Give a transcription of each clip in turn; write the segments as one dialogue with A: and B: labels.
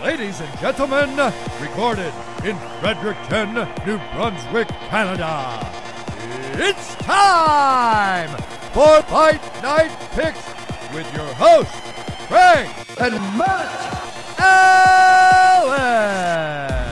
A: Ladies and gentlemen, recorded in Fredericton, New Brunswick, Canada, it's time for Fight Night Picks with your hosts, Craig and Matt Allen.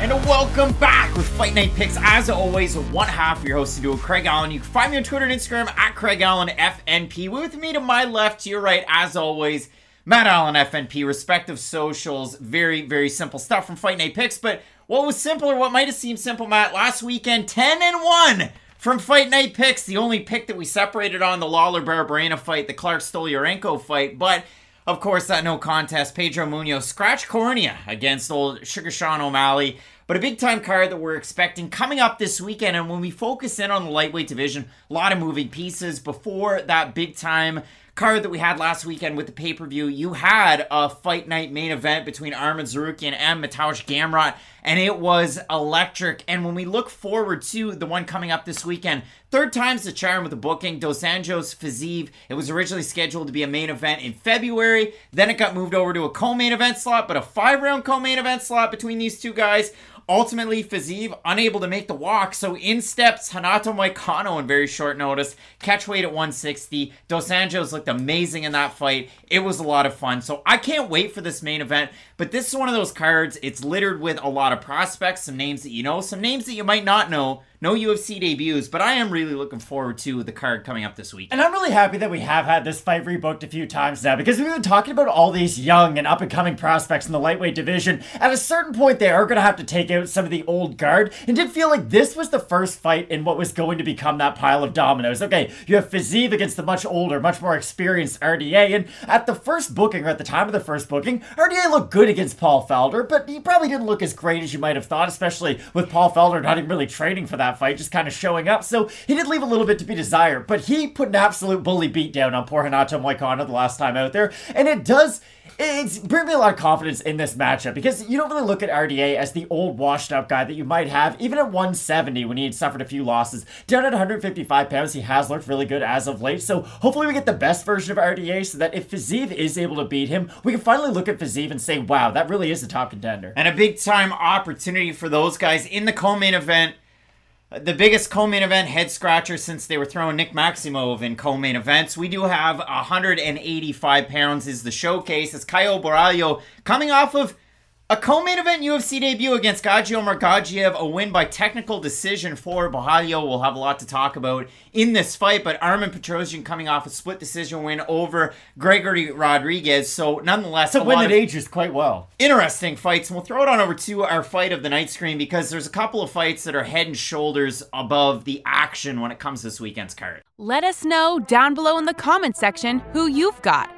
B: And welcome back with Fight Night Picks. As always, one half of your host, duo, Craig Allen. You can find me on Twitter and Instagram at Craig Allen FNP. With me to my left, to your right, as always, Matt Allen FNP, respective socials. Very, very simple stuff from Fight Night Picks. But what was simple, or what might have seemed simple, Matt, last weekend, 10-1 from Fight Night Picks. The only pick that we separated on the Lawler-Barberena fight, the Clark-Stoliarenko fight. But, of course, that no contest. Pedro Munoz scratched cornea against old Sugar Sean O'Malley. But a big-time card that we're expecting coming up this weekend. And when we focus in on the lightweight division, a lot of moving pieces. Before that big-time card that we had last weekend with the pay-per-view, you had a Fight Night main event between Arman Tsarukyan and Mateusz Gamrot, and it was electric. And when we look forward to the one coming up this weekend, third time's the charm with the booking, Dos Anjos Fiziev. It was originally scheduled to be a main event in February, then it got moved over to a co-main event slot, but a 5-round co-main event slot between these two guys. Ultimately, Fiziev unable to make the walk, so in steps Renato Moicano in very short notice. Catch weight at 160. Dos Anjos looked amazing in that fight. It was a lot of fun, so I can't wait for this main event. But this is one of those cards, it's littered with a lot of prospects, some names that you know, some names that you might not know. No UFC debuts, but I am really looking forward to the card coming up this week.
C: And I'm really happy that we have had this fight rebooked a few times now, because we've been talking about all these young and up-and-coming prospects in the lightweight division. At a certain point, they are going to have to take out some of the old guard, and did feel like this was the first fight in what was going to become that pile of dominoes. Okay, you have Fiziev against the much older, much more experienced RDA, and at the first booking, or at the time of the first booking, RDA looked good against Paul Felder, but he probably didn't look as great as you might have thought, especially with Paul Felder not even really training for that fight, just kind of showing up, so he did leave a little bit to be desired, but he put an absolute bully beat down on poor Renato Moicano the last time out there, and it's bringing me a lot of confidence in this matchup, because you don't really look at RDA as the old washed up guy that you might have, even at 170 when he had suffered a few losses. Down at 155 pounds, he has looked really good as of late, so hopefully we get the best version of RDA, so that if Fiziev is able to beat him, we can finally look at Fiziev and say, wow, that really is a top contender.
B: And a big time opportunity for those guys in the co-main event. The biggest co-main event head-scratcher since they were throwing Nick Maximov in co-main events. We do have 185 pounds is the showcase. It's Caio Borralho coming off of a co-main event UFC debut against Gadzio Margadziev, a win by technical decision for Borralho. We'll have a lot to talk about in this fight, but Armen Petrosyan coming off a split decision win over Gregory Rodriguez. So nonetheless,
C: it's a win that ages quite well.
B: Interesting fights, and we'll throw it on over to our fight of the night screen, because there's a couple of fights that are head and shoulders above the action when it comes to this weekend's card.
D: Let us know down below in the comment section who you've got.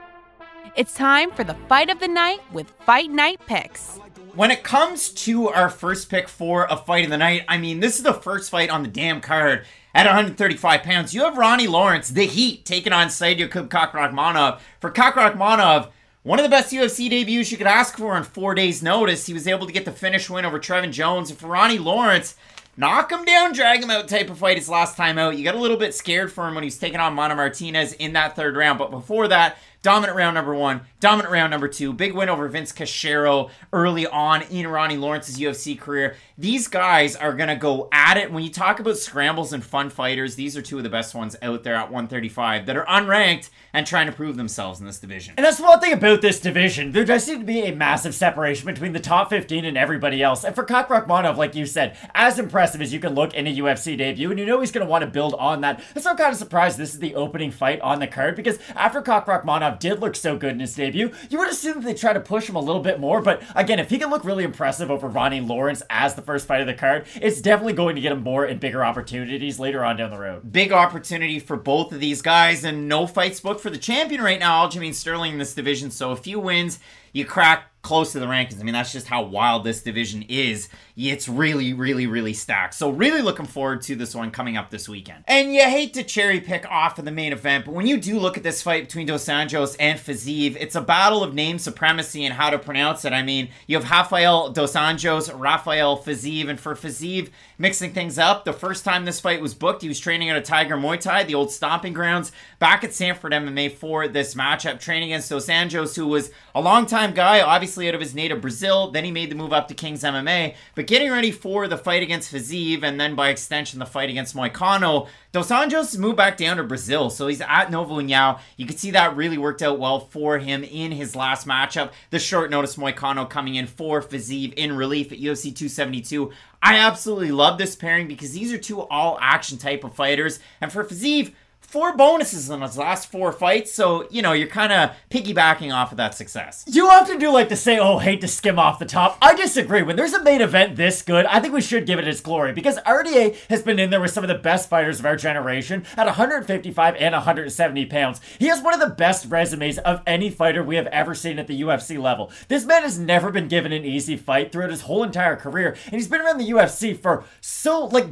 D: It's time for the fight of the night with Fight Night Picks.
B: When it comes to our first pick for a fight of the night, I mean, this is the first fight on the damn card at 135 pounds. You have Ronnie Lawrence, the Heat, taking on Saidyokub Kakhramonov. For Kakhramonov, one of the best UFC debuts you could ask for on 4 days' notice. He was able to get the finish win over Trevin Jones. And for Ronnie Lawrence, knock him down, drag him out type of fight his last time out. You got a little bit scared for him when he was taking on Mana Martinez in that third round. But before that, dominant round number 1, dominant round number 2, big win over Vince Cachero early on in Ronnie Lawrence's UFC career. These guys are going to go at it. When you talk about scrambles and fun fighters, these are two of the best ones out there at 135 that are unranked and trying to prove themselves in this division.
C: And that's one thing about this division. There does seem to be a massive separation between the top 15 and everybody else. And for Kakhramonov, like you said, as impressive as you can look in a UFC debut, and you know he's going to want to build on that. That's why I'm kind of surprised this is the opening fight on the card, because after Kakhramonov did look so good in his debut, you would assume that they try to push him a little bit more, but again, if he can look really impressive over Ronnie Lawrence as the first fight of the card, it's definitely going to get him more and bigger opportunities later on down the road.
B: Big opportunity for both of these guys, and no fights booked for the champion right now, Aljamain Sterling, in this division, so a few wins, you crack close to the rankings. I mean, that's just how wild this division is. It's really, really, really stacked. So really looking forward to this one coming up this weekend. And you hate to cherry pick off of the main event, but when you do look at this fight between Dos Anjos and Fiziev, it's a battle of name supremacy and how to pronounce it. I mean, you have Rafael dos Anjos, Rafael Fiziev, and for Fiziev, mixing things up, the first time this fight was booked, he was training at a Tiger Muay Thai, the old stomping grounds, back at Sanford MMA for this matchup, training against Dos Anjos, who was a longtime guy, obviously obviously out of his native Brazil. Then he made the move up to King's MMA. But getting ready for the fight against Fiziev, and then by extension the fight against Moicano, Dos Anjos moved back down to Brazil. So he's at Novo União. You can see that really worked out well for him in his last matchup. The short notice Moicano coming in for Fiziev in relief at UFC 272. I absolutely love this pairing because these are two all-action type of fighters. And for Fiziev, 4 bonuses in his last 4 fights, so, you know, you're kind of piggybacking off of that success.
C: You often do like to say, oh, hate to skim off the top. I disagree. When there's a main event this good, I think we should give it its glory, because RDA has been in there with some of the best fighters of our generation at 155 and 170 pounds. He has one of the best resumes of any fighter we have ever seen at the UFC level. This man has never been given an easy fight throughout his whole entire career, and he's been around the UFC for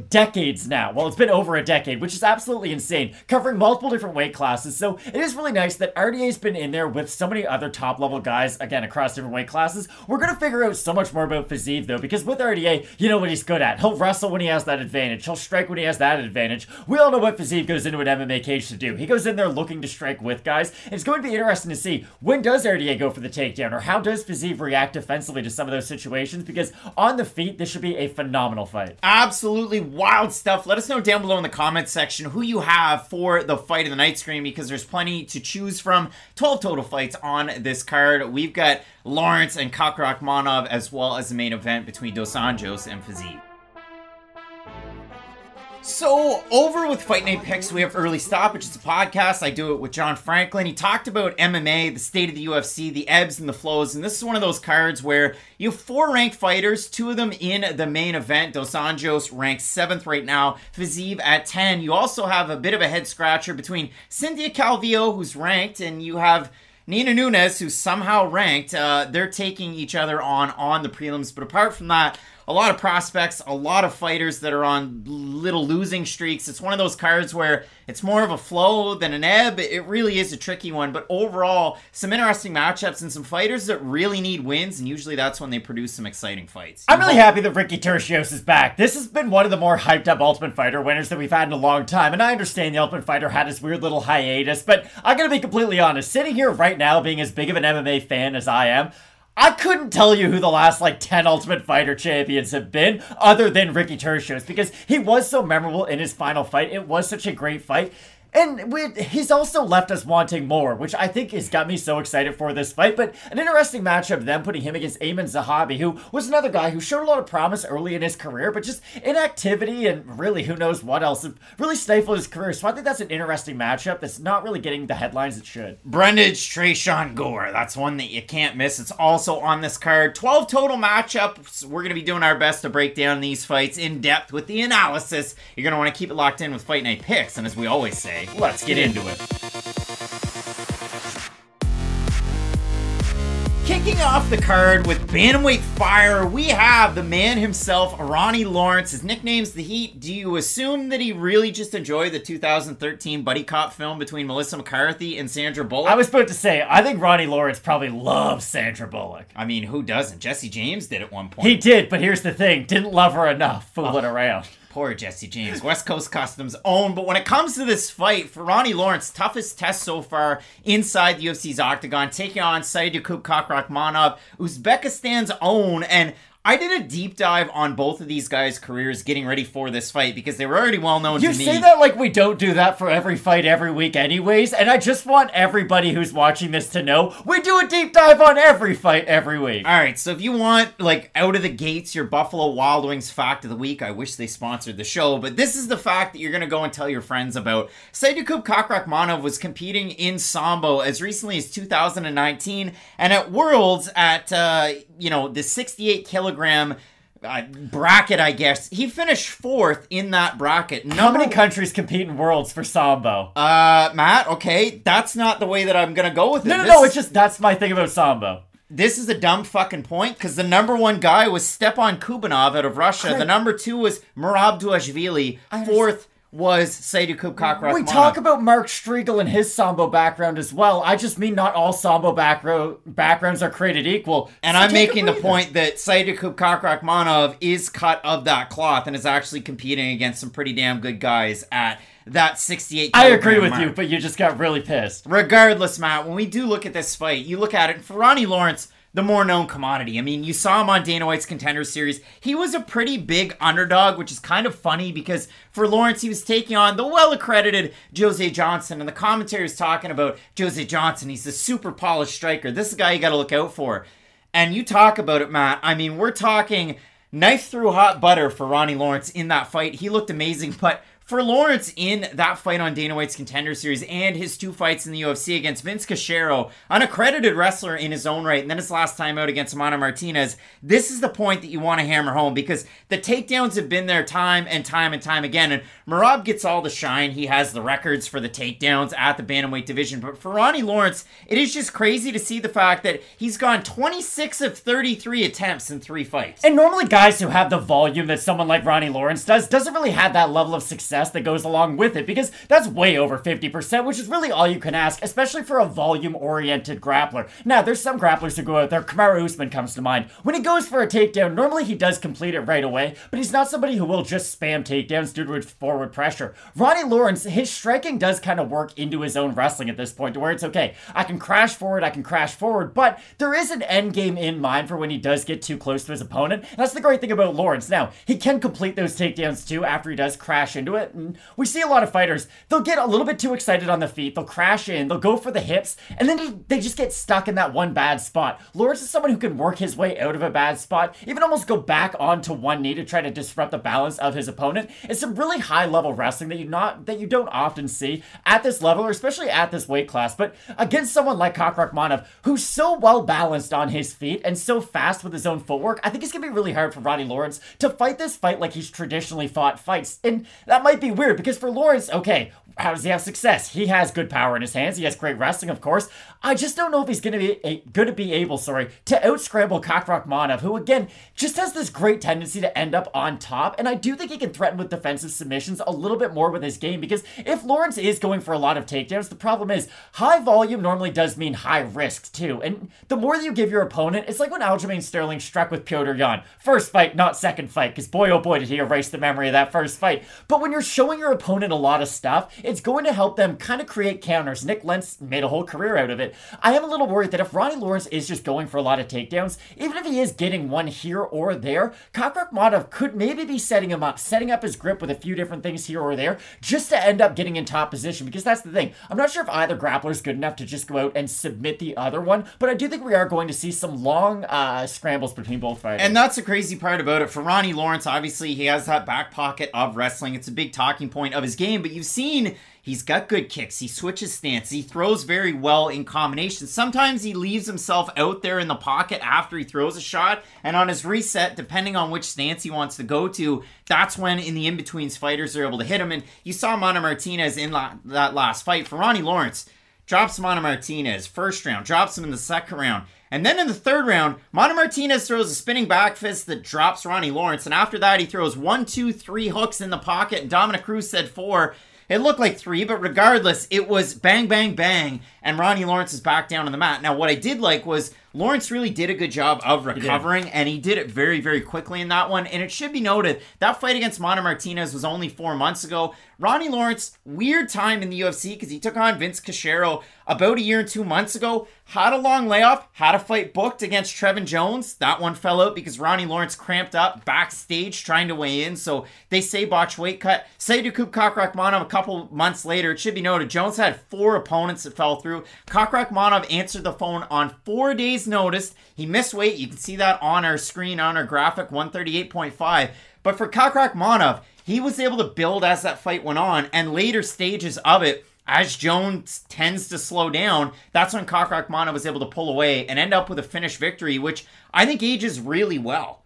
C: decades now. Well, it's been over a decade, which is absolutely insane, covering multiple different weight classes. So it is really nice that RDA's been in there with so many other top level guys, again, across different weight classes. We're going to figure out so much more about Fiziev though, because with RDA, you know what he's good at. He'll wrestle when he has that advantage. He'll strike when he has that advantage. We all know what Fiziev goes into an MMA cage to do. He goes in there looking to strike with guys. And it's going to be interesting to see, when does RDA go for the takedown, or how does Fiziev react defensively to some of those situations, because on the feet, this should be a phenomenal fight.
B: Absolutely wild stuff. Let us know down below in the comments section who you have for the fight of the night screen, because there's plenty to choose from. 12 total fights on this card. We've got Lawrence and Kakhramonov, as well as the main event between Dos Anjos and Fiziev. So, over with Fight Night Picks, we have Early Stoppage. It's a podcast. I do it with John Franklin. He talked about MMA, the state of the UFC, the ebbs and the flows, and this is one of those cards where you have 4 ranked fighters, 2 of them in the main event. Dos Anjos ranked 7th right now, Fiziev at 10. You also have a bit of a head-scratcher between Cynthia Calvillo, who's ranked, and you have Nina Nunes, who's somehow ranked. They're taking each other on the prelims, but apart from that, a lot of prospects, a lot of fighters that are on little losing streaks. It's one of those cards where it's more of a flow than an ebb. It really is a tricky one, but overall, some interesting matchups and some fighters that really need wins, and usually that's when they produce some exciting fights.
C: I'm really happy that Ricky Turcios is back. This has been one of the more hyped up Ultimate Fighter winners that we've had in a long time, and I understand the Ultimate Fighter had his weird little hiatus, but I'm gonna be completely honest, sitting here right now being as big of an MMA fan as I am, I couldn't tell you who the last 10 Ultimate Fighter champions have been other than Ricky Turcios, because he was so memorable in his final fight. It was such a great fight. And he's also left us wanting more, which I think has got me so excited for this fight. But an interesting matchup, them putting him against Aiemann Zahabi, who was another guy who showed a lot of promise early in his career, but just inactivity and really who knows what else really stifled his career. So I think that's an interesting matchup that's not really getting the headlines it should.
B: Brundage, Tresean, Gore. That's one that you can't miss. It's also on this card. 12 total matchups. We're going to be doing our best to break down these fights in depth with the analysis. You're going to want to keep it locked in with Fight Night Picks. And as we always say, let's get into it. Kicking off the card with bantamweight fire, we have the man himself, Ronnie Lawrence. His nickname's The Heat. Do you assume that he really just enjoyed the 2013 buddy cop film between Melissa McCarthy and Sandra Bullock?
C: I was about to say, I think Ronnie Lawrence probably loves Sandra Bullock.
B: I mean, who doesn't? Jesse James did at one point.
C: He did, but here's the thing. Didn't love her enough fooling around.
B: Poor Jesse James, West Coast Customs own. But when it comes to this fight, for Ronnie Lawrence, toughest test so far inside the UFC's octagon, taking on Saidyokub Kakhramonov, Uzbekistan's own. And I did a deep dive on both of these guys' careers getting ready for this fight because they were already well known to me.
C: You say that like we don't do that for every fight every week anyways, and I just want everybody who's watching this to know we do a deep dive on every fight every week.
B: Alright, so if you want, out of the gates, your Buffalo Wild Wings fact of the week, I wish they sponsored the show, but this is the fact that you're going to go and tell your friends about. Saidyokub Kakhramonov was competing in Sambo as recently as 2019, and at Worlds at, the 68 kilogram bracket, I guess. He finished 4th in that bracket.
C: How many countries compete in Worlds for Sambo?
B: Matt, okay, that's not the way that I'm gonna go with it.
C: No, it's just, that's my thing about Sambo.
B: This is a dumb fucking point, because the number 1 guy was Stepan Kubanov out of Russia. The number 2 was Merab Duashvili. 4th was Saidyokub Kakhramonov.
C: We talk about Mark Striegel and his Sambo background as well. I just mean not all Sambo backgrounds are created equal.
B: And I'm making the point that Saidyokub Kakhramonov is cut of that cloth and is actually competing against some pretty damn good guys at that 68
C: I agree with you, but you just got really pissed.
B: Regardless, Matt, when we do look at this fight, you look at it, for Ronnie Lawrence, the more known commodity. I mean, you saw him on Dana White's Contender Series. He was a pretty big underdog, which is kind of funny because for Lawrence, he was taking on the well-accredited Jose Johnson, and the commentary was talking about Jose Johnson. He's a super polished striker. This is a guy you got to look out for. And you talk about it, Matt. I mean, we're talking knife through hot butter for Ronnie Lawrence in that fight. He looked amazing, but for Lawrence in that fight on Dana White's Contender Series and his 2 fights in the UFC against Vince Cachero, an accredited wrestler in his own right, and then his last time out against Amanda Martinez, this is the point that you want to hammer home because the takedowns have been there time and time and time again, and Merab gets all the shine. He has the records for the takedowns at the bantamweight division, but for Ronnie Lawrence, it is just crazy to see the fact that he's gone 26 of 33 attempts in 3 fights.
C: And normally guys who have the volume that someone like Ronnie Lawrence doesn't really have that level of success that goes along with it because that's way over 50%, which is really all you can ask, especially for a volume-oriented grappler. Now, there's some grapplers who go out there. Kamaru Usman comes to mind. When he goes for a takedown, normally he does complete it right away, but he's not somebody who will just spam takedowns due to his forward pressure. Ronnie Lawrence, his striking does kind of work into his own wrestling at this point to where it's okay, I can crash forward, but there is an end game in mind for when he does get too close to his opponent. And that's the great thing about Lawrence. Now, he can complete those takedowns too after he does crash into it. And we see a lot of fighters, they'll get a little bit too excited on the feet, they'll crash in, they'll go for the hips, and then they just get stuck in that one bad spot. Lawrence is someone who can work his way out of a bad spot, even almost go back onto one knee to try to disrupt the balance of his opponent. It's some really high level wrestling that you don't often see at this level, or especially at this weight class. But against someone like Kakhramonov, who's so well balanced on his feet and so fast with his own footwork, I think it's gonna be really hard for Ronnie Lawrence to fight this fight like he's traditionally fought fights. And that might be weird because for Lawrence, okay, how does he have success? He has good power in his hands. He has great wrestling, of course. I just don't know if he's going to be able to out-scramble Kakhramonov, who, again, just has this great tendency to end up on top. And I do think he can threaten with defensive submissions a little bit more with his game, because if Lawrence is going for a lot of takedowns, the problem is high volume normally does mean high risk, too. And the more that you give your opponent, it's like when Aljamain Sterling struck with Petr Yan. First fight, not second fight, because boy, oh boy, did he erase the memory of that first fight. But when you're showing your opponent a lot of stuff, it's going to help them kind of create counters. Nick Lentz made a whole career out of it. I am a little worried that if Ronnie Lawrence is just going for a lot of takedowns, even if he is getting one here or there, Kakhramonov could maybe be setting up his grip with a few different things here or there, just to end up getting in top position, because that's the thing. I'm not sure if either grappler is good enough to just go out and submit the other one, but I do think we are going to see some long scrambles between both fighters.
B: And that's the crazy part about it. For Ronnie Lawrence, obviously, he has that back pocket of wrestling. It's a big talking point of his game, but you've seen he's got good kicks. He switches stance. He throws very well in combination. Sometimes he leaves himself out there in the pocket after he throws a shot. And on his reset, depending on which stance he wants to go to, that's when in the in-betweens fighters are able to hit him. And you saw Amanda Martinez in that last fight. For Ronnie Lawrence, drops Amanda Martinez first round, drops him in the second round. And then in the third round, Amanda Martinez throws a spinning back fist that drops Ronnie Lawrence. And after that, he throws 1, 2, 3 hooks in the pocket. And Dominic Cruz said 4. It looked like 3, but regardless, it was bang, bang, bang, and Ronnie Lawrence is back down on the mat. Now, what I did like was Lawrence really did a good job of recovering, and he did it very, very quickly in that one. And it should be noted, that fight against Amanda Martinez was only 4 months ago. Ronnie Lawrence, weird time in the UFC because he took on Vince Cachero about 1 year and 2 months ago. Had a long layoff, had a fight booked against Trevin Jones. That one fell out because Ronnie Lawrence cramped up backstage trying to weigh in, so they say botch weight cut. Saidyokub Kakhramonov a couple months later. It should be noted, Jones had 4 opponents that fell through. Kakhramonov answered the phone on 4 days' notice. He missed weight. You can see that on our screen, on our graphic, 138.5. But for Kakhramonov, he was able to build as that fight went on, and later stages of it, as Jones tends to slow down, that's when Kakhramonov was able to pull away and end up with a finish victory, which I think ages really well.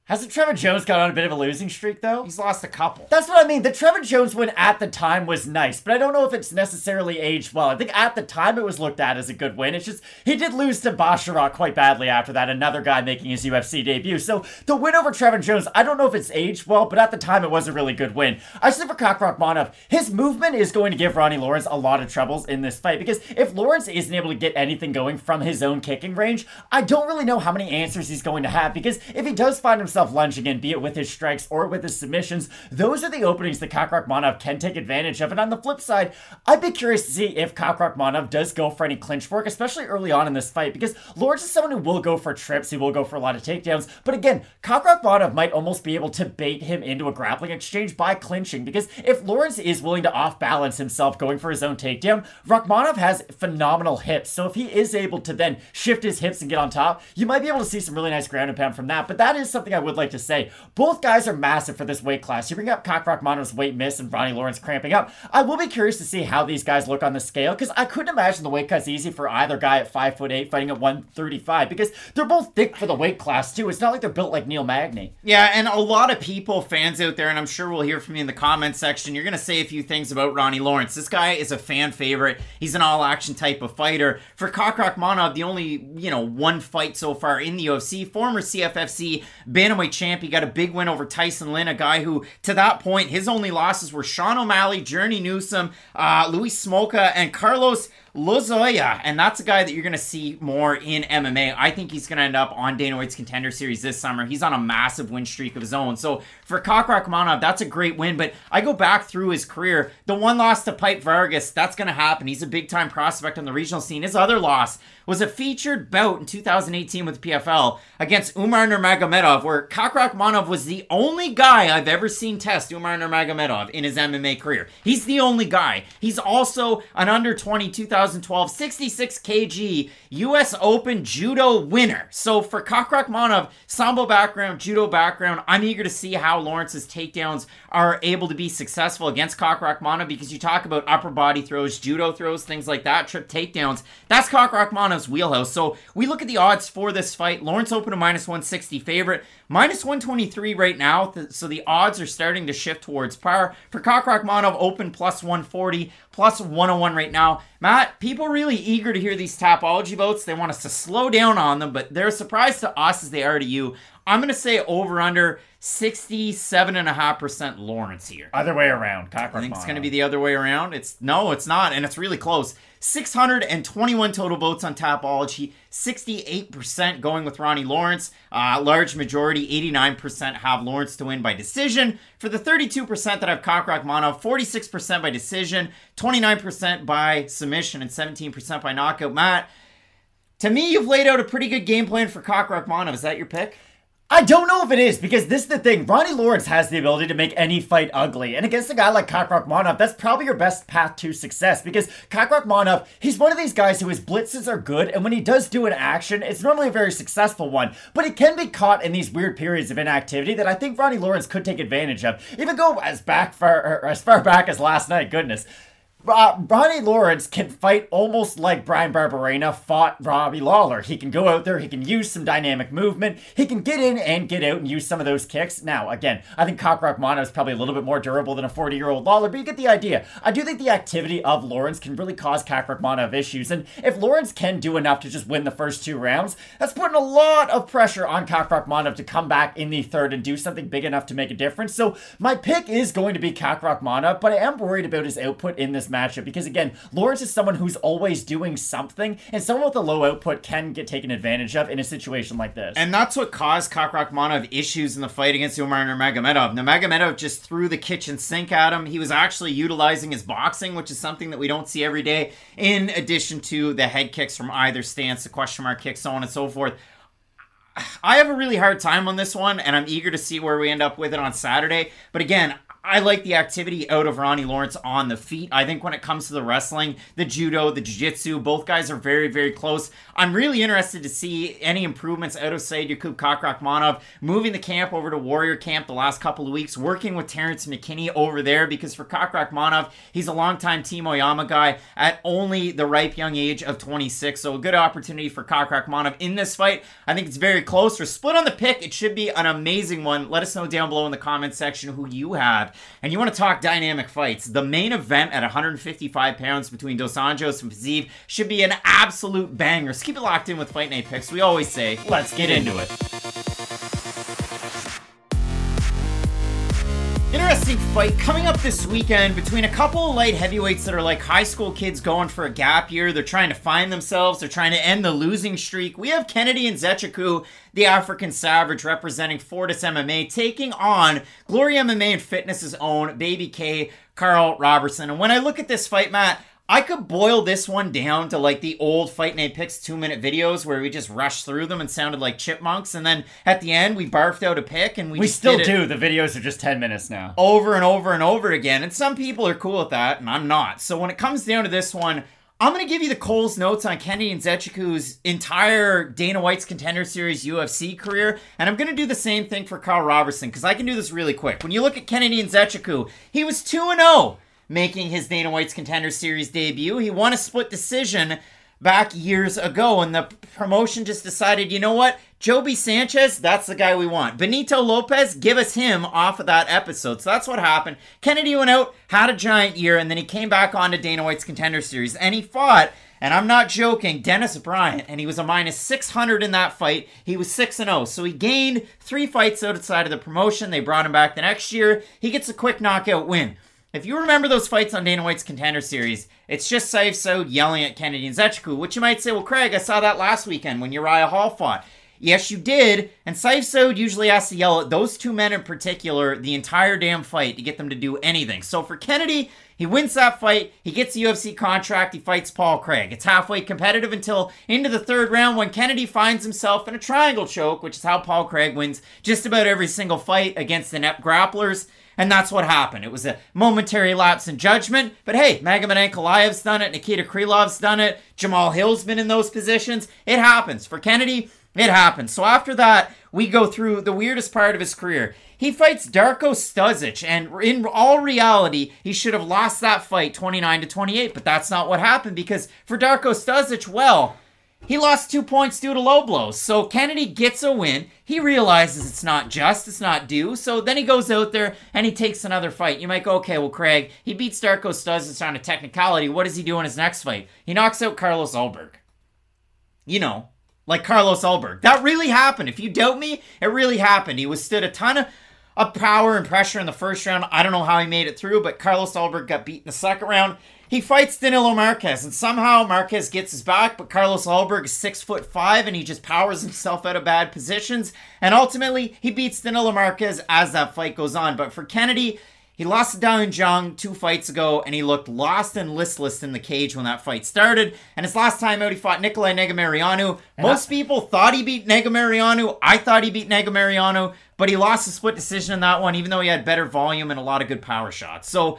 C: Hasn't Trevin Jones got on a bit of a losing streak, though?
B: He's lost a couple.
C: That's what I mean. The Trevin Jones win at the time was nice, but I don't know if it's necessarily aged well. I think at the time it was looked at as a good win. It's just, he did lose to Basharat quite badly after that, another guy making his UFC debut. So the win over Trevin Jones, I don't know if it's aged well, but at the time it was a really good win. I think for Kakhramonov, his movement is going to give Ronnie Lawrence a lot of troubles in this fight, because if Lawrence isn't able to get anything going from his own kicking range, I don't really know how many answers he's going to have, because if he does find himself himself lunging in, be it with his strikes or with his submissions, those are the openings that Kakhramonov can take advantage of. And on the flip side, I'd be curious to see if Kakhramonov does go for any clinch work, especially early on in this fight, because Lawrence is someone who will go for trips, he will go for a lot of takedowns, but again, Kakhramonov might almost be able to bait him into a grappling exchange by clinching, because if Lawrence is willing to off-balance himself going for his own takedown, Rakhmonov has phenomenal hips, so if he is able to then shift his hips and get on top, you might be able to see some really nice ground and pound from that. But that is something I would like to say. Both guys are massive for this weight class. You bring up Kakhramonov's weight miss and Ronnie Lawrence cramping up. I will be curious to see how these guys look on the scale, because I couldn't imagine the weight cut's easy for either guy at 5'8" fighting at 135, because they're both thick for the weight class too. It's not like they're built like Neil Magny.
B: Yeah, and a lot of people, fans out there, and I'm sure we'll hear from you in the comment section, you're going to say a few things about Ronnie Lawrence. This guy is a fan favorite. He's an all-action type of fighter. For Kakhramonov, the only, one fight so far in the UFC, former CFFC bantamweight champ. He got a big win over Tyson Lin, a guy who, to that point, his only losses were Sean O'Malley, Journey Newsom, Luis Smolka, and Carlos Lozoya, and that's a guy that you're going to see more in MMA. I think he's going to end up on Dana White's Contender Series this summer. He's on a massive win streak of his own. So for Kakhramonov, that's a great win, but I go back through his career. The one loss to Pipe Vargas, that's going to happen. He's a big-time prospect on the regional scene. His other loss was a featured bout in 2018 with the PFL against Umar Nurmagomedov, where Kakhramonov was the only guy I've ever seen test Umar Nurmagomedov in his MMA career. He's the only guy. He's also an under 20 2012 66 kg US Open judo winner. So for Kakhramonov, sambo background, judo background, I'm eager to see how Lawrence's takedowns are able to be successful against Kakhramonov, because you talk about upper body throws, judo throws, things like that, trip takedowns. That's Kakhramonov's wheelhouse. So we look at the odds for this fight. Lawrence opened a -160 favorite, -123 right now. So the odds are starting to shift towards par. For Kakhramonov, open +140, +101 right now. Matt, people are really eager to hear these Tapology votes. They want us to slow down on them, but they're a surprise to us as they are to you. I'm going to say over-under 67.5% Lawrence here.
C: Other way around, Kakhramonov.
B: I think it's going to be the other way around. No, it's not, and it's really close. 621 total votes on Tapology, 68% going with Ronnie Lawrence. Large majority, 89% have Lawrence to win by decision. For the 32% that have Kakhramonov, 46% by decision, 29% by submission, and 17% by knockout. Matt, to me, you've laid out a pretty good game plan for Kakhramonov. Is that your pick?
C: I don't know if it is, because this is the thing. Ronnie Lawrence has the ability to make any fight ugly. And against a guy like Kakhramonov, that's probably your best path to success, because Kakhramonov, he's one of these guys who his blitzes are good, and when he does do an action, it's normally a very successful one. But he can be caught in these weird periods of inactivity that I think Ronnie Lawrence could take advantage of. Even go as far back as last night, goodness. Ronnie Lawrence can fight almost like Brian Barberena fought Robbie Lawler. He can go out there, he can use some dynamic movement, he can get in and get out and use some of those kicks. Now, again, I think Kakhramonov is probably a little bit more durable than a 40-year-old Lawler, but you get the idea. I do think the activity of Lawrence can really cause Kakhramonov issues, and if Lawrence can do enough to just win the first 2 rounds, that's putting a lot of pressure on Kakhramonov to come back in the third and do something big enough to make a difference. So my pick is going to be Kakhramonov, but I am worried about his output in this matchup, because again, Lawrence is someone who's always doing something, and someone with a low output can get taken advantage of in a situation like this.
B: And that's what caused Kakhramonov issues in the fight against Umar Nurmagomedov. Nurmagomedov just threw the kitchen sink at him. He was actually utilizing his boxing, which is something that we don't see every day, in addition to the head kicks from either stance, the question mark kicks, so on and so forth. I have a really hard time on this one, and I'm eager to see where we end up with it on Saturday. But again, I like the activity out of Ronnie Lawrence on the feet. I think when it comes to the wrestling, the judo, the jiu-jitsu, both guys are very, very close. I'm really interested to see any improvements out of Saidyokub Kakhramonov, moving the camp over to Warrior Camp the last couple of weeks, working with Terrence McKinney over there, because for Kakhramonov, he's a longtime Team Oyama guy at only the ripe young age of 26. So a good opportunity for Kakhramonov in this fight. I think it's very close. We're split on the pick. It should be an amazing one. Let us know down below in the comment section who you have. And you want to talk dynamic fights. The main event at 155 pounds between Dos Anjos and Fiziev should be an absolute banger. So keep it locked in with Fight Night Picks. We always say, let's get into it. Interesting interesting fight coming up this weekend between a couple of light heavyweights that are like high school kids going for a gap year. They're trying to find themselves. They're trying to end the losing streak. We have Kennedy Nzechukwu, the African Savage, representing Fortis MMA, taking on Glory MMA and Fitness's own Baby K, Karl Roberson. And when I look at this fight, Matt, I could boil this one down to like the old Fight Night Picks 2-minute videos where we just rushed through them and sounded like chipmunks, and then at the end we barfed out a pick and we
C: still do. The videos are just 10 minutes now.
B: Over and over and over again, and some people are cool with that, and I'm not. So when it comes down to this one, I'm going to give you the Cole's notes on Kennedy Nzechukwu's entire Dana White's Contender Series UFC career, and I'm going to do the same thing for Karl Roberson, because I can do this really quick. When you look at Kennedy Nzechukwu, he was 2-0. Making his Dana White's Contender Series debut. He won a split decision back years ago, and the promotion just decided, you know what? Joby Sanchez, that's the guy we want. Benito Lopez, give us him off of that episode. So that's what happened. Kennedy went out, had a giant year, and then he came back on to Dana White's Contender Series, and he fought, and I'm not joking, Dennis Bryant, and he was a minus 600 in that fight. He was 6-0, so he gained 3 fights outside of the promotion. They brought him back the next year. He gets a quick knockout win. If you remember those fights on Dana White's Contender Series, it's just Saif Saud yelling at Kennedy Nzechukwu, which you might say, well, Craig, I saw that last weekend when Uriah Hall fought. Yes, you did, and Saif Saud usually has to yell at those 2 men in particular the entire damn fight to get them to do anything. So for Kennedy, he wins that fight, he gets the UFC contract, he fights Paul Craig. It's halfway competitive until into the 3rd round when Kennedy finds himself in a triangle choke, which is how Paul Craig wins just about every single fight against inept grapplers. And that's what happened. It was a momentary lapse in judgment. But hey, Magomed Ankalaev's done it. Nikita Krylov's done it. Jamal Hill's been in those positions. It happens. For Kennedy, it happens. So after that, we go through the weirdest part of his career. He fights Darko Stosic, and in all reality, he should have lost that fight 29-28. But that's not what happened, because for Darko Stosic, well, he lost 2 points due to low blows. So Kennedy gets a win. He realizes it's not just, it's not due. So then he goes out there and he takes another fight. You might go, okay, well, Craig, he beats Darko Stosic on a technicality. What does he do in his next fight? He knocks out Carlos Ulberg. You know, like Carlos Ulberg. That really happened. If you doubt me, it really happened. He withstood a ton of power and pressure in the first round. I don't know how he made it through, but Carlos Ulberg got beat in the second round. He fights Danilo Marquez, and somehow Marquez gets his back, but Carlos Ulberg is 6'5", and he just powers himself out of bad positions, and ultimately, he beats Danilo Marquez as that fight goes on. But for Kennedy, he lost to Daeun Jung 2 fights ago, and he looked lost and listless in the cage when that fight started, and his last time out, he fought Nikolai Negumereanu. Most people thought he beat Negumereanu. I thought he beat Negumereanu, but he lost a split decision in that one, even though he had better volume and a lot of good power shots. So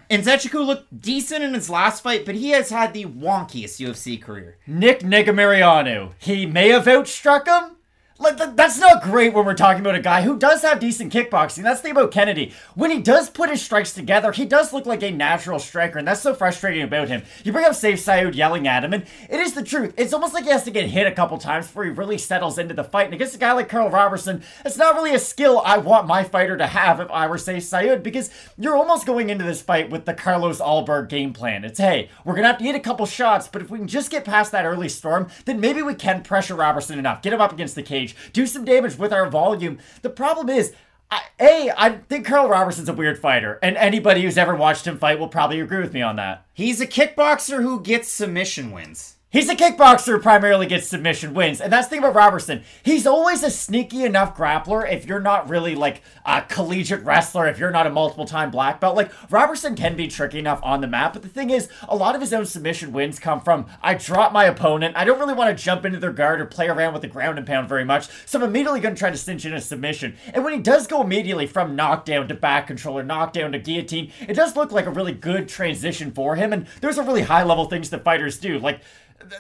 B: Nzechukwu looked decent in his last fight, but he has had the wonkiest UFC career.
C: Nick Negumereanu. He may have outstruck him. Like, that's not great when we're talking about a guy who does have decent kickboxing. That's the thing about Kennedy. When he does put his strikes together, he does look like a natural striker, and that's so frustrating about him. You bring up Saif Saud yelling at him, and it is the truth. It's almost like he has to get hit a couple times before he really settles into the fight. And against a guy like Karl Roberson, it's not really a skill I want my fighter to have if I were Saif Saud, because you're almost going into this fight with the Carlos Ulberg game plan. It's, hey, we're going to have to eat a couple shots, but if we can just get past that early storm, then maybe we can pressure Roberson enough, get him up against the cage, do some damage with our volume. The problem is, I think Karl Roberson's a weird fighter, and anybody who's ever watched him fight will probably agree with me on that.
B: He's a kickboxer who gets submission wins.
C: He's a kickboxer who primarily gets submission wins, and that's the thing about Roberson. He's always a sneaky enough grappler if you're not really, like, a collegiate wrestler, if you're not a multiple-time black belt. Like, Roberson can be tricky enough on the mat, but the thing is, a lot of his own submission wins come from, I drop my opponent, I don't really want to jump into their guard or play around with the ground and pound very much, so I'm immediately going to try to cinch in a submission. And when he does go immediately from knockdown to back control or knockdown to guillotine, it does look like a really good transition for him, and there's a really high-level things that fighters do. Like,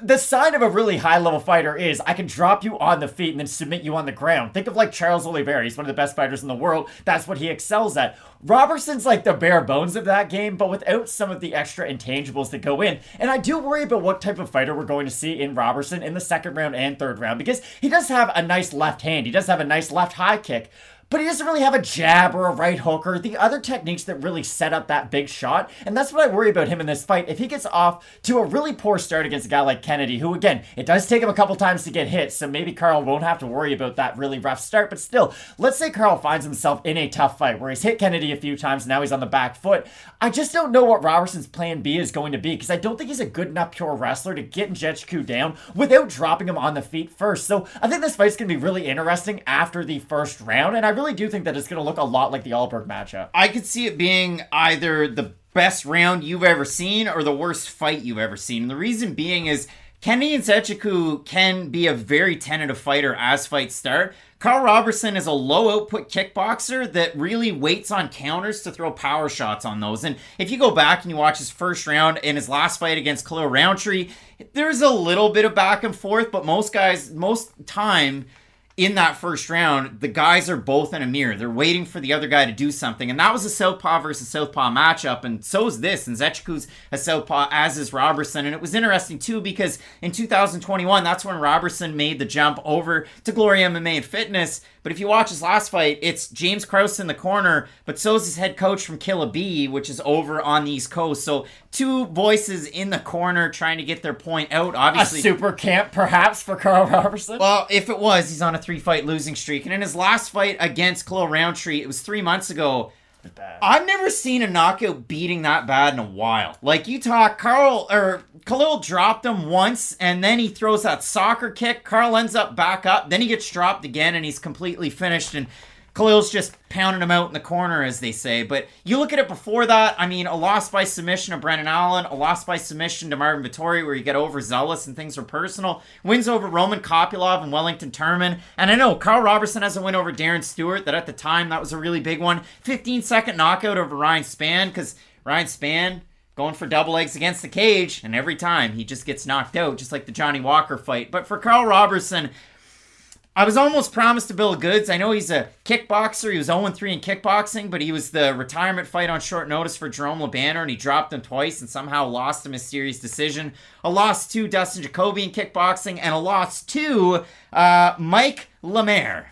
C: the sign of a really high-level fighter is I can drop you on the feet and then submit you on the ground. Think of like Charles Oliveira. He's one of the best fighters in the world. That's what he excels at. Roberson's like the bare bones of that game, but without some of the extra intangibles that go in. And I do worry about what type of fighter we're going to see in Roberson in the second round and third round, because he does have a nice left hand. He does have a nice left high kick. but he doesn't really have a jab or a right hook or the other techniques that really set up that big shot. And that's what I worry about him in this fight. If he gets off to a really poor start against a guy like Kennedy, who again, it does take him a couple times to get hit, so maybe Karl won't have to worry about that really rough start. But still, let's say Karl finds himself in a tough fight where he's hit Kennedy a few times, now he's on the back foot. I just don't know what Roberson's plan B is going to be, because I don't think he's a good enough pure wrestler to get Nzechukwu down without dropping him on the feet first. So I think this fight's going to be really interesting after the first round, and I really do think that it's going to look a lot like the Alberg matchup.
B: I could see it being either the best round you've ever seen or the worst fight you've ever seen. And the reason being is Kennedy Nzechukwu can be a very tentative fighter as fights start. Karl Roberson is a low-output kickboxer that really waits on counters to throw power shots on those. And if you go back and you watch his first round and his last fight against Khalil Rountree, there's a little bit of back and forth, but most time in that first round, the guys are both in a mirror. They're waiting for the other guy to do something. And that was a southpaw versus southpaw matchup. And so is this. And Nzechukwu's a southpaw, as is Roberson. And it was interesting, too, because in 2021, that's when Roberson made the jump over to Glory MMA and Fitness. But if you watch his last fight, it's James Krause in the corner, but so is his head coach from Killa B, which is over on the East Coast. So two voices in the corner trying to get their point out. Obviously,
C: a super camp, perhaps, for Karl Roberson?
B: Well, if it was, he's on a 3-fight losing streak. And in his last fight against Khalil Rountree, it was 3 months ago. I've never seen a knockout beating that bad in a while. Like, you talk, Khalil dropped him once, and then he throws that soccer kick. Karl ends up back up. Then he gets dropped again, and he's completely finished. And Khalil's just pounding him out in the corner, as they say. But you look at it before that, I mean, a loss by submission to Brendan Allen, a loss by submission to Marvin Vettori, where you get overzealous and things are personal. Wins over Roman Kopylov and Wellington Turman. And I know Karl Roberson has a win over Darren Stewart, that at the time, that was a really big one. 15-second knockout over Ryan Spann, because Ryan Spann going for double legs against the cage, and every time he just gets knocked out, just like the Johnny Walker fight. But for Karl Roberson, I was almost promised to Bill Goods. I know he's a kickboxer. He was 0-3 in kickboxing, but he was the retirement fight on short notice for Jerome LeBanner, and he dropped him twice and somehow lost a mysterious decision. A loss to Dustin Jacoby in kickboxing, and a loss to Michael Lemaire.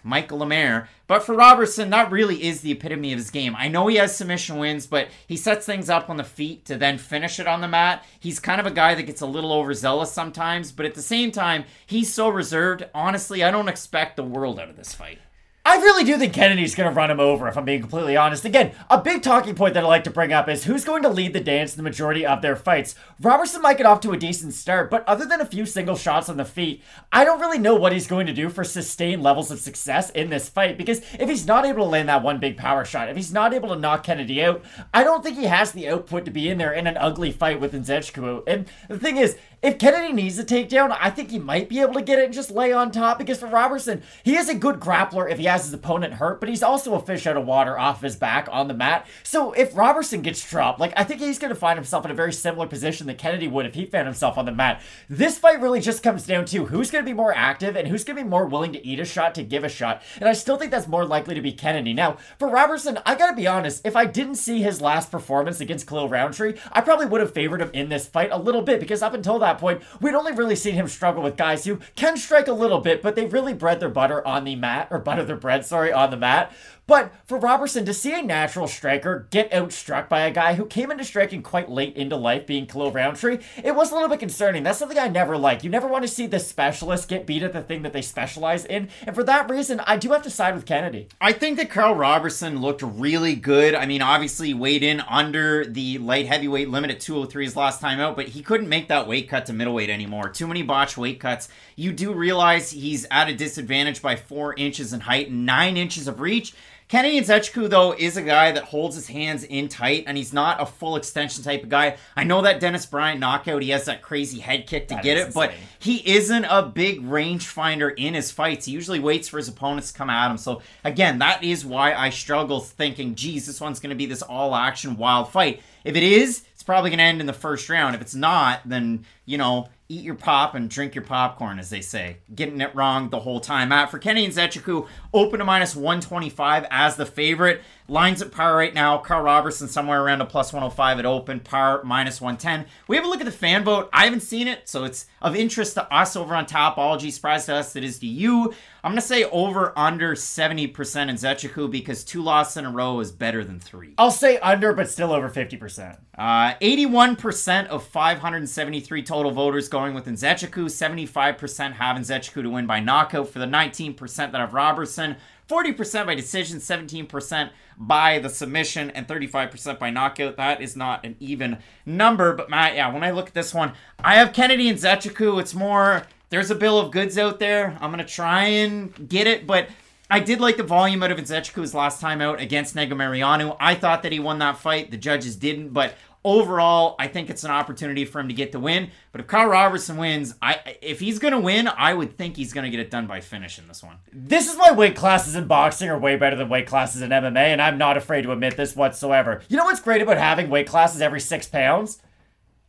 B: But for Roberson, that really is the epitome of his game. I know he has submission wins, but he sets things up on the feet to then finish it on the mat. He's kind of a guy that gets a little overzealous sometimes, but at the same time, he's so reserved. Honestly, I don't expect the world out of this fight.
C: I really do think Kennedy's going to run him over, if I'm being completely honest. Again, a big talking point that I like to bring up is who's going to lead the dance in the majority of their fights. Roberson might get off to a decent start, but other than a few single shots on the feet, I don't really know what he's going to do for sustained levels of success in this fight, because if he's not able to land that one big power shot, if he's not able to knock Kennedy out, I don't think he has the output to be in there in an ugly fight with Nzechukwu. And the thing is, if Kennedy needs a takedown, I think he might be able to get it and just lay on top, because for Roberson, he is a good grappler if he has his opponent hurt, but he's also a fish out of water off his back on the mat. So if Roberson gets dropped, like, I think he's going to find himself in a very similar position that Kennedy would if he found himself on the mat. This fight really just comes down to who's going to be more active and who's going to be more willing to eat a shot to give a shot. And I still think that's more likely to be Kennedy. Now, for Roberson, I got to be honest, if I didn't see his last performance against Khalil Rountree, I probably would have favored him in this fight a little bit, because up until that point, we'd only really seen him struggle with guys who can strike a little bit, but they've really bred their butter on the mat, or butter their bread, sorry, on the mat. But for Roberson, to see a natural striker get outstruck by a guy who came into striking quite late into life, being Khalil Rountree, it was a little bit concerning. That's something I never like. You never want to see the specialist get beat at the thing that they specialize in. And for that reason, I do have to side with Kennedy.
B: I think that Karl Roberson looked really good. I mean, obviously he weighed in under the light heavyweight limit at 203 his last time out, but he couldn't make that weight cut to middleweight anymore. Too many botched weight cuts. You do realize he's at a disadvantage by 4 inches in height and 9 inches of reach. Kennedy Nzechukwu, though, is a guy that holds his hands in tight, and he's not a full extension type of guy. I know that Dennis Bryant knockout, he has that crazy head kick to get it, but he isn't a big rangefinder in his fights. He usually waits for his opponents to come at him. So, again, that is why I struggle thinking, geez, this one's going to be this all-action wild fight. If it is, it's probably going to end in the first round. If it's not, then, you know, eat your pop and drink your popcorn, as they say. Getting it wrong the whole time. For Kennedy Nzechukwu, open to -125 as the favorite. Lines at par right now. Karl Roberson somewhere around a +105 at open. Par -110. We have a look at the fan vote. I haven't seen it, so it's of interest to us over on Topology. Surprise to us it is to you. I'm going to say over under 70% in Nzechukwu because 2 losses in a row is better than 3.
C: I'll say under, but still over 50%.
B: 81% of 573 total voters going with Nzechukwu. 75% have Nzechukwu to win by knockout for the 19% that have Roberson. 40% by decision, 17% by the submission, and 35% by knockout. That is not an even number. But Matt, yeah, when I look at this one, I have Kennedy and Nzechukwu. It's more, there's a bill of goods out there. I'm going to try and get it, but I did like the volume out of Nzechukwu's last time out against Negumereanu. I thought that he won that fight. The judges didn't, but overall, I think it's an opportunity for him to get the win. But if Karl Roberson wins, if he's going to win, I would think he's going to get it done by finish in this one.
C: This is why weight classes in boxing are way better than weight classes in MMA, and I'm not afraid to admit this whatsoever. You know what's great about having weight classes every 6 pounds?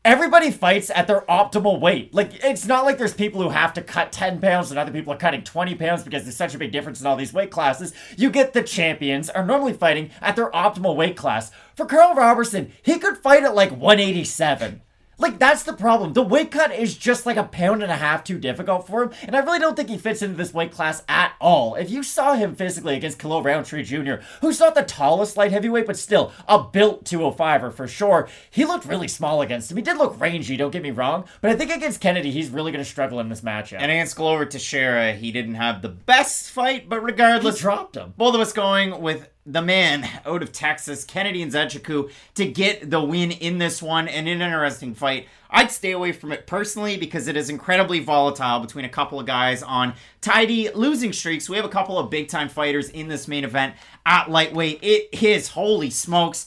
C: Everybody fights at their optimal weight. Like, it's not like there's people who have to cut 10 pounds and other people are cutting 20 pounds because there's such a big difference in all these weight classes. You get the champions are normally fighting at their optimal weight class. For Karl Roberson, he could fight at like 187. Like, that's the problem. The weight cut is just like 1.5 pounds too difficult for him, and I really don't think he fits into this weight class at all. If you saw him physically against Khalil Roundtree Jr., who's not the tallest light heavyweight, but still a built 205er for sure, he looked really small against him. He did look rangy, don't get me wrong, but I think against Kennedy, he's really going to struggle in this matchup.
B: And against Glover Teixeira, he didn't have the best fight, but regardless,
C: he dropped him.
B: Both of us going with the man out of Texas, Kennedy Nzechukwu, to get the win in this one, and an interesting fight. I'd stay away from it personally because it is incredibly volatile between a couple of guys on tidy losing streaks. We have a couple of big-time fighters in this main event at lightweight. It is, holy smokes,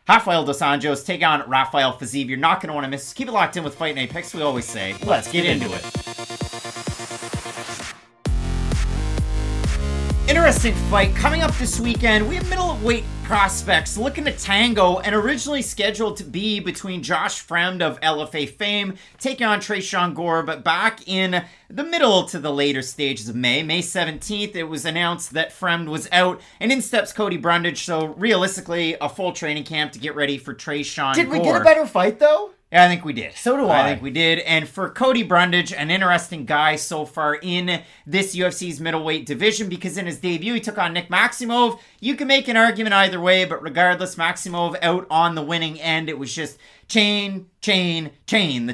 B: Rafael dos Anjos take on Rafael Fiziev. You're not going to want to miss this. Keep it locked in with Fight Night Picks. We always say, let's get into it. Interesting fight coming up this weekend. We have middleweight prospects looking to tango, and originally scheduled to be between Josh Fremd of LFA fame taking on Tresean Gore, but back in the middle to the later stages of May 17th, it was announced that Fremd was out, and in steps Cody Brundage, so realistically a full training camp to get ready for Tresean Gore.
C: Did we get a better fight though?
B: Yeah, I think we did.
C: So do I.
B: I think we did. And for Cody Brundage, an interesting guy so far in this UFC's middleweight division, because in his debut, he took on Nick Maximov. You can make an argument either way, but regardless, Maximov out on the winning end. It was just chain, the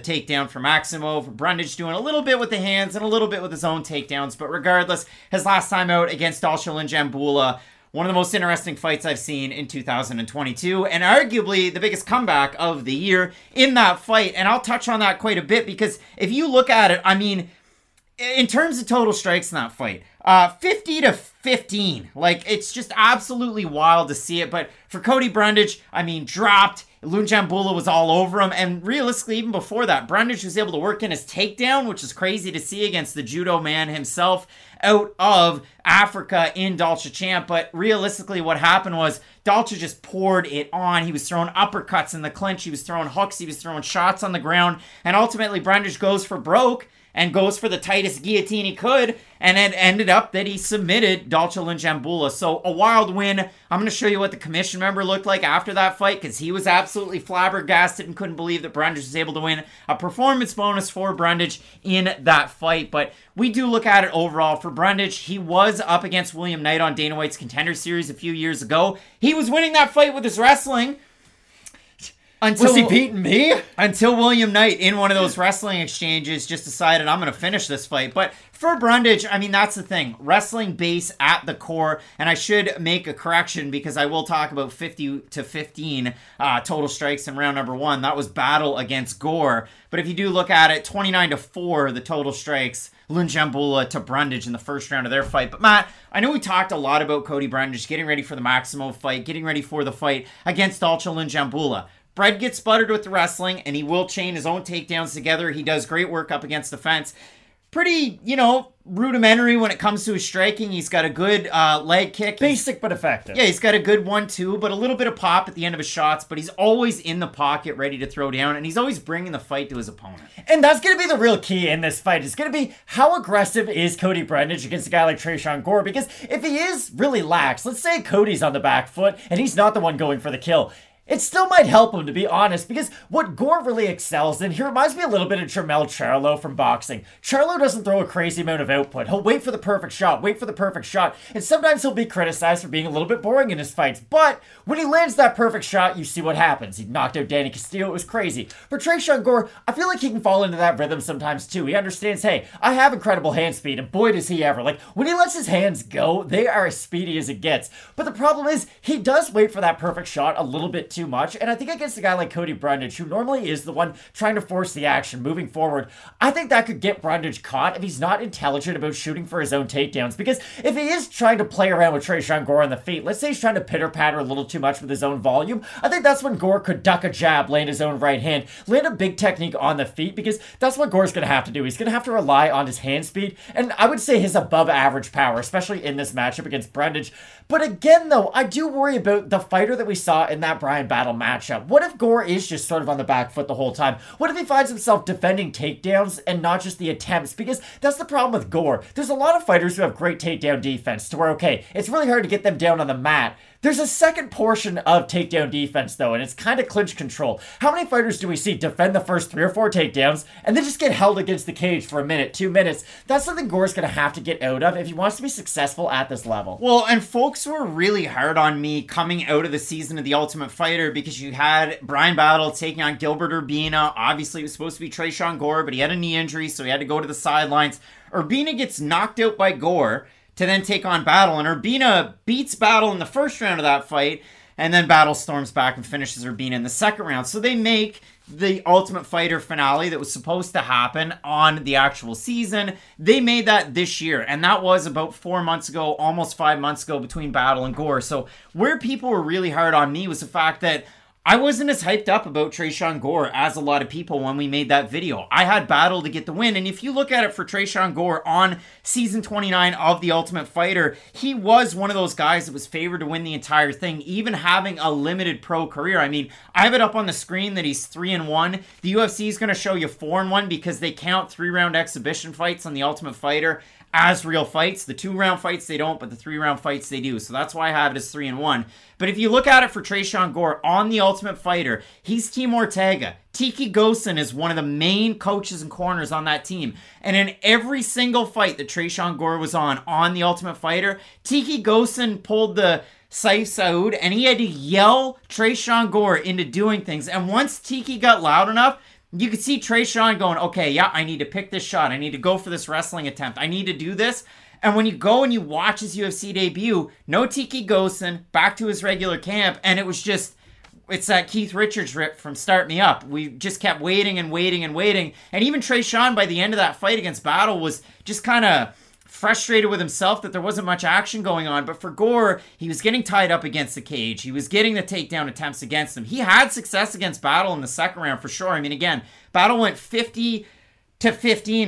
B: takedown for Maximov. Brundage doing a little bit with the hands and a little bit with his own takedowns, but regardless, his last time out against Tiuliulin Jambula, one of the most interesting fights I've seen in 2022, and arguably the biggest comeback of the year in that fight. And I'll touch on that quite a bit because if you look at it, I mean, in terms of total strikes in that fight, 50-15. Like, it's just absolutely wild to see it. But for Cody Brundage, I mean, dropped. Lunjambula was all over him, and realistically, even before that, Brundage was able to work in his takedown, which is crazy to see against the judo man himself out of Africa in Dalcha Champ. But realistically, what happened was Dalcha just poured it on. He was throwing uppercuts in the clinch, he was throwing hooks, he was throwing shots on the ground, and ultimately Brundage goes for broke and goes for the tightest guillotine he could, and it ended up that he submitted Tiuliulin Jambula. So a wild win. I'm going to show you what the commission member looked like after that fight, because he was absolutely flabbergasted and couldn't believe that Brundage was able to win a performance bonus for Brundage in that fight. But we do look at it overall for Brundage. He was up against William Knight on Dana White's Contender Series a few years ago. He was winning that fight with his wrestling.
C: Was he beating me?
B: Until William Knight, in one of those wrestling exchanges, just decided, I'm going to finish this fight. But for Brundage, I mean, that's the thing. Wrestling base at the core. And I should make a correction because I will talk about 50-15 total strikes in round number 1. That was battle against Gore. But if you do look at it, 29-4, the total strikes. Lunjambula to Brundage in the first round of their fight. But Matt, I know we talked a lot about Cody Brundage getting ready for the Maximov fight, getting ready for the fight against Tiuliulin Jambula. Brad gets sputtered with the wrestling, and he will chain his own takedowns together. He does great work up against the fence. Pretty, you know, rudimentary when it comes to his striking. He's got a good leg kick.
C: Basic but effective.
B: Yeah, he's got a good 1-2, but a little bit of pop at the end of his shots, but he's always in the pocket ready to throw down, and he's always bringing the fight to his opponent.
C: And that's going to be the real key in this fight. It's going to be how aggressive is Cody Brundage against a guy like Tresean Gore, because if he is really lax, let's say Cody's on the back foot and he's not the one going for the kill, it still might help him, to be honest, because what Gore really excels in, he reminds me a little bit of Jermell Charlo from boxing. Charlo doesn't throw a crazy amount of output. He'll wait for the perfect shot, and sometimes he'll be criticized for being a little bit boring in his fights, but when he lands that perfect shot, you see what happens. He knocked out Danny Castillo, it was crazy. For Tresean Gore, I feel like he can fall into that rhythm sometimes too. He understands, hey, I have incredible hand speed, and boy does he ever. Like, when he lets his hands go, they are as speedy as it gets. But the problem is, he does wait for that perfect shot a little bit too much, and I think against a guy like Cody Brundage, who normally is the one trying to force the action, moving forward, I think that could get Brundage caught if he's not intelligent about shooting for his own takedowns, because if he is trying to play around with Tresean Gore on the feet, let's say he's trying to pitter-patter a little too much with his own volume, I think that's when Gore could duck a jab, land his own right hand, land a big technique on the feet, because that's what Gore's going to have to do. He's going to have to rely on his hand speed, and I would say his above-average power, especially in this matchup against Brundage. But again, though, I do worry about the fighter that we saw in that Bryan Battle matchup. What if Gore is just sort of on the back foot the whole time? What if he finds himself defending takedowns and not just the attempts? Because that's the problem with Gore. There's a lot of fighters who have great takedown defense to where, okay, it's really hard to get them down on the mat. There's a second portion of takedown defense, though, and it's kind of clinch control. How many fighters do we see defend the first 3 or 4 takedowns and then just get held against the cage for a minute, 2 minutes? That's something Gore's going to have to get out of if he wants to be successful at this level.
B: Well, and folks were really hard on me coming out of the season of The Ultimate Fighter because you had Bryan Battle taking on Gilbert Urbina. Obviously, it was supposed to be Tresean Gore, but he had a knee injury, so he had to go to the sidelines. Urbina gets knocked out by Gore to then take on Battle, and Urbina beats Battle in the first round of that fight, and then Battle storms back and finishes Urbina in the second round. So they make the Ultimate Fighter finale that was supposed to happen on the actual season. They made that this year, and that was about 4 months ago, almost 5 months ago, between Battle and Gore. So where people were really hard on me was the fact that I wasn't as hyped up about Tresean Gore as a lot of people when we made that video. I had Battle to get the win, and if you look at it for Tresean Gore on season 29 of The Ultimate Fighter, he was one of those guys that was favored to win the entire thing, even having a limited pro career. I mean, I have it up on the screen that he's 3-1. The UFC is going to show you 4-1 because they count 3-round exhibition fights on The Ultimate Fighter as real fights. The 2-round fights they don't, but the 3-round fights they do. So that's why I have it as 3-1. But if you look at it for Tresean Gore on The Ultimate Fighter, he's Team Ortega. Tiki Gosen is one of the main coaches and corners on that team. And in every single fight that Tresean Gore was on The Ultimate Fighter, Tiki Gosen pulled the Saif Saud and he had to yell Tresean Gore into doing things. And once Tiki got loud enough, you could see Tresean going, okay, yeah, I need to pick this shot. I need to go for this wrestling attempt. I need to do this. And when you go and you watch his UFC debut, no Tiki Gosen, back to his regular camp, and it was just, it's that Keith Richards rip from Start Me Up. We just kept waiting and waiting and waiting. And even Tresean, by the end of that fight against Battle, was just kind of frustrated with himself that there wasn't much action going on. But for Gore, he was getting tied up against the cage. He was getting the takedown attempts against him. He had success against Battle in the second round for sure. I mean, again, Battle went 50-15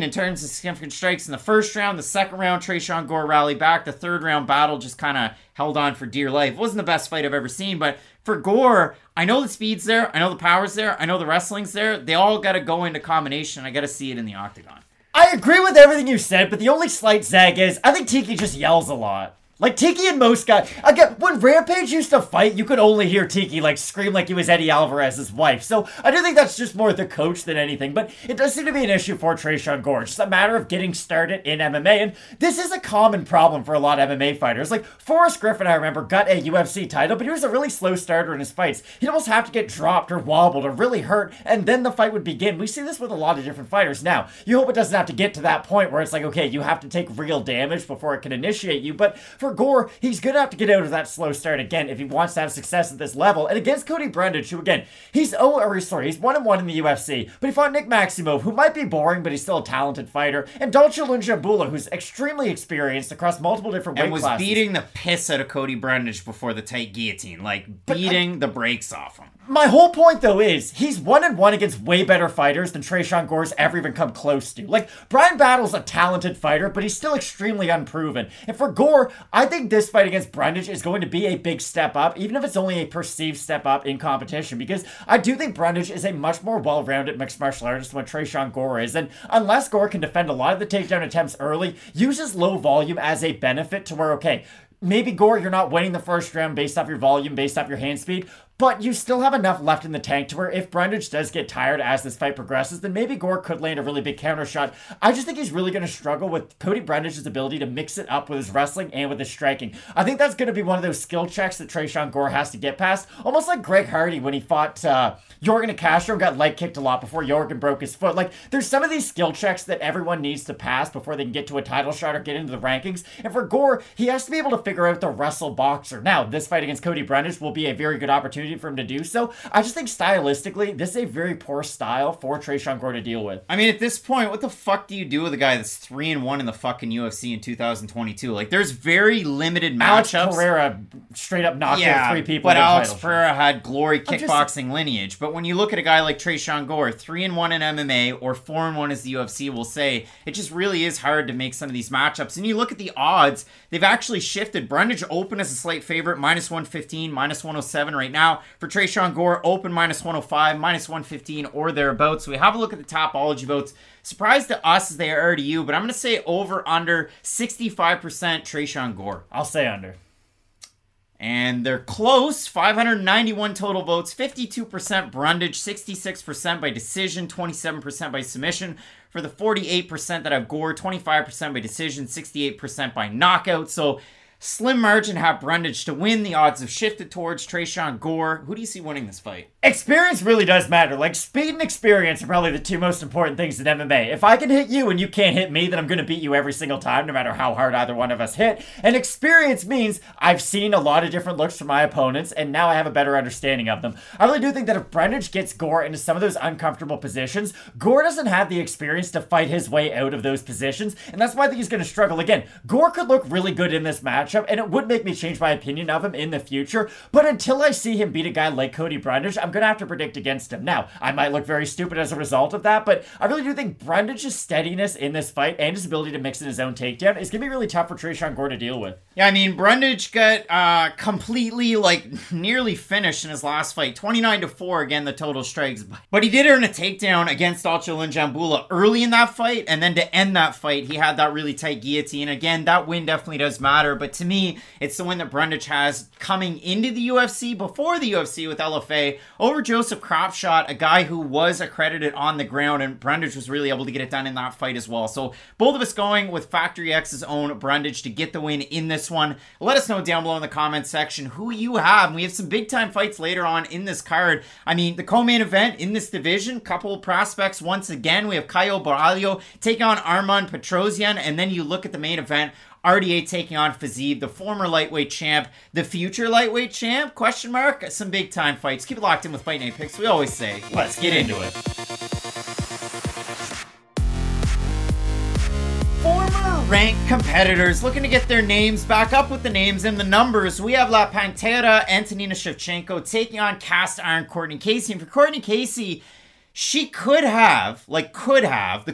B: in terms of significant strikes in the first round. The second round, Tresean Gore rallied back. The third round, Battle just kind of held on for dear life. It wasn't the best fight I've ever seen, but for Gore, I know the speed's there. I know the power's there. I know the wrestling's there. They all got to go into combination. I got to see it in the octagon.
C: I agree with everything you said, but the only slight zag is, I think Tiki just yells a lot. Like, Tiki and most guys, again, when Rampage used to fight, you could only hear Tiki, like, scream like he was Eddie Alvarez's wife. So, I do think that's just more the coach than anything, but it does seem to be an issue for Tresean Gore. It's just a matter of getting started in MMA, and this is a common problem for a lot of MMA fighters. Like, Forrest Griffin, I remember, got a UFC title, but he was a really slow starter in his fights. He'd almost have to get dropped or wobbled or really hurt, and then the fight would begin. We see this with a lot of different fighters. Now, you hope it doesn't have to get to that point where it's like, okay, you have to take real damage before it can initiate you, but for Gore, he's going to have to get out of that slow start again if he wants to have success at this level. And against Cody Brundage, who again, he's 1-1 in the UFC, but he fought Nick Maximov, who might be boring, but he's still a talented fighter, and Dolce Lungiambula, who's extremely experienced across multiple different weight classes.
B: And was beating the piss out of Cody Brundage before the tight guillotine, like beating the brakes off him.
C: My whole point, though, is he's 1-1 against way better fighters than Tresean Gore's ever even come close to. Like, Brian Battle's a talented fighter, but he's still extremely unproven. And for Gore, I think this fight against Brundage is going to be a big step up, even if it's only a perceived step up in competition, because I do think Brundage is a much more well-rounded mixed martial artist than what Tresean Gore is. And unless Gore can defend a lot of the takedown attempts early, uses low volume as a benefit to where, okay, maybe Gore, you're not winning the first round based off your volume, based off your hand speed, but you still have enough left in the tank to where if Brundage does get tired as this fight progresses, then maybe Gore could land a really big counter shot. I just think he's really going to struggle with Cody Brundage's ability to mix it up with his wrestling and with his striking. I think that's going to be one of those skill checks that Tresean Gore has to get past, almost like Greg Hardy when he fought Yorgan Castro and got leg kicked a lot before Yorgan broke his foot. Like, there's some of these skill checks that everyone needs to pass before they can get to a title shot or get into the rankings. And for Gore, he has to be able to figure out the wrestle boxer. Now, this fight against Cody Brundage will be a very good opportunity for him to do so. I just think stylistically, this is a very poor style for Tresean Gore to deal with.
B: I mean, at this point, what the fuck do you do with a guy that's 3-1 in the fucking UFC in 2022? Like, there's very limited matchups.
C: Alex Pereira straight up knocked out 3 people.
B: But Alex Pereira had glory kickboxing lineage. But when you look at a guy like Tresean Gore, 3-1 in MMA or 4-1 as the UFC will say, it just really is hard to make some of these matchups. And you look at the odds, they've actually shifted. Brundage open as a slight favorite, -115, -107 right now. For Tresean Gore, open -105, -115 or thereabouts. So we have a look at the Topology votes. Surprised to us as they are to you, but I'm going to say over under 65% Tresean Gore.
C: I'll say under.
B: And they're close. 591 total votes, 52% Brundage, 66% by decision, 27% by submission. For the 48% that have Gore, 25% by decision, 68% by knockout. So slim margin have Brundage to win. The odds have shifted towards Tresean Gore. Who do you see winning this fight?
C: Experience really does matter. Like, speed and experience are probably the 2 most important things in MMA. If I can hit you and you can't hit me, then I'm going to beat you every single time, no matter how hard either one of us hit. And experience means I've seen a lot of different looks from my opponents, and now I have a better understanding of them. I really do think that if Brundage gets Gore into some of those uncomfortable positions, Gore doesn't have the experience to fight his way out of those positions, and that's why I think he's going to struggle. Again, Gore could look really good in this matchup, and it would make me change my opinion of him in the future, but until I see him beat a guy like Cody Brundage, I'm going to have to predict against him. Now, I might look very stupid as a result of that, but I really do think Brundage's steadiness in this fight and his ability to mix in his own takedown is going to be really tough for Tresean Gore to deal with.
B: Yeah, I mean, Brundage got completely, nearly finished in his last fight. 29-4, again, the total strikes. But he did earn a takedown against Alchalin Jambula early in that fight, and then to end that fight, he had that really tight guillotine. Again, that win definitely does matter, but to me, it's the win that Brundage has coming into the UFC, before the UFC with LFA, over Joseph Cropshot, a guy who was accredited on the ground, and Brundage was really able to get it done in that fight as well. So both of us going with Factory X's own Brundage to get the win in this one. Let us know down below in the comments section who you have. And we have some big time fights later on in this card. I mean, the co-main event in this division, couple of prospects once again. We have Caio Borralho taking on Arman Petrosyan, and then you look at the main event, RDA taking on Fiziev, the former lightweight champ, the future lightweight champ, question mark. Some big time fights. Keep it locked in with Fight Night Picks. We always say, let's get into it. Former ranked competitors looking to get their names back up with the names and the numbers. We have La Pantera, Antonina Shevchenko taking on Cast Iron Cortney Casey. And for Cortney Casey, she could have the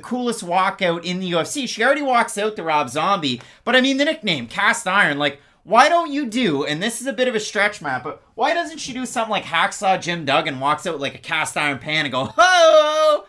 B: coolest walkout in the UFC. She already walks out to Rob Zombie, but I mean the nickname, Cast Iron, why don't you do, and this is a bit of a stretch, Matt, but why doesn't she do something like Hacksaw Jim Duggan walks out like a cast iron pan and go, ho!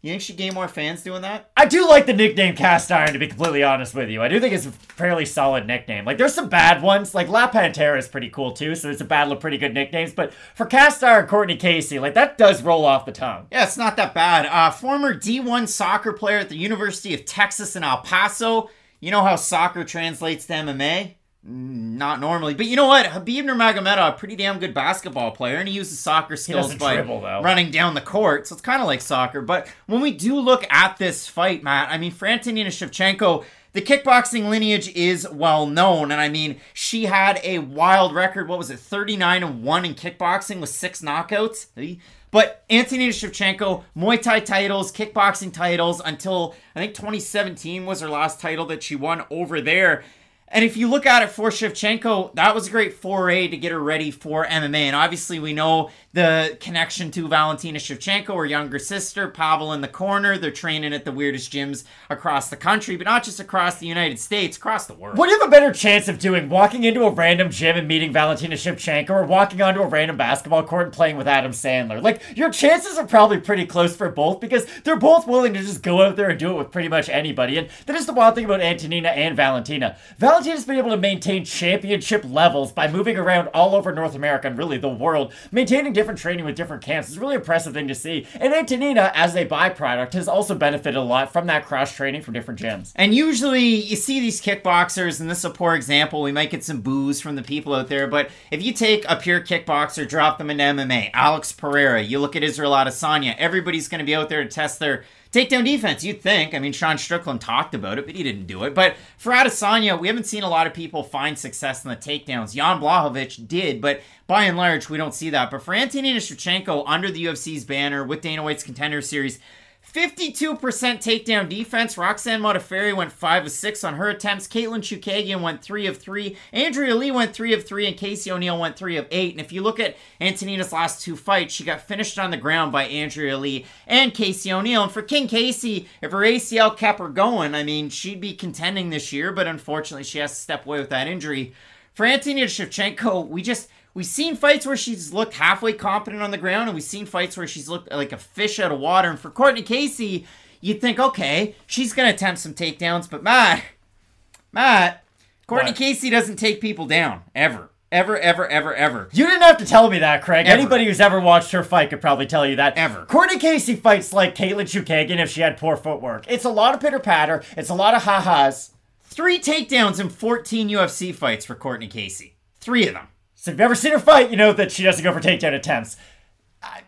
B: You think she'd gain more fans doing that?
C: I do like the nickname Cast Iron, to be completely honest with you. I do think it's a fairly solid nickname. There's some bad ones. La Pantera is pretty cool, too, so it's a battle of pretty good nicknames. But for Cast Iron Cortney Casey, that does roll off the tongue.
B: Yeah, it's not that bad. Former D1 soccer player at the University of Texas in El Paso. You know how soccer translates to MMA? Not normally. But you know what? Khabib Nurmagomedov, a pretty damn good basketball player, and he uses soccer skills by running down the court, so it's kind of like soccer. But when we do look at this fight, Matt, I mean, for Antonina Shevchenko, the kickboxing lineage is well known, and I mean, she had a wild record, 39-1 in kickboxing with 6 knockouts? But Antonina Shevchenko, Muay Thai titles, kickboxing titles, until I think 2017 was her last title that she won over there. And if you look at it for Shevchenko, that was a great foray to get her ready for MMA. And obviously we know the connection to Valentina Shevchenko, her younger sister, Pavel in the corner. They're training at the weirdest gyms across the country, but not just across the United States, across the world.
C: What do you have a better chance of doing? Walking into a random gym and meeting Valentina Shevchenko, or walking onto a random basketball court and playing with Adam Sandler? Like, your chances are probably pretty close for both, because they're both willing to just go out there and do it with pretty much anybody. And that is the wild thing about Antonina and Valentina. Valentina's been able to maintain championship levels by moving around all over North America and really the world, maintaining different training with different camps. It's a really impressive thing to see. And Antonina, as a byproduct, has also benefited a lot from that cross-training from different gyms.
B: And usually you see these kickboxers, and this is a poor example, we might get some boos from the people out there, but if you take a pure kickboxer, drop them into MMA, Alex Pereira, you look at Israel Adesanya, everybody's going to be out there to test their takedown defense, you'd think. I mean, Sean Strickland talked about it, but he didn't do it. But for Adesanya, we haven't seen a lot of people find success in the takedowns. Jan Blachowicz did, but by and large, we don't see that. But for Antonina Shevchenko, under the UFC's banner, with Dana White's Contender Series, 52% takedown defense. Roxanne Modafferi went 5 of 6 on her attempts. Caitlin Chukagian went 3 of 3. Andrea Lee went 3 of 3. And Casey O'Neill went 3 of 8. And if you look at Antonina's last 2 fights, she got finished on the ground by Andrea Lee and Casey O'Neill. And for King Casey, if her ACL kept her going, I mean, she'd be contending this year. But unfortunately, she has to step away with that injury. For Antonina Shevchenko, we've seen fights where she's looked halfway competent on the ground, and we've seen fights where she's looked like a fish out of water. And for Cortney Casey, you'd think, okay, she's going to attempt some takedowns. But Matt, Cortney Casey doesn't take people down. Ever. Ever.
C: You didn't have to tell me that, Craig.
B: Ever.
C: Anybody who's ever watched her fight could probably tell you that.
B: Ever.
C: Cortney Casey fights like Caitlin Chukagian if she had poor footwork. It's a lot of pitter-patter. It's a lot of ha-has.
B: 3 takedowns in 14 UFC fights for Cortney Casey. 3 of them.
C: So if you've ever seen her fight, you know that she doesn't go for takedown attempts.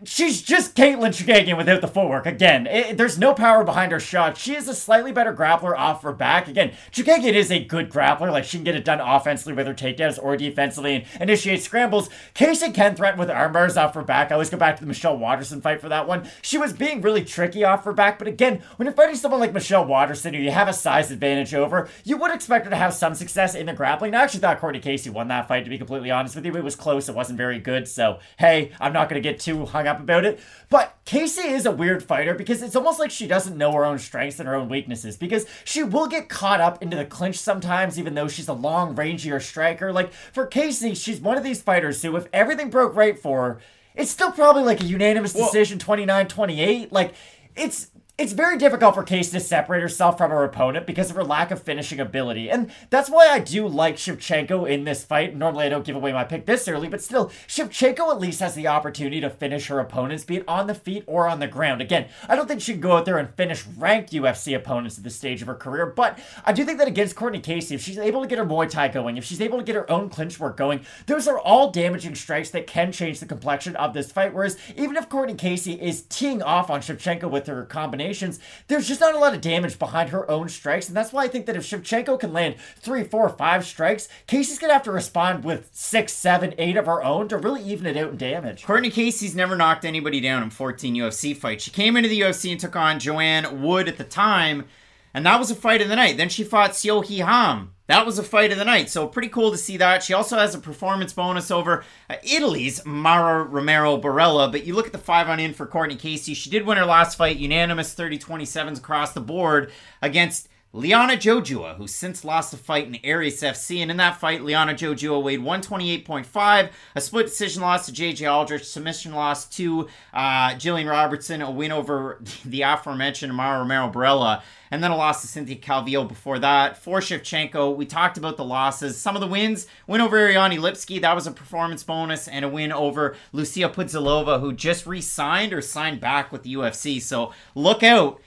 C: She's just Caitlin Chukagian without the footwork. Again, there's no power behind her shot. She is a slightly better grappler off her back. Again, Chukagian is a good grappler. Like, she can get it done offensively with her takedowns or defensively and initiate scrambles. Casey can threaten with arm bars off her back. I always go back to the Michelle Waterson fight for that one. She was being really tricky off her back. But again, when you're fighting someone like Michelle Waterson, who you have a size advantage over, you would expect her to have some success in the grappling. I actually thought Cortney Casey won that fight, to be completely honest with you. It was close. It wasn't very good. So, hey, I'm not going to get too hung up about it. But Casey is a weird fighter because it's almost like she doesn't know her own strengths and her own weaknesses, because she will get caught up into the clinch sometimes, even though she's a long, rangier striker. Like, for Casey, she's one of these fighters who, if everything broke right for her, it's still probably like a unanimous decision, 29-28. Like, it's very difficult for Casey to separate herself from her opponent because of her lack of finishing ability. And that's why I do like Shevchenko in this fight. Normally, I don't give away my pick this early, but still, Shevchenko at least has the opportunity to finish her opponents, be it on the feet or on the ground. Again, I don't think she can go out there and finish ranked UFC opponents at this stage of her career, but I do think that against Cortney Casey, if she's able to get her Muay Thai going, if she's able to get her own clinch work going, those are all damaging strikes that can change the complexion of this fight. Whereas, even if Cortney Casey is teeing off on Shevchenko with her combinations, there's just not a lot of damage behind her own strikes, and that's why I think that if Shevchenko can land 3, 4, 5 strikes, Casey's gonna have to respond with 6, 7, 8 of her own to really even it out in damage.
B: Cortney Casey's never knocked anybody down in 14 UFC fights. She came into the UFC and took on Joanne Wood at the time, and that was a fight of the night. Then she fought Seo Hee Ham. That was a fight of the night, so pretty cool to see that. She also has a performance bonus over Italy's Mara Romero Barella, but you look at the 5-on-in for Cortney Casey. She did win her last fight, unanimous 30-27s across the board against Liana Jojua, who since lost a fight in Aries FC. And in that fight, Liana Jojua weighed 128.5, a split decision loss to JJ Aldrich, submission loss to Jillian Robertson, a win over the aforementioned Mara Romero Barella, and then a loss to Cynthia Calvillo before that. For Shevchenko, we talked about the losses. Some of the wins: win over Ariane Lipski, that was a performance bonus, and a win over Lucia Pudzilova, who just re-signed or signed back with the UFC. So look out.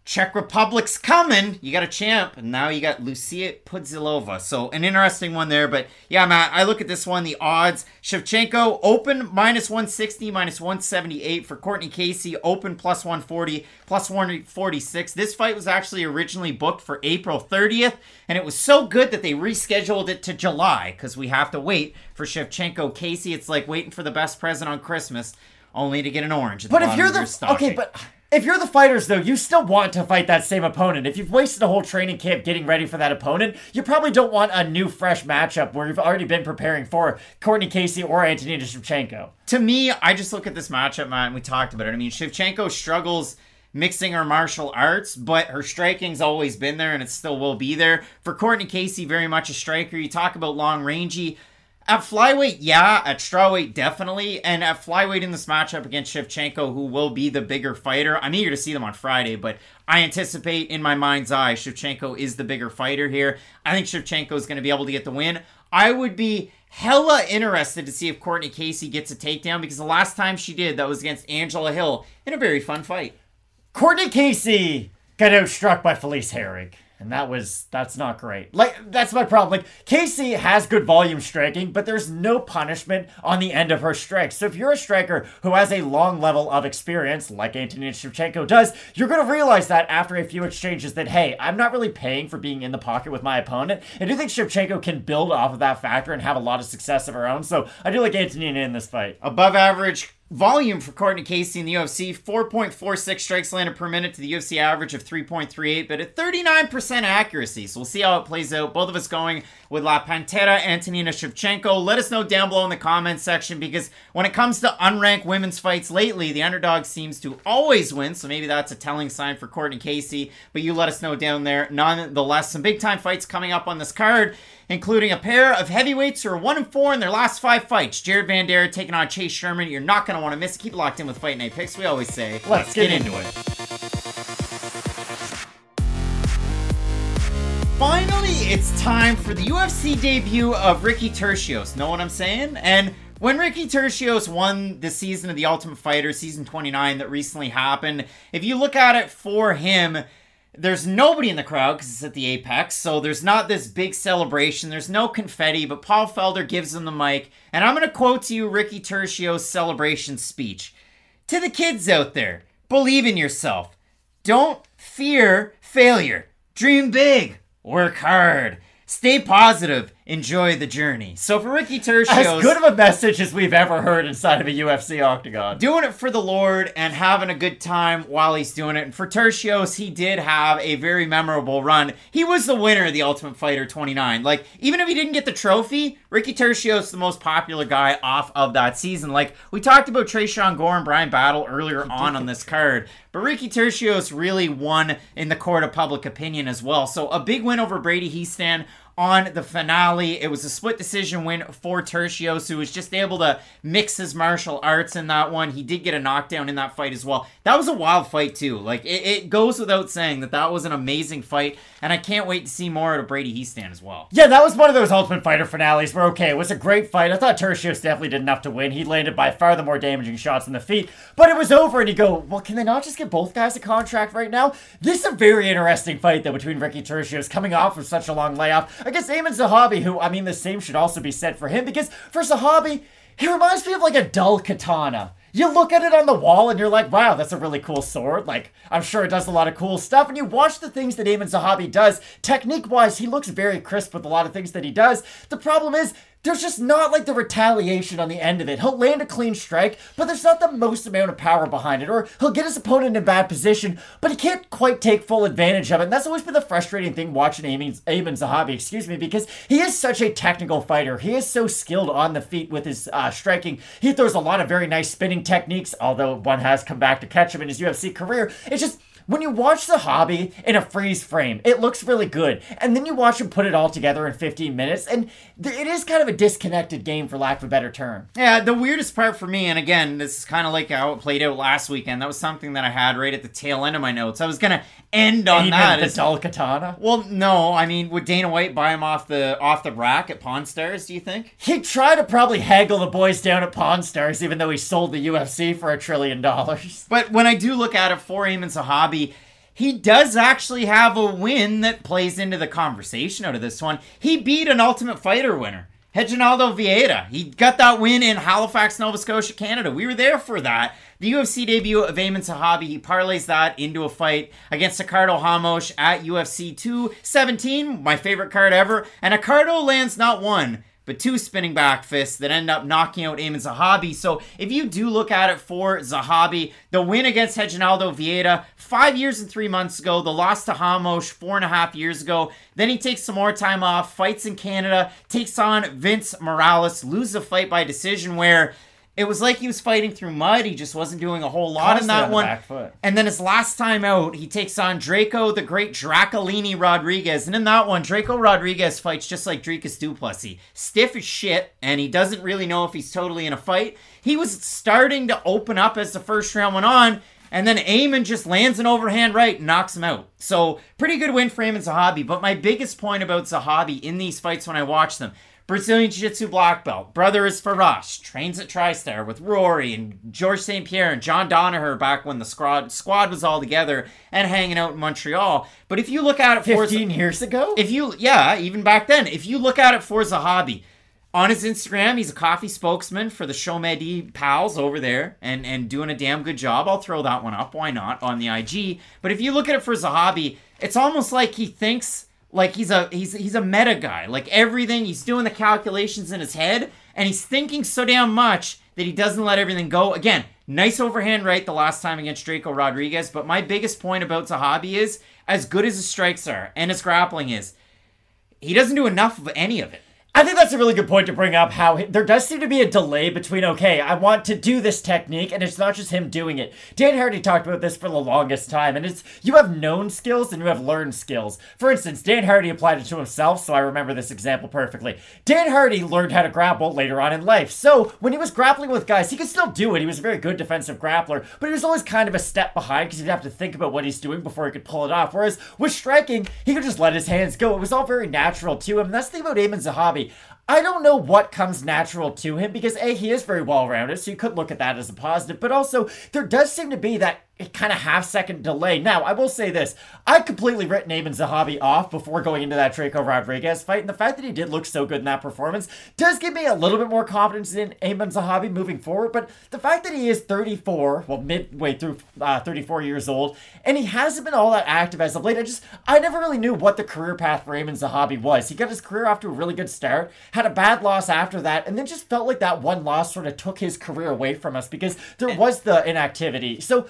B: Czech Republic's coming. You got a champ, and now you got Lucia Pudzilova. So an interesting one there. But yeah, Matt, I look at this one, the odds. Shevchenko, open -160, -178. For Cortney Casey, open +140, +146. This fight was actually originally booked for April 30th, and it was so good that they rescheduled it to July, because we have to wait for Shevchenko Casey. It's like waiting for the best present on Christmas, only to get an orange at the bottom of your stocking.
C: Okay, but If you're the fighters, though, you still want to fight that same opponent. If you've wasted a whole training camp getting ready for that opponent, you probably don't want a new, fresh matchup where you've already been preparing for Courtney Casey or Antonina Shevchenko.
B: To me, I just look at this matchup, Matt, and we talked about it. I mean, Shevchenko struggles mixing her martial arts, but her striking's always been there, and it still will be there. For Courtney Casey, very much a striker. You talk about long-rangey. At flyweight, yeah. At strawweight, definitely. And at flyweight in this matchup against Shevchenko, who will be the bigger fighter, I'm eager to see them on Friday, but I anticipate in my mind's eye Shevchenko is the bigger fighter here. I think Shevchenko is going to be able to get the win. I would be hella interested to see if Courtney Casey gets a takedown, because the last time she did, that was against Angela Hill in a very fun fight.
C: Courtney Casey got outstruck by Felice Herrig. And that's not great. Like, that's my problem. Like, Casey has good volume striking, but there's no punishment on the end of her strikes. So if you're a striker who has a long level of experience, like Antonina Shevchenko does, you're going to realize that after a few exchanges that, hey, I'm not really paying for being in the pocket with my opponent. I do think Shevchenko can build off of that factor and have a lot of success of her own. So I do like Antonina in this fight.
B: Above average volume for Courtney Casey in the UFC, 4.46 strikes landed per minute to the UFC average of 3.38, but at 39% accuracy. So we'll see how it plays out. Both of us going with La Pantera, Antonina Shevchenko. Let us know down below in the comments section, because when it comes to unranked women's fights lately, the underdog seems to always win, so maybe that's a telling sign for Courtney Casey, but you let us know down there. Nonetheless, some big-time fights coming up on this card, including a pair of heavyweights who are 1-4 in their last 5 fights. Jared Vanderaa taking on Chase Sherman. You're not going to want to miss it. Keep it locked in with Fight Night Picks. We always say, let's get into it. Finally, it's time for the UFC debut of Ricky Turcios. Know what I'm saying? And when Ricky Turcios won the season of The Ultimate Fighter, season 29 that recently happened, if you look at it for him, there's nobody in the crowd because it's at the Apex, so there's not this big celebration. There's no confetti, but Paul Felder gives him the mic, and I'm going to quote to you Ricky Turcios' celebration speech. To the kids out there, believe in yourself. Don't fear failure. Dream big. Work hard. Stay positive. Enjoy the journey. So for Ricky Turcios,
C: as good of a message as we've ever heard inside of a UFC octagon.
B: Doing it for the Lord and having a good time while he's doing it. And for Turcios, he did have a very memorable run. He was the winner of the Ultimate Fighter 29. Like, even if he didn't get the trophy, Ricky Turcios, the most popular guy off of that season. Like, we talked about Tresean, Gore, and Brian Battle earlier on this card. But Ricky Turcios really won in the court of public opinion as well. So a big win over Brady Heastan on the finale. It was a split decision win for Turcios, who was just able to mix his martial arts in that one. He did get a knockdown in that fight as well. That was a wild fight too. Like, it goes without saying that that was an amazing fight, and I can't wait to see more out of Brady Heastan as well.
C: Yeah, that was one of those Ultimate Fighter finales where, okay, it was a great fight. I thought Turcios definitely did enough to win. He landed by far the more damaging shots in the feet, but it was over, and you go, well, can they not just get both guys a contract right now? This is a very interesting fight, though, between Ricky Turcios coming off of such a long layoff against Aiemann Zahabi, who, I mean, the same should also be said for him, because for Zahabi, he reminds me of like a dull katana. You look at it on the wall and you're like, wow, that's a really cool sword. Like, I'm sure it does a lot of cool stuff. And you watch the things that Aiemann Zahabi does, technique-wise, he looks very crisp with a lot of things that he does. The problem is, there's just not like the retaliation on the end of it. He'll land a clean strike, but there's not the most amount of power behind it. Or he'll get his opponent in a bad position, but he can't quite take full advantage of it. And that's always been the frustrating thing watching Aiemann Zahabi, because he is such a technical fighter. He is so skilled on the feet with his striking. He throws a lot of very nice spinning techniques, although one has come back to catch him in his UFC career. It's just, when you watch Zahabi in a freeze frame, it looks really good. And then you watch him put it all together in 15 minutes, and it is kind of a disconnected game, for lack of a better term.
B: Yeah, the weirdest part for me, and again, this is kind of like how it played out last weekend. That was something that I had right at the tail end of my notes. I was going to end on that.
C: The dull katana?
B: Well, no. I mean, would Dana White buy him off the rack at Pawn Stars, do you think?
C: He'd try to probably haggle the boys down at Pawn Stars, even though he sold the UFC for $1 trillion.
B: But when I do look at it for Aiemann Zahabi, he does actually have a win that plays into the conversation out of this one. He beat an Ultimate Fighter winner, Reginaldo Vieira. He got that win in Halifax, Nova Scotia, Canada. We were there for that. The UFC debut of Aiemann Zahabi, he parlays that into a fight against Ricardo Ramos at UFC 217, my favorite card ever. And Ricardo lands not one, but 2 spinning back fists that end up knocking out Aiemann Zahabi. So if you do look at it for Zahabi, the win against Reginaldo Vieira 5 years and 3 months ago, the loss to Ramos 4.5 years ago, then he takes some more time off, fights in Canada, takes on Vince Morales, loses a fight by decision where it was like he was fighting through mud. He just wasn't doing a whole lot in that one. And then his last time out, he takes on Draco, the great Dracolini Rodriguez. And in that one, Draco Rodriguez fights just like Dricus du Plessis. Stiff as shit, and he doesn't really know if he's totally in a fight. He was starting to open up as the first round went on, and then Aiemann just lands an overhand right and knocks him out. So, pretty good win for Aiemann Zahabi. But my biggest point about Zahabi in these fights when I watch them, Brazilian Jiu-Jitsu black belt. Brother is Farash. Trains at TriStar with Rory and George St. Pierre and John Danaher back when the squad was all together and hanging out in Montreal. But if you look at it
C: 15 years ago?
B: Yeah, even back then. If you look at it for Zahabi, on his Instagram, he's a coffee spokesman for the Shomedi pals over there and doing a damn good job. I'll throw that one up. Why not? On the IG. But if you look at it for Zahabi, it's almost like he thinks like he's a meta guy. Like everything, he's doing the calculations in his head, and he's thinking so damn much that he doesn't let everything go. Again, nice overhand right the last time against Draco Rodriguez, but my biggest point about Zahabi is, as good as his strikes are, and his grappling is, he doesn't do enough of any of it.
C: I think that's a really good point to bring up, how there does seem to be a delay between, okay, I want to do this technique, and it's not just him doing it. Dan Hardy talked about this for the longest time, and it's, you have known skills and you have learned skills. For instance, Dan Hardy applied it to himself, so I remember this example perfectly. Dan Hardy learned how to grapple later on in life, so when he was grappling with guys, he could still do it. He was a very good defensive grappler, but he was always kind of a step behind because he'd have to think about what he's doing before he could pull it off. Whereas with striking, he could just let his hands go. It was all very natural to him. And that's the thing about Aiemann Zahabi. I don't know what comes natural to him because A, he is very well-rounded, so you could look at that as a positive, but also there does seem to be that kind of half-second delay. Now, I will say this. I completely written Aiemann Zahabi off before going into that Draco Rodriguez fight, and the fact that he did look so good in that performance does give me a little bit more confidence in Aiemann Zahabi moving forward, but the fact that he is 34, well, midway through 34 years old, and he hasn't been all that active as of late, I never really knew what the career path for Aiemann Zahabi was. He got his career off to a really good start, had a bad loss after that, and then just felt like that one loss sort of took his career away from us because there was the inactivity. So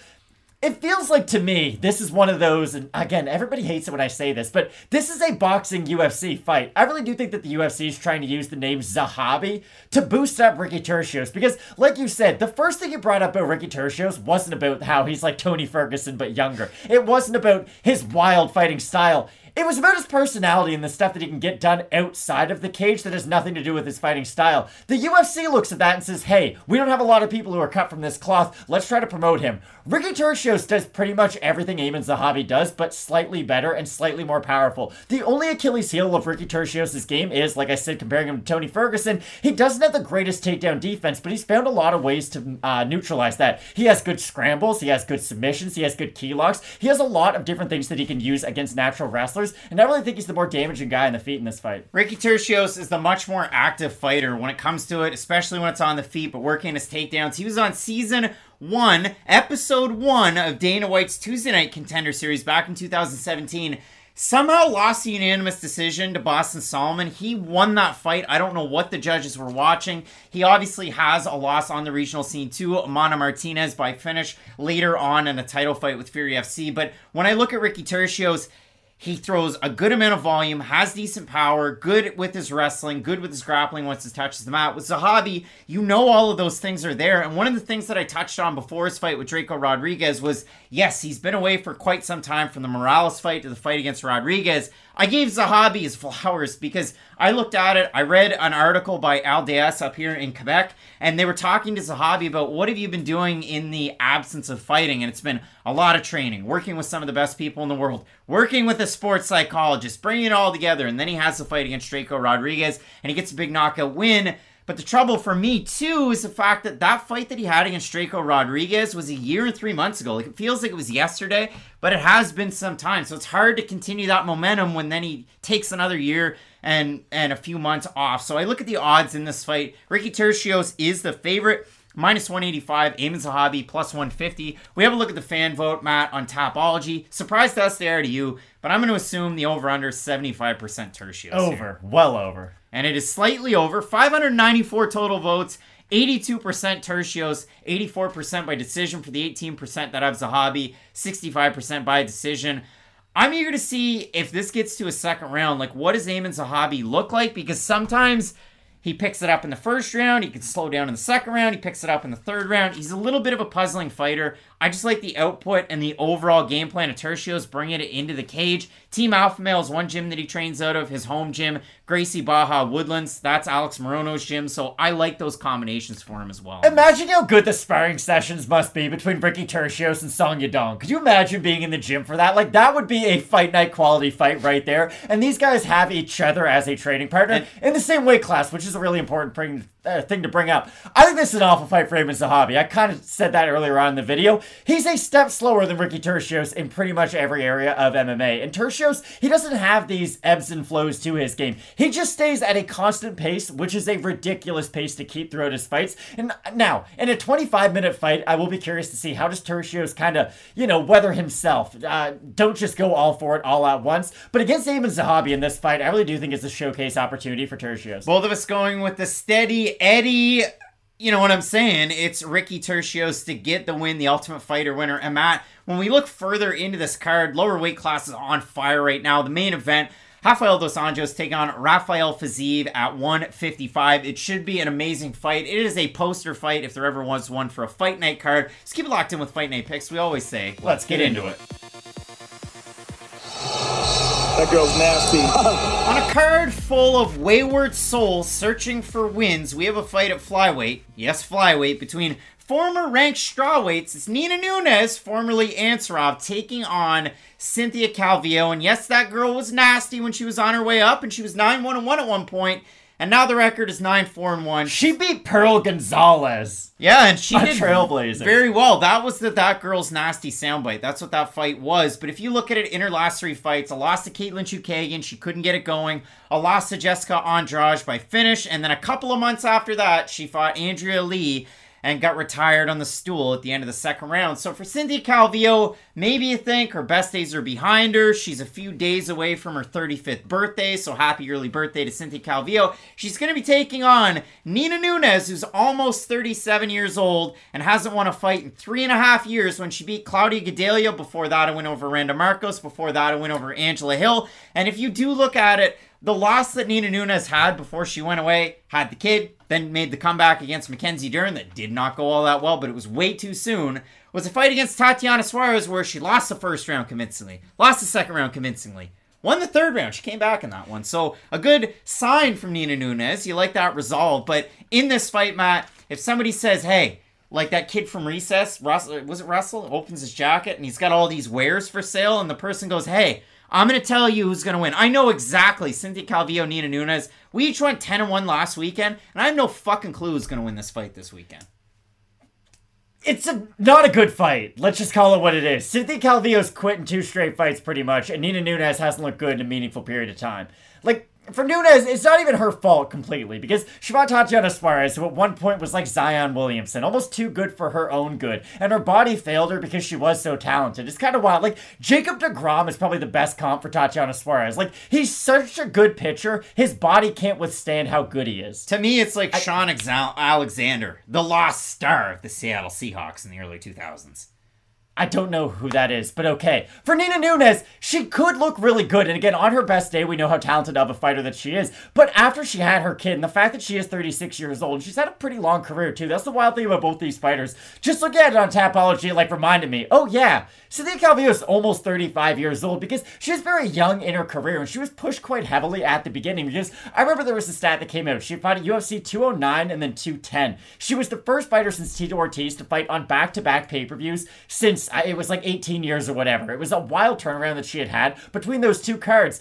C: it feels like, to me, this is one of those, and again, everybody hates it when I say this, but this is a boxing UFC fight. I really do think that the UFC is trying to use the name Zahabi to boost up Ricky Turcios, because, like you said, the first thing you brought up about Ricky Turcios wasn't about how he's like Tony Ferguson, but younger. It wasn't about his wild fighting style. It was about his personality and the stuff that he can get done outside of the cage that has nothing to do with his fighting style. The UFC looks at that and says, hey, we don't have a lot of people who are cut from this cloth. Let's try to promote him. Ricky Turcios does pretty much everything Aiemann Zahabi does, but slightly better and slightly more powerful. The only Achilles heel of Ricky Turcios' game is, like I said, comparing him to Tony Ferguson, he doesn't have the greatest takedown defense, but he's found a lot of ways to neutralize that. He has good scrambles, he has good submissions, he has good key locks. He has a lot of different things that he can use against natural wrestlers, and I really think he's the more damaging guy in the feet in this fight.
B: Ricky Turcios is the much more active fighter when it comes to it, especially when it's on the feet, but working his takedowns. He was on Season 1, Episode 1 of Dana White's Tuesday Night Contender Series back in 2017. Somehow lost a unanimous decision to Boston Solomon. He won that fight. I don't know what the judges were watching. He obviously has a loss on the regional scene too. Amanda Martinez by finish later on in a title fight with Fury FC. But when I look at Ricky Turcios, he throws a good amount of volume, has decent power, good with his wrestling, good with his grappling once he touches the mat. With Zahabi, you know all of those things are there. And one of the things that I touched on before his fight with Draco Rodriguez was, yes, he's been away for quite some time from the Morales fight to the fight against Rodriguez. I gave Zahabi his flowers because I looked at it. I read an article by Al Diaz up here in Quebec, and they were talking to Zahabi about what have you been doing in the absence of fighting, and it's been a lot of training, working with some of the best people in the world, working with a sports psychologist, bringing it all together, and then he has the fight against Draco Rodriguez, and he gets a big knockout win. But the trouble for me, too, is the fact that that fight that he had against Draco Rodriguez was a year and 3 months ago. Like, it feels like it was yesterday, but it has been some time. So it's hard to continue that momentum when then he takes another year and a few months off. So I look at the odds in this fight. Ricky Turcios is the favorite. minus 185. Aiemann Zahabi, plus 150. We have a look at the fan vote, Matt, on Tapology. Surprised us there to you, but I'm going to assume the over-under is 75% Turcios.
C: Over.
B: Here.
C: Well over.
B: And it is slightly over. 594 total votes. 82% Turcios, 84% by decision for the 18% that have Zahabi, 65% by decision. I'm eager to see if this gets to a second round. Like, what does Aiemann Zahabi look like? Because sometimes he picks it up in the first round. He can slow down in the second round. He picks it up in the third round. He's a little bit of a puzzling fighter. I just like the output and the overall game plan of Turcios, bringing it into the cage. Team Alpha Male is one gym that he trains out of, his home gym. Gracie Baja Woodlands, that's Alex Morono's gym, so I like those combinations for him as well.
C: Imagine how good the sparring sessions must be between Ricky Turcios and Song Yadong. Could you imagine being in the gym for that? Like, that would be a fight night quality fight right there. And these guys have each other as a training partner in the same weight class, which is a really important thing to bring up. I think this is an awful fight for Aiemann Zahabi. I kind of said that earlier on in the video. He's a step slower than Ricky Turcios in pretty much every area of MMA. And Turcios, he doesn't have these ebbs and flows to his game. He just stays at a constant pace, which is a ridiculous pace to keep throughout his fights. And now, in a 25-minute fight, I will be curious to see how does Turcios kind of, weather himself. Don't just go all for it all at once. But against Aiemann Zahabi in this fight, I really do think it's a showcase opportunity for Turcios.
B: Both of us going with the steady Eddie. You know what I'm saying? It's Ricky Turcios to get the win, the Ultimate Fighter winner. And Matt, when we look further into this card, lower weight class is on fire right now. The main event, Rafael dos Anjos taking on Rafael Fiziev at 155. It should be an amazing fight. It is a poster fight if there ever was one for a Fight Night card. Just keep it locked in with Fight Night picks. We always say, let's get into it.
E: That girl's nasty.
B: On a card full of wayward souls searching for wins, we have a fight at flyweight. Yes, flyweight, between former ranked strawweights. It's Nina Nunes, formerly Ansarov, taking on Cynthia Calvillo. And yes, that girl was nasty when she was on her way up, and she was 9-1-1 at one point. And now the record is 9-4-1.
C: She beat Pearl Gonzalez.
B: Yeah, and she did
C: trailblazer.
B: Very well. That was that girl's nasty soundbite. That's what that fight was. But if you look at it in her last three fights, a loss to Caitlin Chukagian, she couldn't get it going. A loss to Jessica Andrade by finish. And then a couple of months after that, she fought Andrea Lee and got retired on the stool at the end of the second round. So for Cynthia Calvillo, maybe you think her best days are behind her. She's a few days away from her 35th birthday, so happy early birthday to Cynthia Calvillo. She's going to be taking on Nina Nunes, who's almost 37 years old and hasn't won a fight in 3.5 years when she beat Claudia Gadelha. Before that, a win over Randa Marcos. Before that, a win over Angela Hill. And if you do look at it, the loss that Nina Nunes had before she went away, had the kid, then made the comeback against Mackenzie Dern that did not go all that well, but it was way too soon, was a fight against Tatiana Suarez where she lost the first round convincingly, lost the second round convincingly, won the third round. She came back in that one. So a good sign from Nina Nunes. You like that resolve. But in this fight, Matt, if somebody says, hey, like that kid from Recess, Russell, was it Russell? Opens his jacket and he's got all these wares for sale, and the person goes, hey, I'm going to tell you who's going to win. I know exactly. Cynthia Calvillo, Nina Nunes. We each went 10-1 last weekend, and I have no fucking clue who's going to win this fight this weekend.
C: It's not a good fight. Let's just call it what it is. Cynthia Calvillo's quit in 2 straight fights pretty much, and Nina Nunes hasn't looked good in a meaningful period of time. Like, for Nunes, it's not even her fault completely, because she fought Tatiana Suarez, who at one point was like Zion Williamson, almost too good for her own good, and her body failed her because she was so talented. It's kind of wild. Like, Jacob deGrom is probably the best comp for Tatiana Suarez. Like, he's such a good pitcher, his body can't withstand how good he is.
B: To me, it's like Sean Alexander, the lost star of the Seattle Seahawks in the early 2000s.
C: I don't know who that is, but okay. For Nina Nunes, she could look really good. And again, on her best day, we know how talented of a fighter that she is. But after she had her kid, and the fact that she is 36 years old, she's had a pretty long career too. That's the wild thing about both these fighters. Just looking at it on Tapology, it reminded me, oh yeah, Cynthia Calvillo is almost 35 years old because she was very young in her career and she was pushed quite heavily at the beginning because I remember there was a stat that came out. She fought at UFC 209 and then 210. She was the first fighter since Tito Ortiz to fight on back-to-back pay-per-views since it was like 18 years or whatever. It was a wild turnaround that she had between those two cards.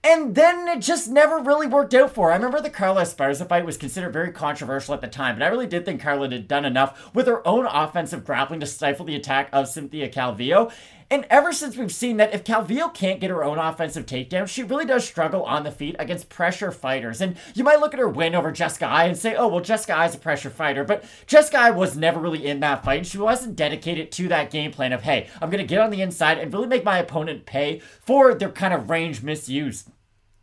C: And then it just never really worked out for her. I remember the Karl Esparza fight was considered very controversial at the time, but I really did think Karl had done enough with her own offensive grappling to stifle the attack of Cynthia Calvillo. And ever since we've seen that if Calvillo can't get her own offensive takedown, she really does struggle on the feet against pressure fighters. And you might look at her win over Jessica Eye and say, oh, well, Jessica Eye's a pressure fighter. But Jessica Eye was never really in that fight. And she wasn't dedicated to that game plan of, hey, I'm going to get on the inside and really make my opponent pay for their kind of range misuse.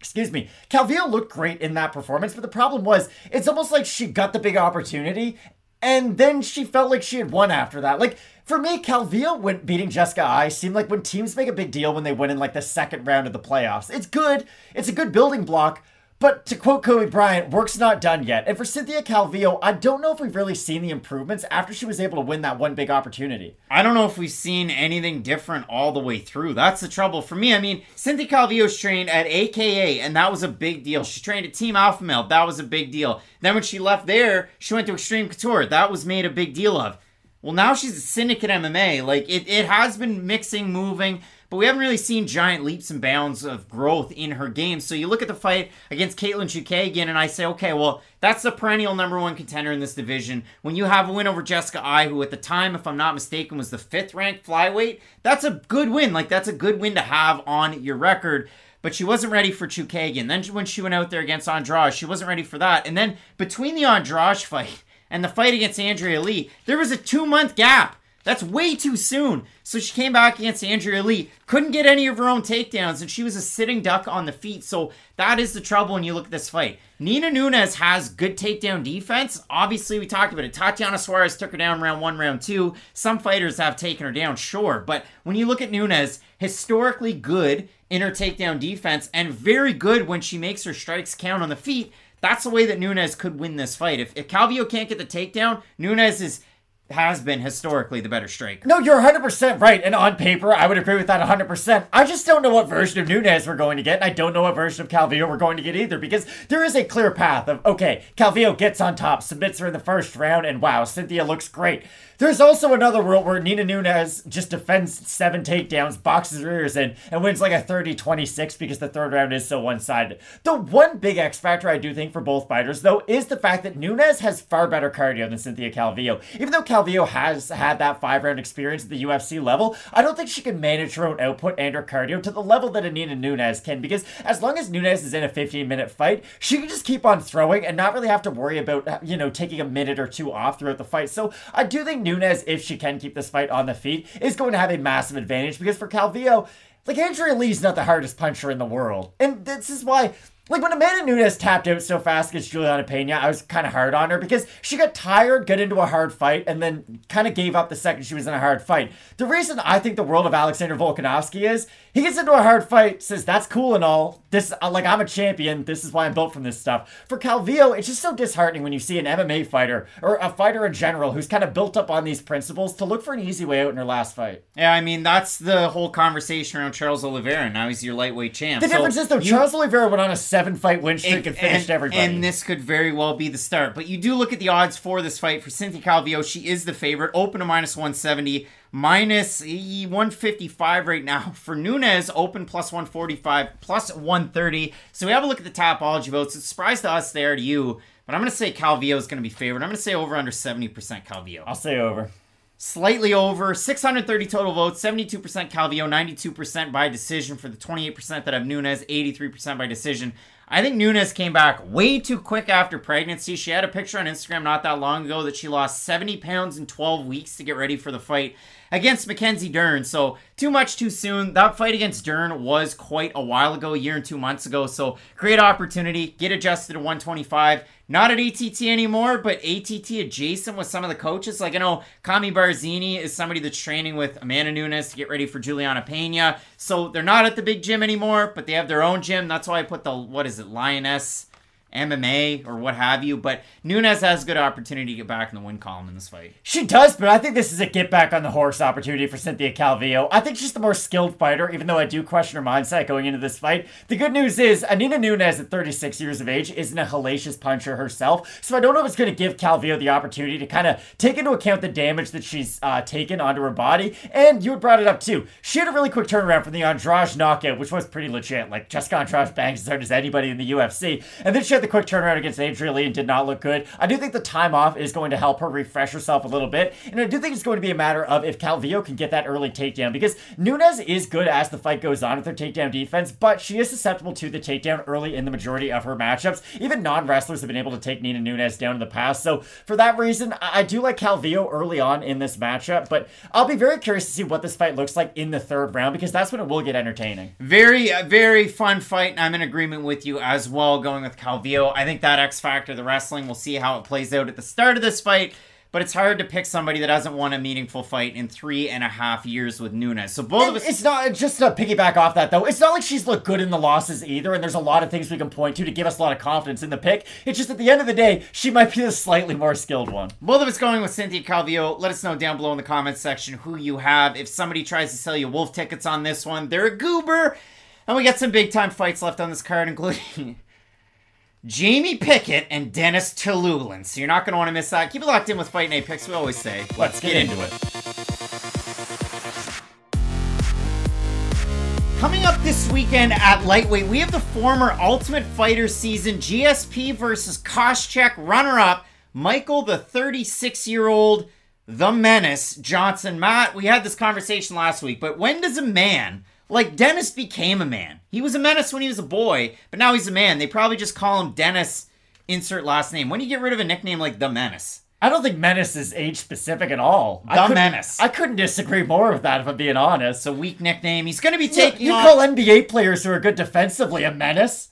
C: Excuse me. Calvillo looked great in that performance, but the problem was, it's almost like she got the big opportunity and then she felt like she had won after that. Like, for me, Calvillo, when beating Jessica Eye, seemed like when teams make a big deal when they win in, like, the second round of the playoffs. It's good. It's a good building block. But to quote Kobe Bryant, work's not done yet. And for Cynthia Calvillo, I don't know if we've really seen the improvements after she was able to win that one big opportunity.
B: I don't know if we've seen anything different all the way through. That's the trouble for me. I mean, Cynthia Calvillo's trained at AKA, and that was a big deal. She trained at Team Alpha Male. That was a big deal. Then when she left there, she went to Extreme Couture. That was made a big deal of. Well, now she's a Syndicate MMA. Like, it has been mixing, moving, but we haven't really seen giant leaps and bounds of growth in her game. So you look at the fight against Katlyn Chookagian, and I say, okay, well, that's the perennial #1 contender in this division. When you have a win over Jessica Eye, who at the time, if I'm not mistaken, was the 5th-ranked flyweight, that's a good win. Like, that's a good win to have on your record. But she wasn't ready for Chookagian. Then when she went out there against Andrade, she wasn't ready for that. And then between the Andrade fight and the fight against Andrea Lee, there was a 2-month gap. That's way too soon. So she came back against Andrea Lee, couldn't get any of her own takedowns, and she was a sitting duck on the feet. So that is the trouble when you look at this fight. Nina Nunes has good takedown defense. Obviously, we talked about it. Tatiana Suarez took her down round 1, round 2. Some fighters have taken her down, sure. But when you look at Nunes, historically good in her takedown defense and very good when she makes her strikes count on the feet. That's the way that Nunes could win this fight. If Calvillo can't get the takedown, Nunes has been historically the better striker.
C: No, you're 100% right. And on paper, I would agree with that 100%. I just don't know what version of Nunes we're going to get. And I don't know what version of Calvillo we're going to get either. Because there is a clear path of, okay, Calvillo gets on top, submits her in the first round, and wow, Cynthia looks great. There's also another world where Nina Nunes just defends 7 takedowns, boxes her ears in, and wins like a 30-26 because the third round is so one-sided. The one big X factor I do think for both fighters, though, is the fact that Nunes has far better cardio than Cynthia Calvillo. Even though Calvillo has had that 5-round experience at the UFC level, I don't think she can manage her own output and her cardio to the level that a Nina Nunes can, because as long as Nunes is in a 15-minute fight, she can just keep on throwing and not really have to worry about, you know, taking a minute or two off throughout the fight. So I do think Nunes, if she can keep this fight on the feet, is going to have a massive advantage, because for Calvillo, like, Andrea Lee's not the hardest puncher in the world. And this is why, like, when Amanda Nunes tapped out so fast against Juliana Pena, I was kind of hard on her because she got tired, got into a hard fight, and then kind of gave up the second she was in a hard fight. The reason I think the world of Alexander Volkanovski is, he gets into a hard fight, says, that's cool and all. This, like, I'm a champion. This is why I'm built from this stuff. For Calvillo, it's just so disheartening when you see an MMA fighter, or a fighter in general, who's kind of built up on these principles to look for an easy way out in her last fight.
B: Yeah, I mean, that's the whole conversation around Charles Oliveira. Now he's your lightweight champ.
C: The difference is, though, Charles Oliveira went on a 7-fight win streak and finished everybody.
B: And this could very well be the start. But you do look at the odds for this fight. For Cynthia Calvillo, she is the favorite. Open to -170. Minus 155 right now. For Nunes, open +145, +130. So we have a look at the Tapology votes. It's a surprise to us there, to you. But I'm going to say Calvillo is going to be favored. I'm going to say over under 70% Calvillo.
C: I'll say over.
B: Slightly over. 630 total votes. 72% Calvillo, 92% by decision. For the 28% that have Nunes, 83% by decision. I think Nunes came back way too quick after pregnancy. She had a picture on Instagram not that long ago that she lost 70 pounds in 12 weeks to get ready for the fight against Mackenzie Dern. So too much too soon. That fight against Dern was quite a while ago, a year and 2 months ago. So great opportunity. Get adjusted to 125. Not at ATT anymore, but ATT adjacent with some of the coaches. Like, I know Kami Barzini is somebody that's training with Amanda Nunes to get ready for Juliana Pena. So they're not at the big gym anymore, but they have their own gym. That's why I put the, what is it, Lioness MMA or what have you. But Nunes has a good opportunity to get back in the win column in this fight.
C: She does, but I think this is a get back on the horse opportunity for Cynthia Calvillo. I think she's the more skilled fighter, even though I do question her mindset going into this fight. The good news is, Nina Nunes at 36 years of age isn't a hellacious puncher herself, so I don't know if it's going to give Calvillo the opportunity to kind of take into account the damage that she's taken onto her body. And you had brought it up too. She had a really quick turnaround from the Andrade knockout, which was pretty legit. Like, Jessica Andrade bangs as hard as anybody in the UFC. And then she had the the quick turnaround against Tiuliulin did not look good. I do think the time off is going to help her refresh herself a little bit, and I do think it's going to be a matter of if Calvillo can get that early takedown, because Nunes is good as the fight goes on with her takedown defense, but she is susceptible to the takedown early in the majority of her matchups. Even non-wrestlers have been able to take Nina Nunes down in the past, so for that reason, I do like Calvillo early on in this matchup, but I'll be very curious to see what this fight looks like in the third round, because that's when it will get entertaining.
B: Very, very fun fight, and I'm in agreement with you as well, going with Calvillo. I think that X factor, the wrestling, we'll see how it plays out at the start of this fight, but it's hard to pick somebody that hasn't won a meaningful fight in 3.5 years with Nunes. So both of us...
C: It's not, just to piggyback off that though, it's not like she's looked good in the losses either, and there's a lot of things we can point to give us a lot of confidence in the pick. It's just at the end of the day, she might be the slightly more skilled one.
B: Both of us going with Cynthia Calvillo. Let us know down below in the comments section who you have. If somebody tries to sell you Wolf tickets on this one, they're a goober. And we got some big time fights left on this card, including Jamie Pickett and Denis Tiuliulin. So you're not going to want to miss that. Keep it locked in with Fight Night Picks. We always say,
C: let's get into it.
B: Coming up this weekend at lightweight, we have the former Ultimate Fighter season GSP versus Koscheck runner-up, Michael, the 36-year-old, the Menace, Johnson. Matt, we had this conversation last week, but when does a man... Like, Denis became a man. He was a menace when he was a boy, but now he's a man. They probably just call him Denis, insert last name. When do you get rid of a nickname like The Menace?
C: I don't think Menace is age-specific at all.
B: The Menace.
C: I couldn't disagree more with that, if I'm being honest.
B: It's a weak nickname. He's going to be taking
C: You call NBA players who are good defensively a menace?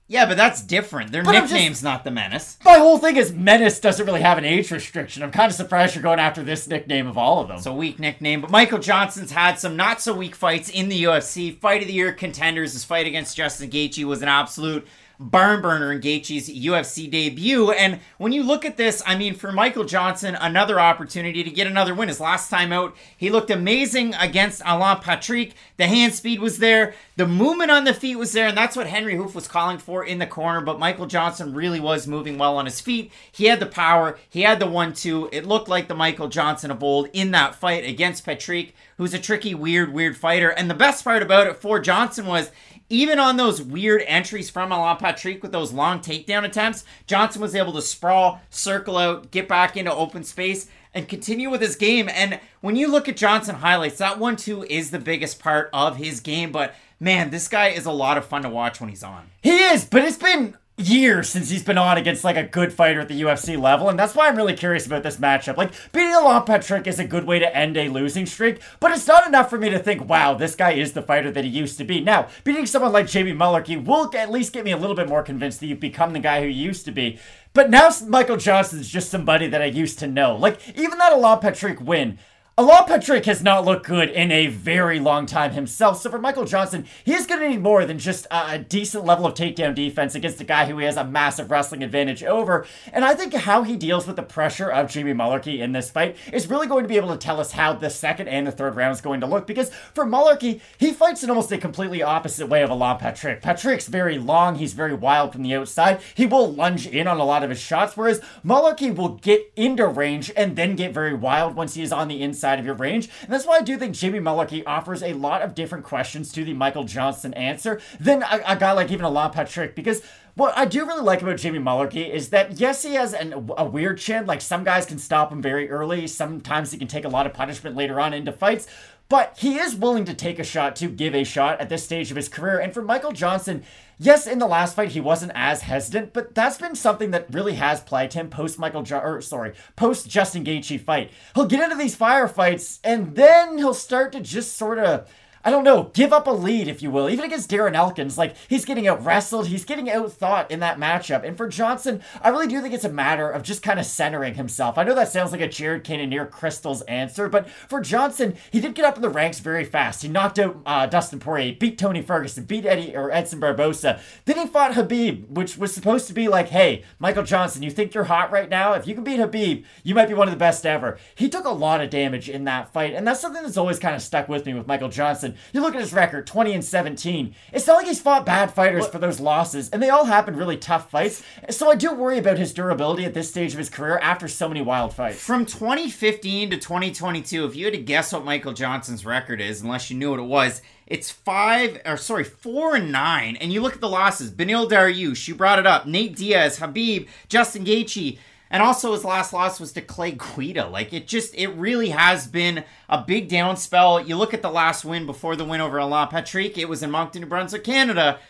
B: Yeah, but that's different. Their nickname's not The Menace.
C: My whole thing is Menace doesn't really have an age restriction. I'm kind of surprised you're going after this nickname of all of them.
B: It's a weak nickname, but Michael Johnson's had some not-so-weak fights in the UFC. Fight of the Year contenders. His fight against Justin Gaethje was an absolute barn burner in Gaethje's UFC debut. And when you look at this, I mean, for Michael Johnson, another opportunity to get another win. His last time out, he looked amazing against Alan Patrick. The hand speed was there. The movement on the feet was there, and that's what Henry Hoof was calling for in the corner, but Michael Johnson really was moving well on his feet. He had the power. He had the 1-2. It looked like the Michael Johnson of old in that fight against Patrick, who's a tricky, weird fighter. And the best part about it for Johnson was, even on those weird entries from Alan Patrick with those long takedown attempts, Johnson was able to sprawl, circle out, get back into open space, and continue with his game. And when you look at Johnson highlights, that 1-2 is the biggest part of his game. But man, this guy is a lot of fun to watch when he's on.
C: He is, but it's been years since he's been on against like a good fighter at the UFC level, and that's why I'm really curious about this matchup. Like, beating Alan Patrick is a good way to end a losing streak, but it's not enough for me to think, wow, this guy is the fighter that he used to be. Now, beating someone like Jamie Mullarkey will at least get me a little bit more convinced that you've become the guy who you used to be. But now Michael Johnson's just somebody that I used to know. Like, even that Alan Patrick win, Alan Patrick has not looked good in a very long time himself, so for Michael Johnson, he is going to need more than just a decent level of takedown defense against a guy who he has a massive wrestling advantage over, and I think how he deals with the pressure of Jamie Mullarkey in this fight is really going to be able to tell us how the second and the third round is going to look, because for Mullarkey, he fights in almost a completely opposite way of Alan Patrick. Patrick's very long, he's very wild from the outside, he will lunge in on a lot of his shots, whereas Mullarkey will get into range and then get very wild once he is on the inside of your range, and that's why I do think Jamie Mullarkey offers a lot of different questions to the Michael Johnson answer than a guy like even Alan Patrick, because what I do really like about Jamie Mullarkey is that, yes, he has a weird chin, like some guys can stop him very early, sometimes he can take a lot of punishment later on into fights, but he is willing to take a shot to give a shot at this stage of his career, and for Michael Johnson, yes, in the last fight he wasn't as hesitant, but that's been something that really has plagued him post Justin Gaethje fight. He'll get into these firefights, and then he'll start to just sort of, I don't know, give up a lead, if you will. Even against Darren Elkins, like, he's getting out-wrestled, he's getting out-thought in that matchup. And for Johnson, I really do think it's a matter of just kind of centering himself. I know that sounds like a Jared Cannonier Crystal's answer, but for Johnson, he did get up in the ranks very fast. He knocked out Dustin Poirier, beat Tony Ferguson, beat Edson Barbosa. Then he fought Khabib, which was supposed to be like, hey, Michael Johnson, you think you're hot right now? If you can beat Khabib, you might be one of the best ever. He took a lot of damage in that fight, and that's something that's always kind of stuck with me with Michael Johnson. You look at his record, 20-17. It's not like he's fought bad fighters for those losses, and they all happened really tough fights. So I do worry about his durability at this stage of his career after so many wild fights.
B: From 2015 to 2022, if you had to guess what Michael Johnson's record is, unless you knew what it was, it's 4-9. And you look at the losses. Beneil Dariush, you brought it up. Nate Diaz, Khabib, Justin Gaethje. And also his last loss was to Clay Guida. Like, it really has been a big down spell. You look at the last win before the win over Alain Patrick. It was in Moncton, New Brunswick, Canada,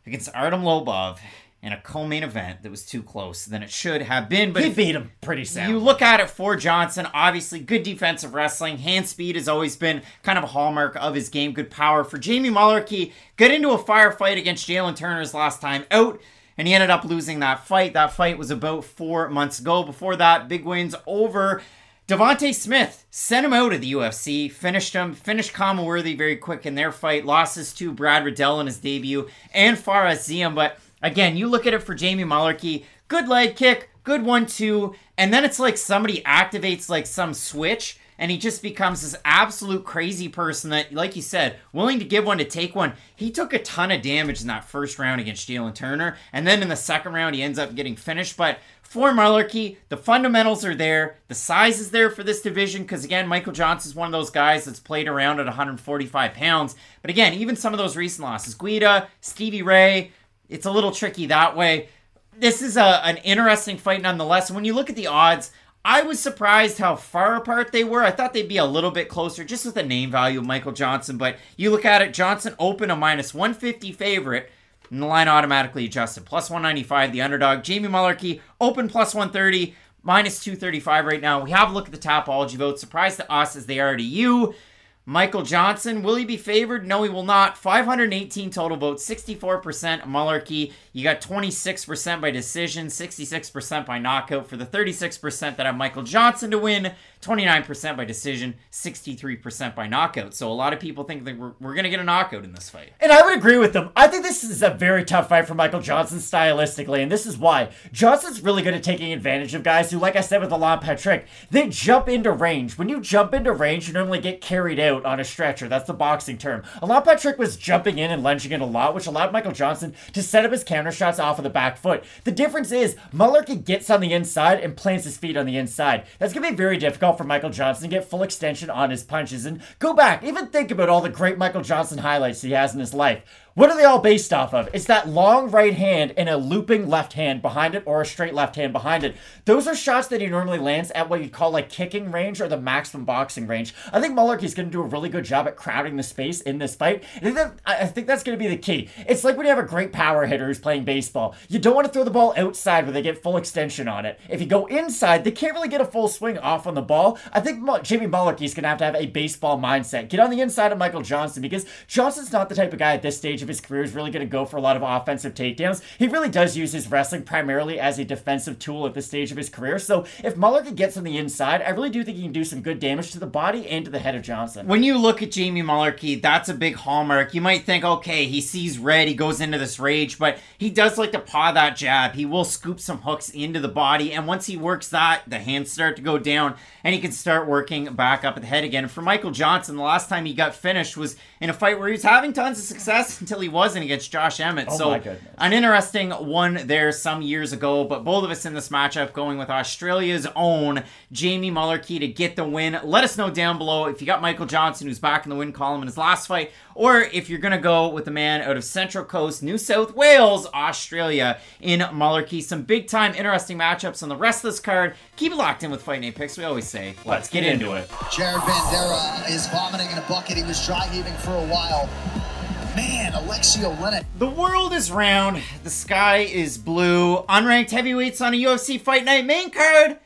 B: against Artem Lobov in a co-main event that was too close than it should have been. But
C: he beat him pretty soundly.
B: You look at it for Johnson, obviously good defensive wrestling. Hand speed has always been kind of a hallmark of his game. Good power. For Jamie Mullarkey, got into a firefight against Jalen Turner's last time out. And he ended up losing that fight. That fight was about 4 months ago. Before that, big wins over Devontae Smith. Sent him out of the UFC. Finished him. Finished Kama-Worthy very quick in their fight. Losses to Brad Riddell in his debut. And Faraz Ziam. But again, you look at it for Jamie Mullarkey. Good leg kick. Good 1-2. And then it's like somebody activates like some switch. And he just becomes this absolute crazy person that, like you said, willing to give one to take one. He took a ton of damage in that first round against Jalen Turner. And then in the second round, he ends up getting finished. But for Mullarkey, the fundamentals are there. The size is there for this division. Because, again, Michael Johnson's one of those guys that's played around at 145 pounds. But, again, even some of those recent losses. Guida, Stevie Ray, it's a little tricky that way. This is an interesting fight nonetheless. When you look at the odds, I was surprised how far apart they were. I thought they'd be a little bit closer just with the name value of Michael Johnson. But you look at it, Johnson open a -150 favorite, and the line automatically adjusted. +195, the underdog. Jamie Mullarkey, open +130, -235 right now. We have a look at the Tapology votes. Surprised to us as they are to you. Michael Johnson, will he be favored? No, he will not. 518 total votes, 64% Mullarkey. You got 26% by decision, 66% by knockout. For the 36% that have Michael Johnson to win, 29% by decision, 63% by knockout. So a lot of people think that we're going to get a knockout in this fight.
C: And I would agree with them. I think this is a very tough fight for Michael Johnson stylistically, and this is why. Johnson's really good at taking advantage of guys who, like I said with Alain Patrick, they jump into range. When you jump into range, you normally get carried out on a stretcher. That's the boxing term. Alain Patrick was jumping in and lunging in a lot, which allowed Michael Johnson to set up his counter shots off of the back foot. The difference is Mullarkey gets on the inside and plants his feet on the inside. That's going to be very difficult for Michael Johnson to get full extension on his punches. And go back, even think about all the great Michael Johnson highlights he has in his life. What are they all based off of? It's that long right hand and a looping left hand behind it, or a straight left hand behind it. Those are shots that he normally lands at what you'd call like kicking range or the maximum boxing range. I think Mullarkey's going to do a really good job at crowding the space in this fight. I think that's going to be the key. It's like when you have a great power hitter who's playing baseball. You don't want to throw the ball outside where they get full extension on it. If you go inside, they can't really get a full swing off on the ball. I think Jamie Mullarkey's going to have a baseball mindset. Get on the inside of Michael Johnson, because Johnson's not the type of guy at this stage of his career is really going to go for a lot of offensive takedowns. He really does use his wrestling primarily as a defensive tool at this stage of his career. So if Mullarkey gets on the inside, I really do think he can do some good damage to the body and to the head of Johnson.
B: When you look at Jamie Mullarkey, that's a big hallmark. You might think, okay, he sees red, he goes into this rage, but he does like to paw that jab. He will scoop some hooks into the body, and once he works that, the hands start to go down, and he can start working back up at the head again. For Michael Johnson, the last time he got finished was in a fight where he was having tons of success until he wasn't, against Josh Emmett.
C: Oh,
B: so
C: my goodness.
B: An interesting one there some years ago, but both of us in this matchup going with Australia's own Jamie Mullarkey to get the win. Let us know down below if you got Michael Johnson, who's back in the win column in his last fight, or if you're going to go with the man out of Central Coast, New South Wales, Australia, in Mullarkey. Some big-time interesting matchups on the rest of this card. Keep it locked in with Fight Night Picks. We always say, let's get into it.
F: Jared Vanderaa is vomiting in a bucket. He was dry heaving for a while. Man, Alexei Oleinik.
B: The world is round. The sky is blue. Unranked heavyweights on a UFC Fight Night main card.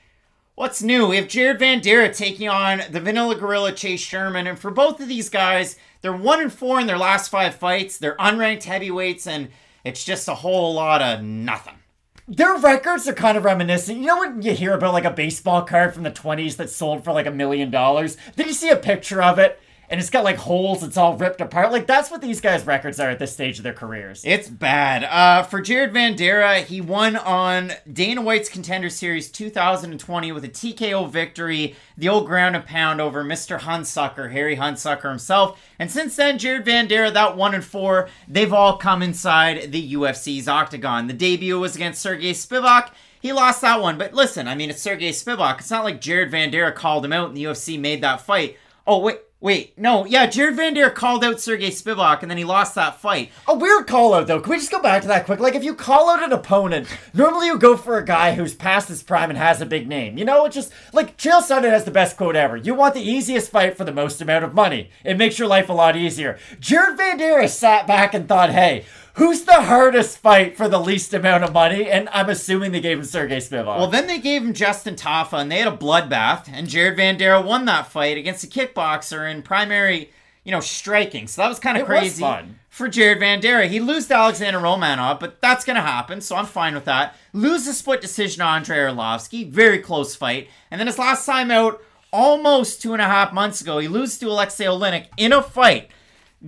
B: What's new? We have Jared Vanderaa taking on the Vanilla Gorilla Chase Sherman. And for both of these guys, they're 1-4 in their last 5 fights. They're unranked heavyweights, and it's just a whole lot of nothing.
C: Their records are kind of reminiscent. You know when you hear about like a baseball card from the 20s that sold for like $1 million? Then you see a picture of it, and it's got like holes, it's all ripped apart. Like, that's what these guys' records are at this stage of their careers.
B: It's bad. For Jared Vanderaa, he won on Dana White's Contender Series 2020 with a TKO victory, the old ground and pound over Mr. Hunsucker, Harry Hunsucker himself. And since then, Jared Vanderaa, that 1-4, they've all come inside the UFC's octagon. The debut was against Sergey Spivak. He lost that one, but listen, I mean, it's Sergey Spivak. It's not like Jared Vanderaa called him out and the UFC made that fight. Oh, wait, no, yeah, Jared Vanderaa called out Sergey Spivak and then he lost that fight.
C: A weird call out, though. Can we just go back to that quick? Like, if you call out an opponent, normally you go for a guy who's past his prime and has a big name. You know, it's just, like, Chael Sonnen has the best quote ever. You want the easiest fight for the most amount of money. It makes your life a lot easier. Jared Vanderaa sat back and thought, hey, who's the hardest fight for the least amount of money? And I'm assuming they gave him Sergey Spivak.
B: Well, then they gave him Justin Tafa, and they had a bloodbath, and Jared Vanderaa won that fight against a kickboxer in primary, striking. So that was kind of crazy
C: fun
B: for Jared Vanderaa. He lose to Alexander Romanov, but that's going to happen, so I'm fine with that. Lose a split decision to Andrei Arlovski. Very close fight. And then his last time out, almost 2.5 months ago, he loses to Alexei Oleinik in a fight.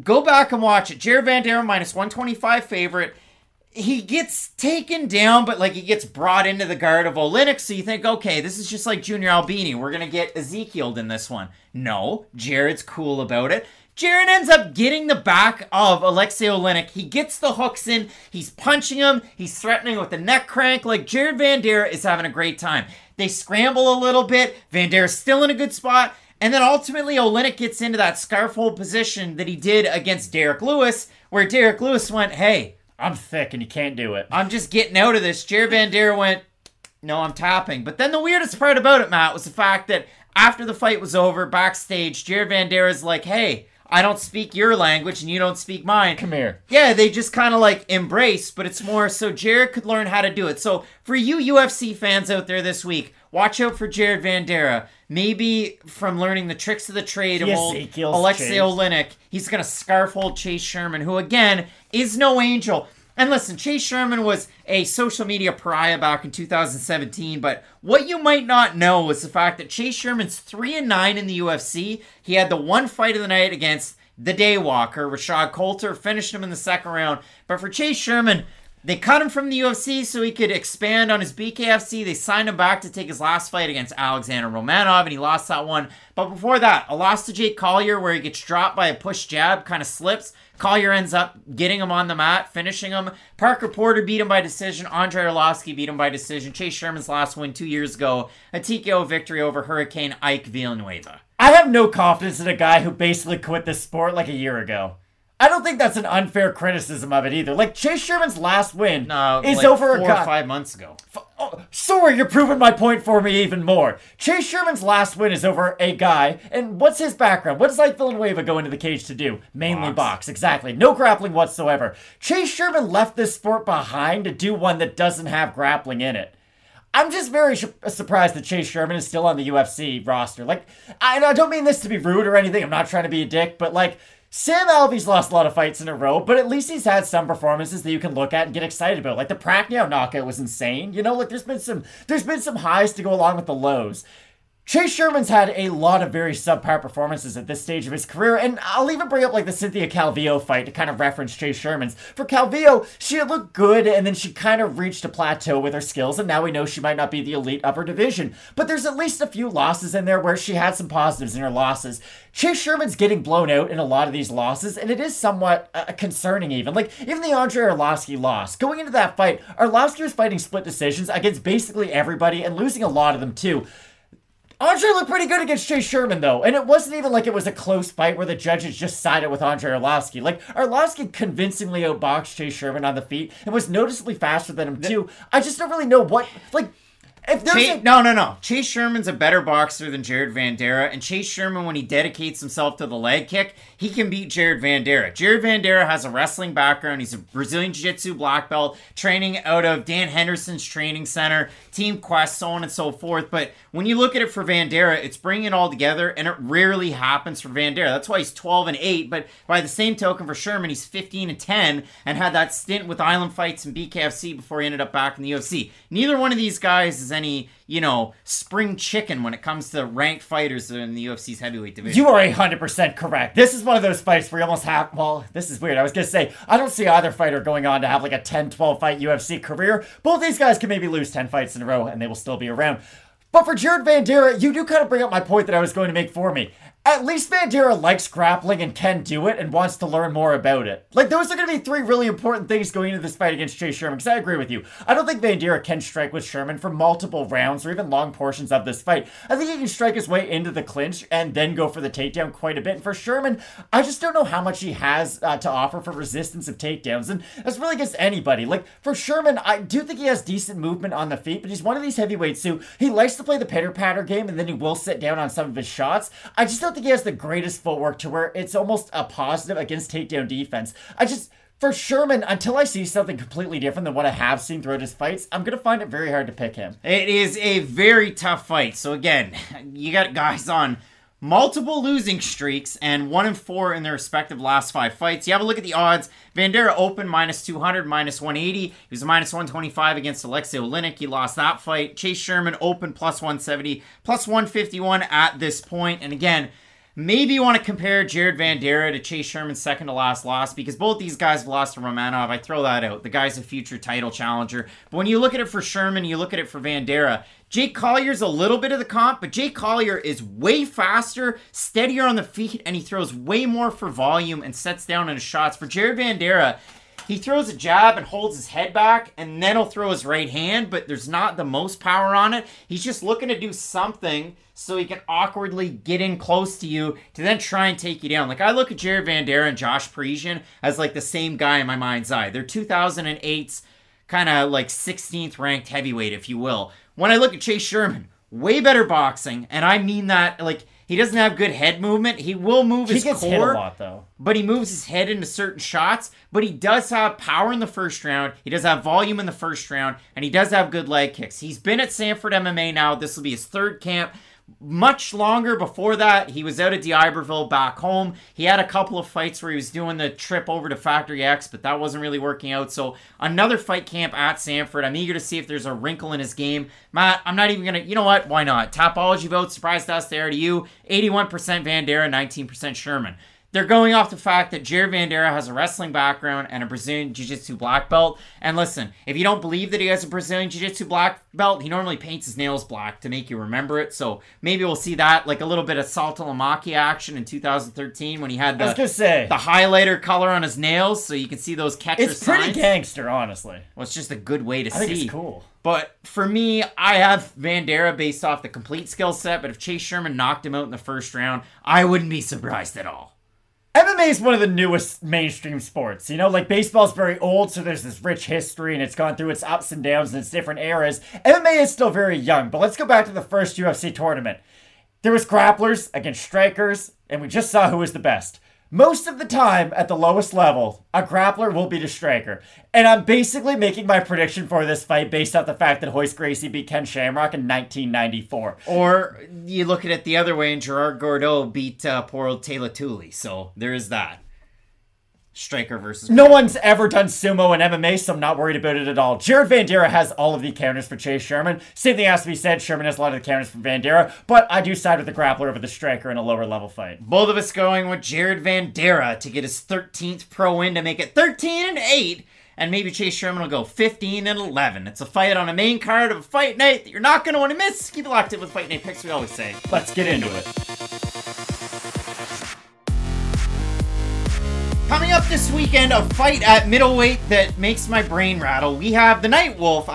B: Go back and watch it. Jared Vanderaa minus 125 favorite. He gets taken down, but he gets brought into the guard of Oleinik, so you think, okay, this is just like Junior Albini. We're going to get Ezekiel'd in this one. No, Jared's cool about it. Jared ends up getting the back of Alexei Oleinik. He gets the hooks in. He's punching him. He's threatening with the neck crank. Jared Vanderaa is having a great time. They scramble a little bit. Vandeera's still in a good spot. And then ultimately, Oleinik gets into that scarf hold position that he did against Derek Lewis, where Derek Lewis went, hey,
C: I'm thick and you can't do it.
B: I'm just getting out of this. Jared Vanderaa went, no, I'm tapping. But then the weirdest part about it, Matt, was the fact that after the fight was over, backstage, Jared Vandeera's like, hey, I don't speak your language and you don't speak mine.
C: Come here.
B: Yeah, they just kind of embrace, but it's more so Jared could learn how to do it. So for you UFC fans out there this week, watch out for Jared Vanderaa. Maybe from learning the tricks of the trade of old Alexei Oleinik, he's going to scarf hold Chase Sherman, who again is no angel. And listen, Chase Sherman was a social media pariah back in 2017, but what you might not know is the fact that Chase Sherman's 3-9 in the UFC. He had the one fight of the night against the Daywalker, Rashad Coulter, finished him in the second round. But for Chase Sherman, they cut him from the UFC so he could expand on his BKFC. They signed him back to take his last fight against Alexander Romanov, and he lost that one. But before that, a loss to Jake Collier where he gets dropped by a push jab, kind of slips. Collier ends up getting him on the mat, finishing him. Parker Porter beat him by decision. Andrei Arlovski beat him by decision. Chase Sherman's last win 2 years ago, a TKO victory over Hurricane Ike Villanueva.
C: I have no confidence in a guy who basically quit this sport a year ago. I don't think that's an unfair criticism of it either. Chase Sherman's last win is over a guy
B: 4 or 5 months ago.
C: Sorry, you're proving my point for me even more. Chase Sherman's last win is over a guy, and what's his background? What does Ike Villanueva go into the cage to do? Mainly box, exactly. No grappling whatsoever. Chase Sherman left this sport behind to do one that doesn't have grappling in it. I'm just very surprised that Chase Sherman is still on the UFC roster. I don't mean this to be rude or anything. I'm not trying to be a dick, but Sam Alvey's lost a lot of fights in a row, but at least he's had some performances that you can look at and get excited about. The Pacquiao knockout was insane. There's been some highs to go along with the lows. Chase Sherman's had a lot of very subpar performances at this stage of his career, and I'll even bring up the Cynthia Calvillo fight to kind of reference Chase Sherman's. For Calvillo, she had looked good, and then she kind of reached a plateau with her skills, and now we know she might not be the elite upper division. But there's at least a few losses in there where she had some positives in her losses. Chase Sherman's getting blown out in a lot of these losses, and it is somewhat concerning even. Even the Andrei Arlovski loss. Going into that fight, Arlovski was fighting split decisions against basically everybody and losing a lot of them too. Andrei looked pretty good against Chase Sherman, though, and it wasn't even it was a close fight where the judges just sided with Andrei Arlovski. Arlovski convincingly outboxed Chase Sherman on the feet and was noticeably faster than him, too. I just don't really know what, if there's
B: No. Chase Sherman's a better boxer than Jared Vanderaa, and Chase Sherman, when he dedicates himself to the leg kick, he can beat Jared Vanderaa. Jared Vanderaa has a wrestling background. He's a Brazilian Jiu-Jitsu black belt, training out of Dan Henderson's training center, Team Quest, so on and so forth. But when you look at it for Vanderaa, it's bringing it all together, and it rarely happens for Vanderaa. That's why he's 12-8, but by the same token for Sherman, he's 15-10, and had that stint with Island Fights and BKFC before he ended up back in the UFC. Neither one of these guys is any, you know, spring chicken when it comes to ranked fighters in the UFC's heavyweight division.
C: You are 100% correct. This is one of those fights where you almost have, well, this is weird. I was going to say, I don't see either fighter going on to have like a 10-12 fight UFC career. Both these guys can maybe lose 10 fights in a row and they will still be around. But for Jared Vanderaa, you do kind of bring up my point that I was going to make for me. At least Vanderaa likes grappling and can do it and wants to learn more about it. Like, those are going to be three really important things going into this fight against Chase Sherman, because I agree with you. I don't think Vanderaa can strike with Sherman for multiple rounds or even long portions of this fight. I think he can strike his way into the clinch and then go for the takedown quite a bit. And for Sherman, I just don't know how much he has to offer for resistance of takedowns, and that's really against anybody. Like, for Sherman, I do think he has decent movement on the feet, but he's one of these heavyweights who, he likes to play the pitter-patter game, and then he will sit down on some of his shots. I just don't think he has the greatest footwork to where it's almost a positive against takedown defense. For Sherman, until I see something completely different than what I have seen throughout his fights, I'm going to find it very hard to pick him.
B: It is a very tough fight. So again, you got guys on multiple losing streaks and 1-4 in their respective last 5 fights. You have a look at the odds. Vanderaa opened -200, -180. He was -125 against Alexei Oleinik. He lost that fight. Chase Sherman opened +170, +151 at this point. And again, maybe you want to compare Jared Vanderaa to Chase Sherman's second to last loss, because both these guys have lost to Romanov. I throw that out. The guy's a future title challenger. But when you look at it for Sherman, you look at it for Vanderaa, Jake Collier's a little bit of the comp, but Jake Collier is way faster, steadier on the feet, and he throws way more for volume and sets down in his shots. For Jared Vanderaa, he throws a jab and holds his head back, and then he'll throw his right hand, but there's not the most power on it. He's just looking to do something so he can awkwardly get in close to you to then try and take you down. Like, I look at Jared Vanderaa and Josh Parisian as like the same guy in my mind's eye. They're 2008's kind of like 16th ranked heavyweight, if you will. When I look at Chase Sherman, way better boxing, and I mean that, like, he doesn't have good head movement. He will move his core. He gets hit a lot, though. But he moves his head into certain shots. But he does have power in the first round. He does have volume in the first round. And he does have good leg kicks. He's been at Sanford MMA now. This will be his 3rd camp. Much longer before that, he was out at D'Iberville back home. He had a couple of fights where he was doing the trip over to Factory X, but that wasn't really working out. So another fight camp at Sanford. I'm eager to see if there's a wrinkle in his game. Matt, I'm not even going to, you know what? Why not? Tapology vote, surprised us there to you. 81% Vanderaa, 19% Sherman. They're going off the fact that Jared Vanderaa has a wrestling background and a Brazilian Jiu-Jitsu black belt. And listen, if you don't believe that he has a Brazilian Jiu-Jitsu black belt, he normally paints his nails black to make you remember it. So maybe we'll see that, like a little bit of Salto Lamaki action in 2013 when he had the highlighter color on his nails, so you can see those catcher signs.
C: It's pretty gangster, honestly.
B: Well, it's just a good way to see.
C: I think it's cool.
B: But for me, I have Vanderaa based off the complete skill set, but if Chase Sherman knocked him out in the first round, I wouldn't be surprised at all.
C: MMA is one of the newest mainstream sports. You know, like, baseball's very old, so there's this rich history, and it's gone through its ups and downs and its different eras. MMA is still very young, but let's go back to the first UFC tournament. There was grapplers against strikers, and we just saw who was the best. Most of the time, at the lowest level, a grappler will beat a striker. And I'm basically making my prediction for this fight based off the fact that Royce Gracie beat Ken Shamrock in 1994.
B: Or you look at it the other way, and Gerard Gordeau beat poor old Taylor Tooley. So there is that. Striker versus...
C: No one's ever done sumo in MMA, so I'm not worried about it at all. Jared Vanderaa has all of the counters for Chase Sherman. Same thing has to be said. Sherman has a lot of the counters for Vanderaa, but I do side with the grappler over the striker in a lower level fight.
B: Both of us going with Jared Vanderaa to get his 13th pro win to make it 13-8, and maybe Chase Sherman will go 15-11. It's a fight on a main card of a fight night that you're not going to want to miss. Keep it locked in with Fight Night Picks, we always say.
C: Let's get into it.
B: Coming up this weekend, a fight at middleweight that makes my brain rattle. We have the Night Wolf,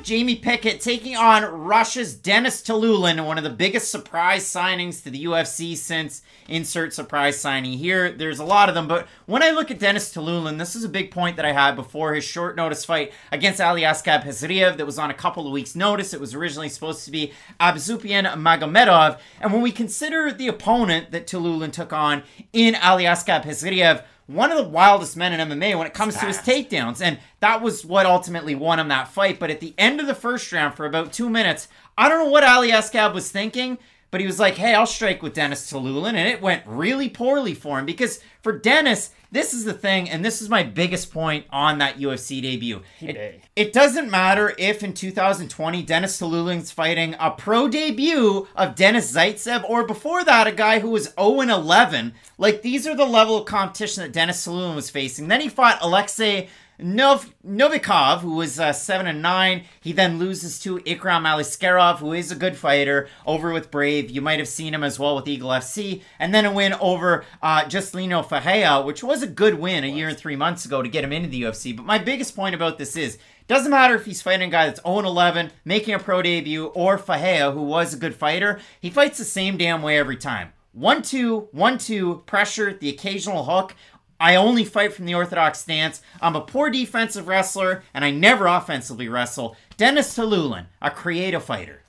B: Jamie Pickett, taking on Russia's Denis Tiuliulin, one of the biggest surprise signings to the UFC since insert surprise signing here. There's a lot of them, but when I look at Denis Tiuliulin, this is a big point that I had before his short notice fight against Aliaskhab Fiziev that was on a couple of weeks' notice. It was originally supposed to be Abzupian Magomedov, and when we consider the opponent that Tiuliulin took on in Aliaskhab Fiziev, one of the wildest men in MMA when it comes to his takedowns. And that was what ultimately won him that fight. But at the end of the first round, for about 2 minutes, I don't know what Aliaskhab was thinking, but he was like, hey, I'll strike with Denis Tiuliulin. And it went really poorly for him because for Denis, this is the thing, and this is my biggest point on that UFC debut. It doesn't matter if in 2020 Denis Tiuliulin's fighting a pro debut of Denis Zaitsev, or before that a guy who was 0-11. Like, these are the level of competition that Denis Tiuliulin was facing. Then he fought Alexei Novikov, who was 7-9. He then loses to Ikram Aliskerov, who is a good fighter, over with Brave. You might have seen him as well with Eagle FC. And then a win over Juscelino Ferreira, which was a good win a year and 3 months ago to get him into the UFC. But my biggest point about this is, doesn't matter if he's fighting a guy that's 0-11, making a pro debut, or Ferreira, who was a good fighter. He fights the same damn way every time. 1-2, 1-2, pressure, the occasional hook. I only fight from the orthodox stance. I'm a poor defensive wrestler, and I never offensively wrestle. Denis Tiuliulin, a creative fighter.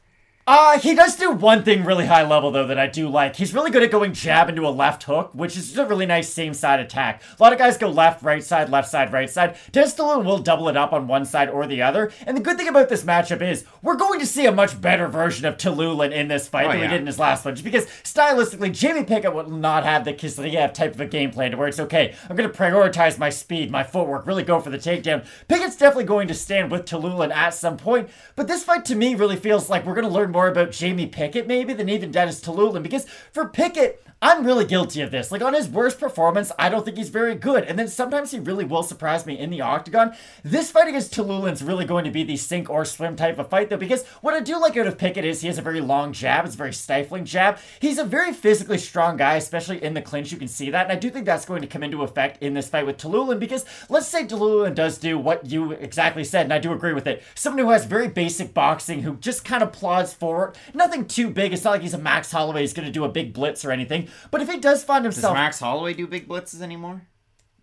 C: He does do one thing really high level, though, that I do like. He's really good at going jab into a left hook, which is a really nice same-side attack. A lot of guys go left side, right side. Denis Tiuliulin will double it up on one side or the other. And the good thing about this matchup is we're going to see a much better version of Tiuliulin in this fight than we did in his last one. Just because, stylistically, Jamie Pickett will not have the Fiziev type of a game plan to where it's, okay, I'm going to prioritize my speed, my footwork, really go for the takedown. Pickett's definitely going to stand with Tiuliulin at some point. But this fight, to me, really feels like we're going to learn more about Jamie Pickett maybe than even Denis Tiuliulin, because for Pickett, I'm really guilty of this. Like, on his worst performance, I don't think he's very good. And then sometimes he really will surprise me in the octagon. This fight against Tiuliulin's really going to be the sink or swim type of fight, though, because what I do like out of Pickett is he has a very long jab. It's a very stifling jab. He's a very physically strong guy, especially in the clinch. You can see that. And I do think that's going to come into effect in this fight with Tiuliulin, because let's say Tiuliulin does do what you exactly said, and I do agree with it. Someone who has very basic boxing, who just kind of plods forward. Nothing too big. It's not like he's a Max Holloway. He's going to do a big blitz or anything. But if he does find himself...
B: Does Max Holloway do big blitzes anymore?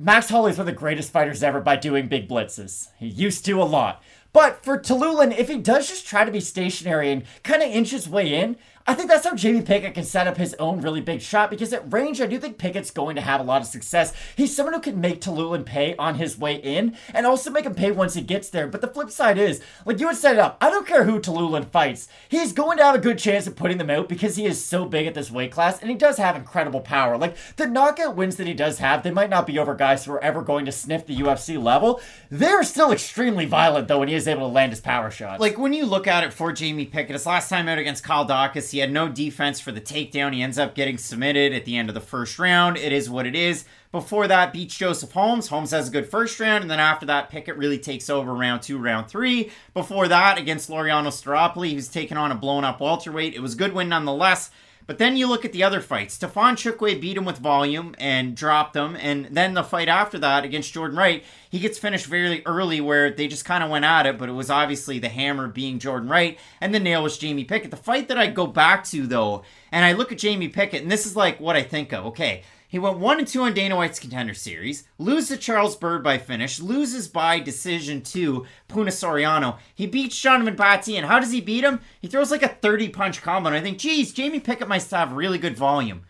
C: Max Holloway is one of the greatest fighters ever by doing big blitzes. He used to a lot. But for Tiuliulin, if he does just try to be stationary and kind of inch his way in, I think that's how Jamie Pickett can set up his own really big shot, because at range, I do think Pickett's going to have a lot of success. He's someone who can make Tiuliulin pay on his way in, and also make him pay once he gets there. But the flip side is, like you had set it up, I don't care who Tiuliulin fights. He's going to have a good chance of putting them out because he is so big at this weight class, and he does have incredible power. Like, the knockout wins that he does have, they might not be over guys who are ever going to sniff the UFC level. They're still extremely violent, though, when he is able to land his power shots.
B: Like, when you look at it for Jamie Pickett, his last time out against Kyle Dawkins, he had no defense for the takedown. He ends up getting submitted at the end of the first round. It is what it is. Before that, beats Joseph Holmes. Holmes has a good first round, and then after that, Pickett really takes over round 2, round 3. Before that, against Laureano Staropoli, who's taken on a blown-up welterweight. It was a good win nonetheless. But then you look at the other fights. Stefan Chukwe beat him with volume and dropped him. And then the fight after that against Jordan Wright, he gets finished very early where they just kind of went at it. But it was obviously the hammer being Jordan Wright. And the nail was Jamie Pickett. The fight that I go back to, though, and I look at Jamie Pickett, and this is like what I think of. Okay, he went 1-2 on Dana White's Contender Series, loses to Charles Byrd by finish, loses by decision to Puna Soriano. He beats Jonathan Patti, and how does he beat him? He throws like a 30-punch combo, and I think, geez, Jamie Pickett must have really good volume.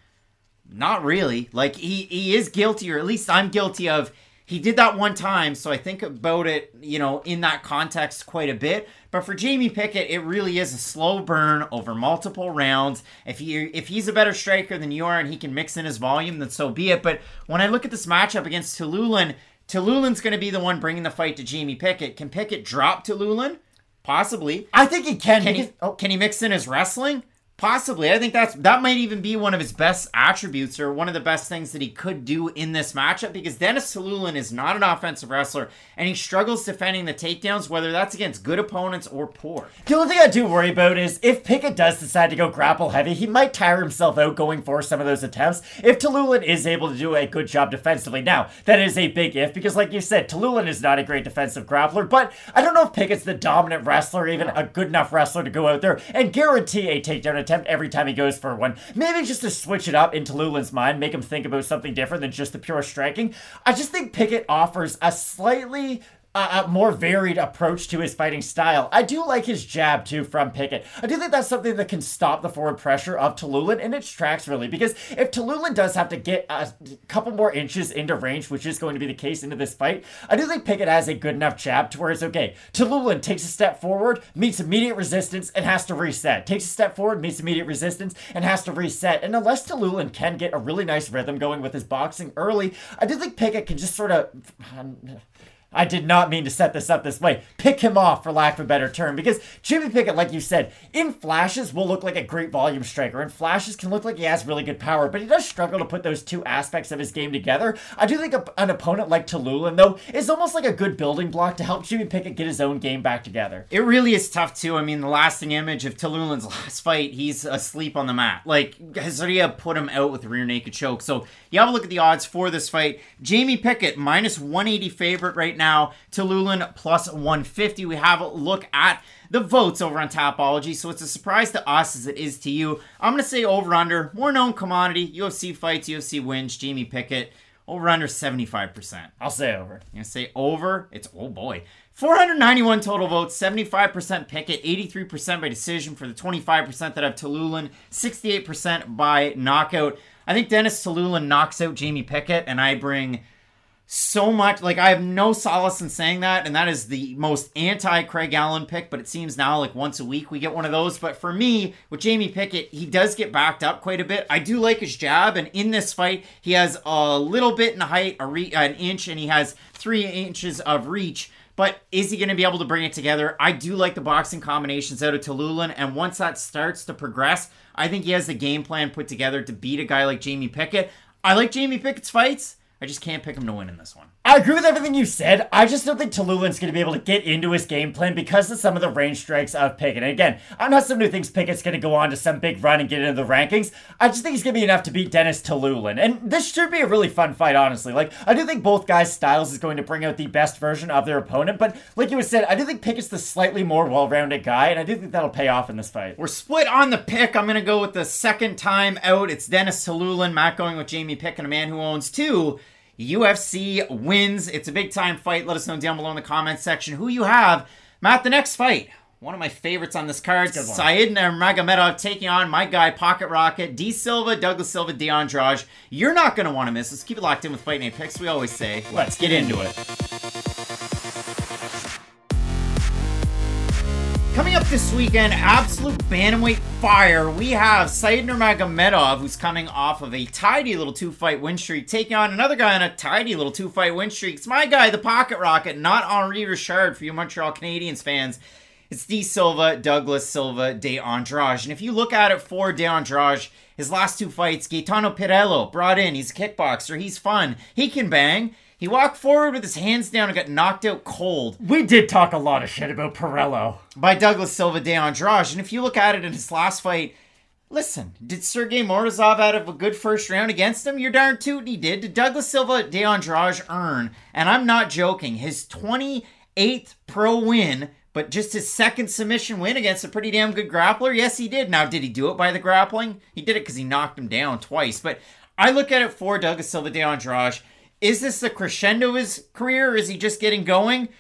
B: Not really. Like, he is guilty, or at least I'm guilty of, he did that one time, so I think about it, you know, in that context quite a bit. But for Jamie Pickett, it really is a slow burn over multiple rounds. If he's a better striker than you are and he can mix in his volume, then so be it. But when I look at this matchup against Tiuliulin, Tiuliulin's going to be the one bringing the fight to Jamie Pickett. Can Pickett drop Tiuliulin? Possibly.
C: I think he can.
B: Can he mix in his wrestling? Possibly. I think that might even be one of his best attributes, or one of the best things that he could do in this matchup, because Denis Tiuliulin is not an offensive wrestler, and he struggles defending the takedowns, whether that's against good opponents or poor.
C: The only thing I do worry about is if Pickett does decide to go grapple heavy, he might tire himself out going for some of those attempts if Tiuliulin is able to do a good job defensively. Now, that is a big if, because like you said, Tiuliulin is not a great defensive grappler, but I don't know if Pickett's the dominant wrestler, even a good enough wrestler to go out there and guarantee a takedown attempt every time he goes for one. Maybe just to switch it up in Tiuliulin's mind, make him think about something different than just the pure striking. I just think Pickett offers a slightly a more varied approach to his fighting style. I do like his jab, too, from Pickett. I do think that's something that can stop the forward pressure of Tiuliulin in its tracks, really, because if Tiuliulin does have to get a couple more inches into range, which is going to be the case into this fight, I do think Pickett has a good enough jab to where it's okay. Tiuliulin takes a step forward, meets immediate resistance, and has to reset. Takes a step forward, meets immediate resistance, and has to reset. And unless Tiuliulin can get a really nice rhythm going with his boxing early, I do think Pickett can just sort of... I did not mean to set this up this way. Pick him off, for lack of a better term, because Jimmy Pickett, like you said, in flashes will look like a great volume striker. In flashes can look like he has really good power, but he does struggle to put those two aspects of his game together. I do think an opponent like Tiuliulin, though, is almost like a good building block to help Jimmy Pickett get his own game back together.
B: It really is tough, too. I mean, the lasting image of Tiuliulin's last fight, he's asleep on the mat. Like, Hazaria put him out with a rear naked choke. So, you have a look at the odds for this fight. Jamie Pickett, minus 180 favorite right now. Tiuliulin plus 150. We have a look at the votes over on Tapology, so it's a surprise to us as it is to you. I'm going to say over-under, more known commodity, UFC fights, UFC wins, Jamie Pickett, over-under 75%.
C: I'll say over.
B: I'm going to say over, it's, oh boy, 491 total votes, 75% Pickett, 83% by decision for the 25% that have Tiuliulin, 68% by knockout. I think Denis Tiuliulin knocks out Jamie Pickett, and I bring so much, like, I have no solace in saying that, and that is the most anti-Craig Allen pick, but it seems now like once a week we get one of those. But for me, with Jamie Pickett, he does get backed up quite a bit. I do like his jab, and in this fight, he has a little bit in height, an inch, and he has 3 inches of reach. But is he going to be able to bring it together? I do like the boxing combinations out of Tiuliulin, and once that starts to progress, I think he has the game plan put together to beat a guy like Jamie Pickett. I like Jamie Pickett's fights. I just can't pick him to win in this one.
C: I agree with everything you said. I just don't think Tiuliulin's going to be able to get into his game plan because of some of the range strikes of Pickett. And again, I'm not someone who thinks Pickett's going to go on to some big run and get into the rankings. I just think he's going to be enough to beat Denis Tiuliulin. And this should be a really fun fight, honestly. Like, I do think both guys' styles is going to bring out the best version of their opponent. But like you said, I do think Pickett's the slightly more well-rounded guy, and I do think that'll pay off in this fight.
B: We're split on the pick. I'm going to go with the second time out. It's Denis Tiuliulin. Matt going with Jamie Pickett, a man who owns 2 UFC wins. It's a big time fight. Let us know down below in the comments section who you have. Matt, the next fight, one of my favorites on this card, Said Nurmagomedov taking on my guy, Pocket Rocket, D. Silva, Douglas Silva, De Andrade. You're not going to want to miss. Let's keep it locked in with Fight Night Picks. We always say, let's get into it. Coming up this weekend, absolute bantamweight fire. We have Said Nurmagomedov, who's coming off of a tidy little 2-fight win streak, taking on another guy on a tidy little 2-fight win streak. It's my guy, the Pocket Rocket, not Henri Richard for you Montreal Canadiens fans. It's D. Silva, Douglas Silva, De Andrade. And if you look at it for De Andrade, his last 2 fights, Gaetano Pirello brought in. He's a kickboxer. He's fun. He can bang. He walked forward with his hands down and got knocked out cold.
C: We did talk a lot of shit about Pirello.
B: By Douglas Silva De Andrade. And if you look at it in his last fight, listen, did Sergey Morozov have a good first round against him? You're darn tootin' he did. Did Douglas Silva De Andrade earn, and I'm not joking, his 28th pro win, but just his second submission win against a pretty damn good grappler? Yes, he did. Now, did he do it by the grappling? He did it because he knocked him down twice. But I look at it for Douglas Silva De Andrade. Is this the crescendo of his career, or is he just getting going?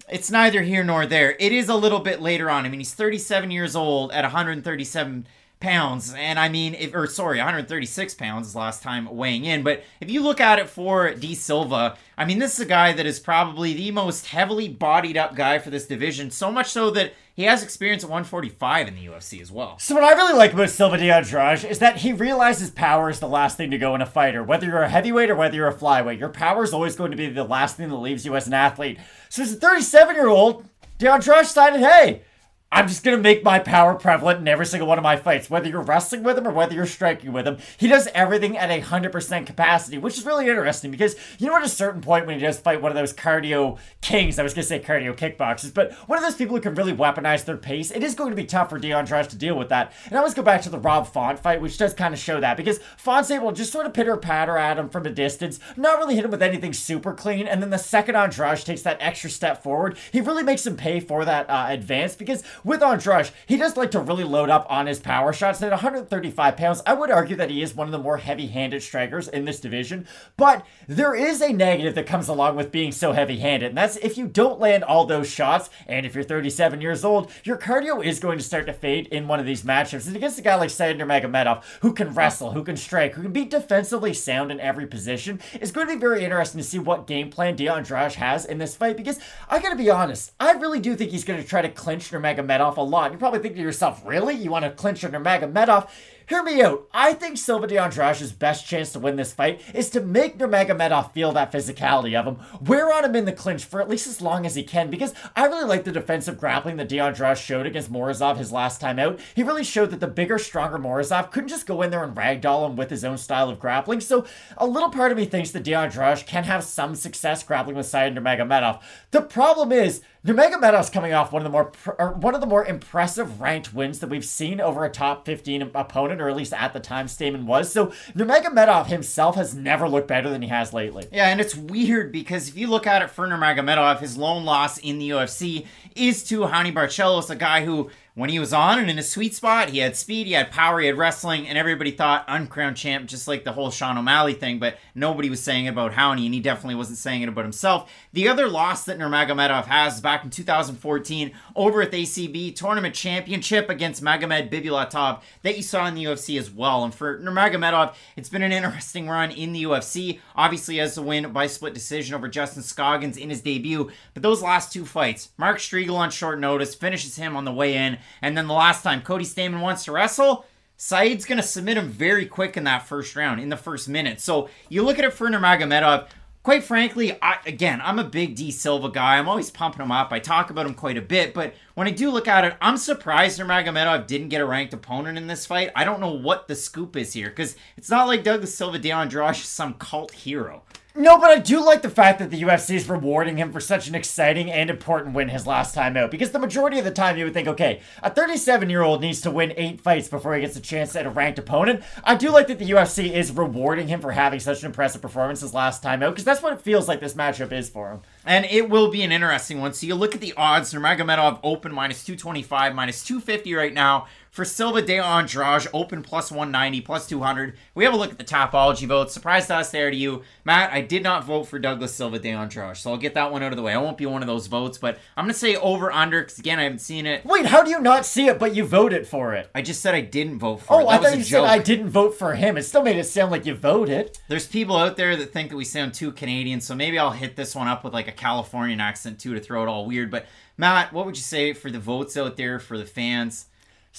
B: It's neither here nor there. It is a little bit later on. I mean, he's 37 years old at 137 pounds. And I mean, 136 pounds is last time weighing in. But if you look at it for D. Silva, I mean, this is a guy that is probably the most heavily bodied up guy for this division. So much so that he has experience at 145 in the UFC as well.
C: So what I really like about Silva De Andrade is that he realizes power is the last thing to go in a fighter. Whether you're a heavyweight or whether you're a flyweight, your power is always going to be the last thing that leaves you as an athlete. So as a 37-year-old, De Andrade decided, hey, I'm just going to make my power prevalent in every single one of my fights. Whether you're wrestling with him or whether you're striking with him, he does everything at 100% capacity, which is really interesting because, you know, at a certain point when he does fight one of those cardio kings, I was going to say cardio kickboxers, but one of those people who can really weaponize their pace, it is going to be tough for De Andrade to deal with that. And I always go back to the Rob Font fight, which does kind of show that because Font's able to just sort of pitter-patter at him from a distance, not really hit him with anything super clean, and then the second Andrade takes that extra step forward, he really makes him pay for that advance because with Andrade, he does like to really load up on his power shots. And at 135 pounds, I would argue that he is one of the more heavy-handed strikers in this division. But there is a negative that comes along with being so heavy-handed, and that's if you don't land all those shots, and if you're 37 years old, your cardio is going to start to fade in one of these matchups. And against a guy like Nurmagomedov, who can wrestle, who can strike, who can be defensively sound in every position, it's going to be very interesting to see what game plan Andrade has in this fight, because I gotta be honest, I really do think he's going to try to clinch Nurmagomedov a lot. You're probably thinking to yourself, really? You want to clinch Nurmagomedov? Hear me out. I think Silva de Andrade's best chance to win this fight is to make Nurmagomedov feel that physicality of him, wear on him in the clinch for at least as long as he can, because I really like the defensive grappling that de Andrade showed against Morozov his last time out. He really showed that the bigger, stronger Morozov couldn't just go in there and ragdoll him with his own style of grappling, so a little part of me thinks that de Andrade can have some success grappling with Nurmagomedov. The problem is, Nurmagomedov's coming off one of the more impressive ranked wins that we've seen over a top 15 opponent, or at least at the time Stamen was. So Nurmagomedov himself has never looked better than he has lately.
B: Yeah, and it's weird because if you look at it for Nurmagomedov, his lone loss in the UFC is to Raoni Barcelos, a guy who, when he was on and in a sweet spot, he had speed, he had power, he had wrestling, and everybody thought uncrowned champ, just like the whole Sean O'Malley thing, but nobody was saying it about Raoni, and he definitely wasn't saying it about himself. The other loss that Nurmagomedov has is back in 2014 over at the ACB Tournament Championship against Magomed Bibulatov that you saw in the UFC as well. And for Nurmagomedov, it's been an interesting run in the UFC. Obviously, he has a win by split decision over Justin Scoggins in his debut, but those last two fights, Mark Striegel on short notice finishes him on the way in, and then the last time Cody Stamen wants to wrestle, Said's going to submit him very quick in that first round, in the first minute. So you look at it for Nurmagomedov, quite frankly, I'm a big D Silva guy. I'm always pumping him up. I talk about him quite a bit, but when I do look at it, I'm surprised Nurmagomedov didn't get a ranked opponent in this fight. I don't know what the scoop is here, because it's not like Douglas Silva de Andrade is some cult hero.
C: No, but I do like the fact that the UFC is rewarding him for such an exciting and important win his last time out. Because the majority of the time you would think, okay, a 37-year-old needs to win 8 fights before he gets a chance at a ranked opponent. I do like that the UFC is rewarding him for having such an impressive performance his last time out, because that's what it feels like this matchup is for him.
B: And it will be an interesting one. So you look at the odds, Nurmagomedov open -225, -250 right now. For Silva de Andrade, open +190, +200. We have a look at the Tapology votes. Surprise to us there to you. Matt, I did not vote for Douglas Silva de Andrade, so I'll get that one out of the way. I won't be one of those votes, but I'm going to say over-under, because again, I haven't seen it.
C: Wait, how do you not see it, but you voted for it?
B: I just said I didn't vote for it.
C: Oh, I thought you said I didn't vote for him. It still made it sound like you voted.
B: There's people out there that think that we sound too Canadian, so maybe I'll hit this one up with like a Californian accent too to throw it all weird. But Matt, what would you say for the votes out there, for the fans?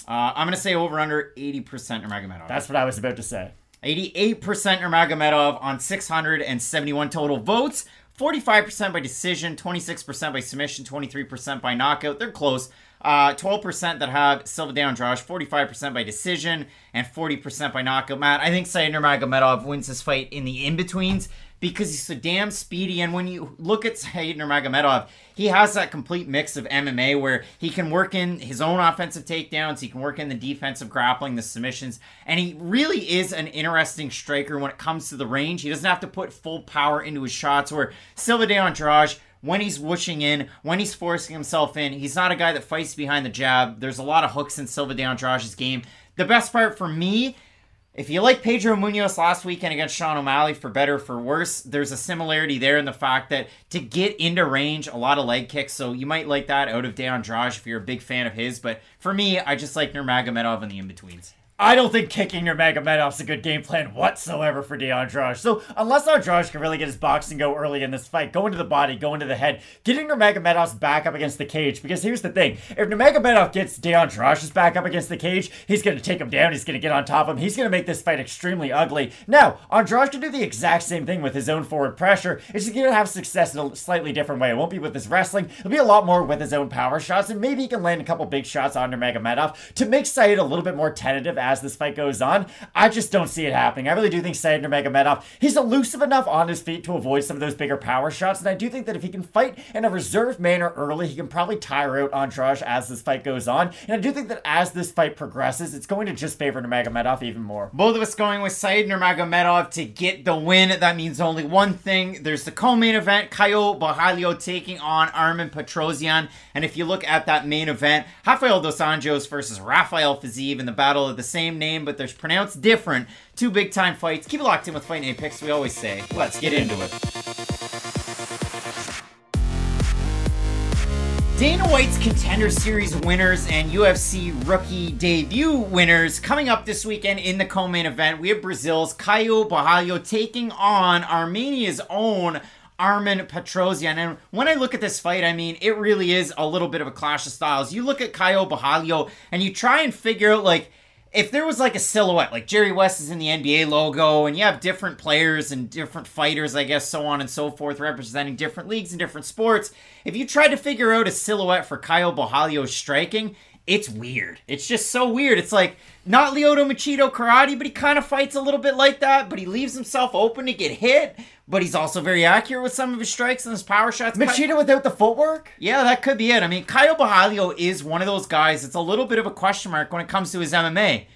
B: I'm going to say over under 80% Nurmagomedov.
C: That's what I was about to say.
B: 88% Nurmagomedov on 671 total votes. 45% by decision, 26% by submission, 23% by knockout. They're close. 12% that have Silva de Andrade, 45% by decision, and 40% by knockout. Matt, I think Said Nurmagomedov wins this fight in the in-betweens, because he's so damn speedy. And when you look at Said Nurmagomedov, he has that complete mix of MMA where he can work in his own offensive takedowns, he can work in the defensive grappling, the submissions, and he really is an interesting striker when it comes to the range. He doesn't have to put full power into his shots, where Silva de Andrade, when he's whooshing in, when he's forcing himself in, he's not a guy that fights behind the jab. There's a lot of hooks in Silva de Andrade's game. The best part for me, if you like Pedro Munoz last weekend against Sean O'Malley, for better or for worse, there's a similarity there in the fact that to get into range, a lot of leg kicks, so you might like that out of de Andrade if you're a big fan of his. But for me, I just like Nurmagomedov in the in-betweens.
C: I don't think kicking Nurmagomedov's a good game plan whatsoever for de Andrade. So unless Andrade can really get his boxing go early in this fight, go into the body, go into the head, getting Nurmagomedov's back up against the cage, because here's the thing, if Nurmagomedov gets de Andrade's back up against the cage, he's going to take him down, he's going to get on top of him, he's going to make this fight extremely ugly. Now, Andrade can do the exact same thing with his own forward pressure, it's just going to have success in a slightly different way. It won't be with his wrestling, it'll be a lot more with his own power shots, and maybe he can land a couple big shots on Nurmagomedov to make Said a little bit more tentative as this fight goes on. I just don't see it happening. I really do think Said Nurmagomedov, he's elusive enough on his feet to avoid some of those bigger power shots, and I do think that if he can fight in a reserved manner early, he can probably tire out Andrade as this fight goes on, and I do think that as this fight progresses, it's going to just favor Nurmagomedov even more.
B: Both of us going with Said Nurmagomedov to get the win. That means only one thing. There's the co-main event, Caio Borralho taking on Armen Petrosyan, and if you look at that main event, Rafael dos Anjos versus Rafael Fiziev in the battle of the same name, but they're pronounced different. Two big-time fights. Keep it locked in with Fight Night Picks. We always say, let's get into it. Dana White's Contender Series winners and UFC rookie debut winners coming up this weekend in the co-main event. We have Brazil's Caio Borralho taking on Armenia's own Armen Petrosyan. And when I look at this fight, I mean, it really is a little bit of a clash of styles. You look at Caio Borralho and you try and figure out, like, if there was like a silhouette, like Jerry West is in the NBA logo, and you have different players and different fighters, I guess, so on and so forth, representing different leagues and different sports, if you tried to figure out a silhouette for Caio Borralho's striking, it's weird. It's just so weird. It's like, not Lyoto Machida karate, but he kind of fights a little bit like that, but he leaves himself open to get hit, but he's also very accurate with some of his strikes and his power shots.
C: Machida without the footwork?
B: Yeah, that could be it. I mean, Caio Borralho is one of those guys that's a little bit of a question mark when it comes to his MMA.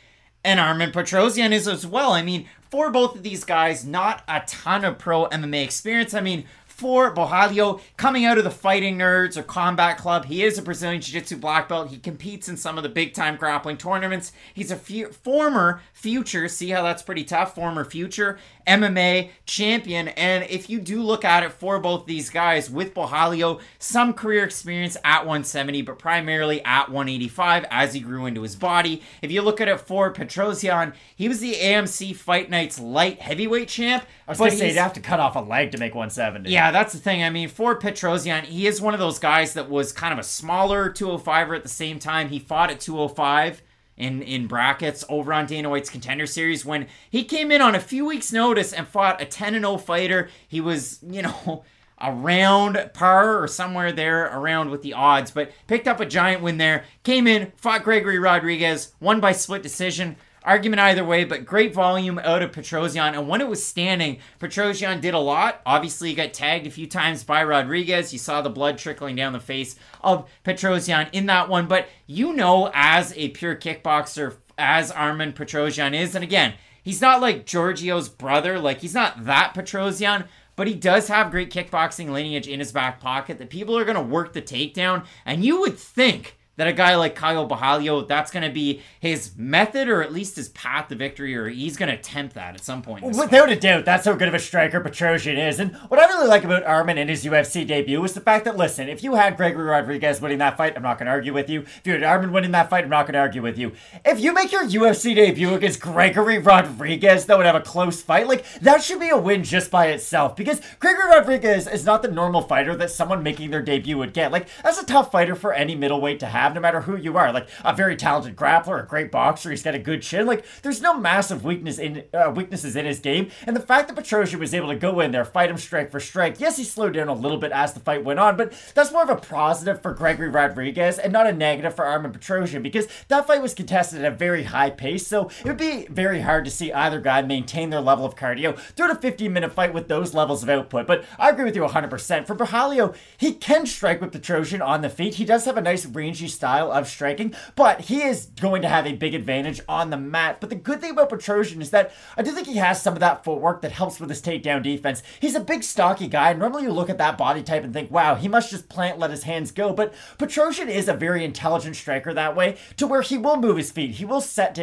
B: And Armen Petrosyan is as well. I mean, for both of these guys, not a ton of pro MMA experience. I mean, for Borralho, coming out of the Fighting Nerds or Combat Club, he is a Brazilian Jiu-Jitsu black belt. He competes in some of the big-time grappling tournaments. He's a former future, see how that's pretty tough, former future MMA champion. And if you do look at it for both these guys, with Borralho, some career experience at 170, but primarily at 185 as he grew into his body. If you look at it for Petrosyan, he was the AMC Fight Night's light heavyweight champ.
C: I was going to say, you'd have to cut off a leg to make 170.
B: Yeah, that's the thing. I mean, for Petrosyan, he is one of those guys that was kind of a smaller 205er at the same time. He fought at 205 in brackets over on Dana White's Contender Series when he came in on a few weeks' notice and fought a 10-0 fighter. He was, you know, around par or somewhere there around with the odds, but picked up a giant win there. Came in, fought Gregory Rodriguez, won by split decision. Argument either way, but great volume out of Petrosyan. And when it was standing, Petrosyan did a lot. Obviously, he got tagged a few times by Rodriguez. You saw the blood trickling down the face of Petrosyan in that one. But you know, as a pure kickboxer, as Armen Petrosyan is, and again, he's not like Giorgio's brother. Like, he's not that Petrosyan, but he does have great kickboxing lineage in his back pocket that people are going to work the takedown. And you would think that a guy like Caio Borralho, that's going to be his method, or at least his path to victory, or he's going to attempt that at some point.
C: Without a doubt, that's how good of a striker Petrosyan is. And what I really like about Armen in his UFC debut is the fact that, listen, if you had Gregory Rodriguez winning that fight, I'm not going to argue with you. If you had Armen winning that fight, I'm not going to argue with you. If you make your UFC debut against Gregory Rodriguez, that would have a close fight, like, that should be a win just by itself. Because Gregory Rodriguez is not the normal fighter that someone making their debut would get. Like, that's a tough fighter for any middleweight to have, no matter who you are. Like, a very talented grappler, a great boxer, he's got a good chin. Like, there's no massive weaknesses in his game. And the fact that Petrosyan was able to go in there, fight him strike for strike, yes, he slowed down a little bit as the fight went on, but that's more of a positive for Gregory Rodriguez and not a negative for Armen Petrosyan, because that fight was contested at a very high pace, so it would be very hard to see either guy maintain their level of cardio throughout a 15-minute fight with those levels of output. But I agree with you 100%. For Borralho, he can strike with Petrosyan on the feet. He does have a nice rangy style of striking, but he is going to have a big advantage on the mat. But the good thing about Petrosyan is that I do think he has some of that footwork that helps with his takedown defense. He's a big, stocky guy, and normally you look at that body type and think, wow, he must just plant, let his hands go. But Petrosyan is a very intelligent striker that way, to where he will move his feet. He will sit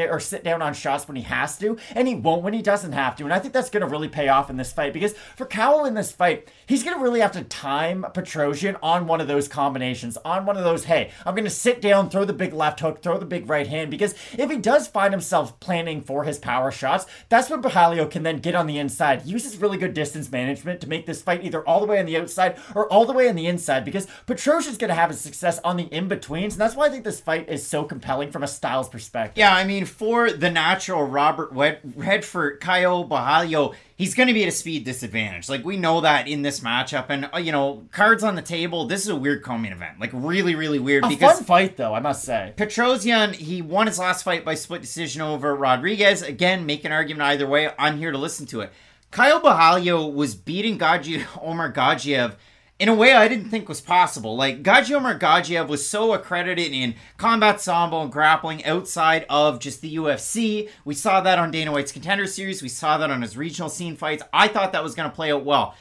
C: down on shots when he has to, and he won't when he doesn't have to. And I think that's going to really pay off in this fight, because for Caio in this fight, he's going to really have to time Petrosyan on one of those combinations, on one of those, hey, I'm going to sit down, throw the big left hook, throw the big right hand, because if he does find himself planning for his power shots, that's when Borralho can then get on the inside, use his really good distance management to make this fight either all the way on the outside or all the way on the inside, because Petrosyan's going to have his success on the in-betweens, and that's why I think this fight is so compelling from a styles perspective.
B: Yeah, I mean, for the natural Robert Redford, Caio Borralho, he's going to be at a speed disadvantage. Like, we know that in this matchup. And, you know, cards on the table, this is a weird co-main event. Like, really, really weird.
C: A fun fight, though, I must say.
B: Tresean, he won his last fight by split decision over Rodriguez. Again, make an argument either way. I'm here to listen to it. Caio Borralho was beating Omar Gadzhiev in a way I didn't think was possible. Like, Omar Gadzhiev was so accredited in combat sambo and grappling outside of just the UFC. We saw that on Dana White's Contender Series. We saw that on his regional scene fights. I thought that was going to play out well.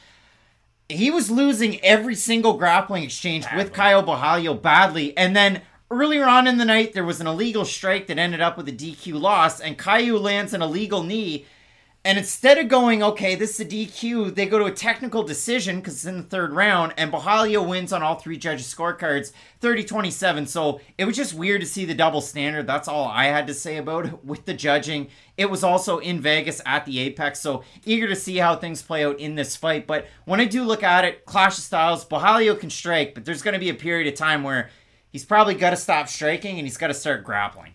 B: He was losing every single grappling exchange with Caio Borralho badly. And then earlier on in the night, there was an illegal strike that ended up with a DQ loss. And Caio lands an illegal knee. And instead of going, okay, this is a DQ, they go to a technical decision because it's in the third round, and Borralho wins on all three judges' scorecards, 30-27. So it was just weird to see the double standard. That's all I had to say about it with the judging. It was also in Vegas at the Apex, so eager to see how things play out in this fight. But when I do look at it, clash of styles, Borralho can strike, but there's going to be a period of time where he's probably got to stop striking and he's got to start grappling.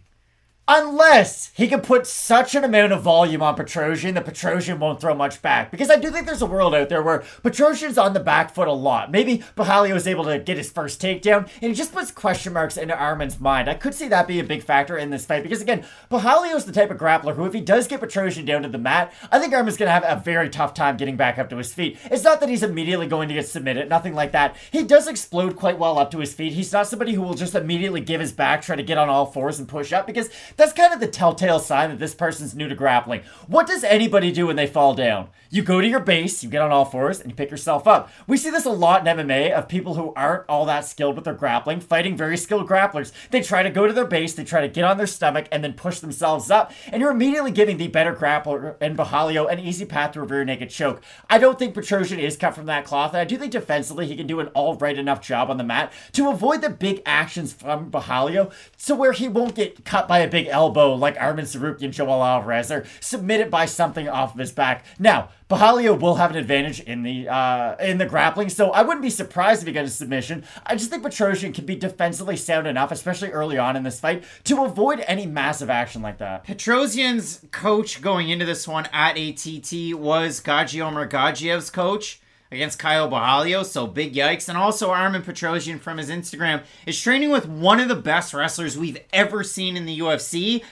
C: Unless he can put such an amount of volume on Tresean that Tresean won't throw much back. Because I do think there's a world out there where Tresean's on the back foot a lot. Maybe Borralho was able to get his first takedown, and he just puts question marks into Aieman's mind. I could see that be a big factor in this fight. Because again, Borralho's the type of grappler who, if he does get Tresean down to the mat, I think Aieman's going to have a very tough time getting back up to his feet. It's not that he's immediately going to get submitted, nothing like that. He does explode quite well up to his feet. He's not somebody who will just immediately give his back, try to get on all fours and push up, because that's kind of the telltale sign that this person's new to grappling. What does anybody do when they fall down? You go to your base, you get on all fours, and you pick yourself up. We see this a lot in MMA of people who aren't all that skilled with their grappling, fighting very skilled grapplers. They try to go to their base, they try to get on their stomach, and then push themselves up, and you're immediately giving the better grappler in Borralho an easy path to a rear naked choke. I don't think Tresean is cut from that cloth, and I do think defensively he can do an all-right enough job on the mat to avoid the big actions from Borralho, so where he won't get cut by a big elbow like Arman Tsarukyan, Joel Alvarez, or submitted by something off of his back. Now, Borralho will have an advantage in the grappling, so I wouldn't be surprised if he got a submission. I just think Tresean can be defensively sound enough, especially early on in this fight, to avoid any massive action like that.
B: Tresean's coach going into this one at ATT was Omar Gadziev's coach against Caio Borralho, so big yikes. And also Armen Tresean from his Instagram is training with one of the best wrestlers we've ever seen in the UFC,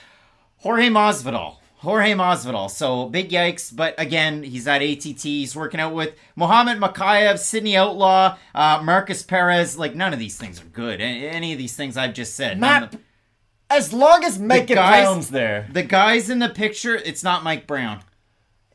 B: Jorge Masvidal. So big yikes, but again, he's at ATT. He's working out with Muhammad Makayev, Sidney Outlaw, Marcus Perez. Like, none of these things are good. Any of these things I've just said.
C: Matt, as long as Mike Brown's there.
B: The guys in the picture, it's not Mike Brown.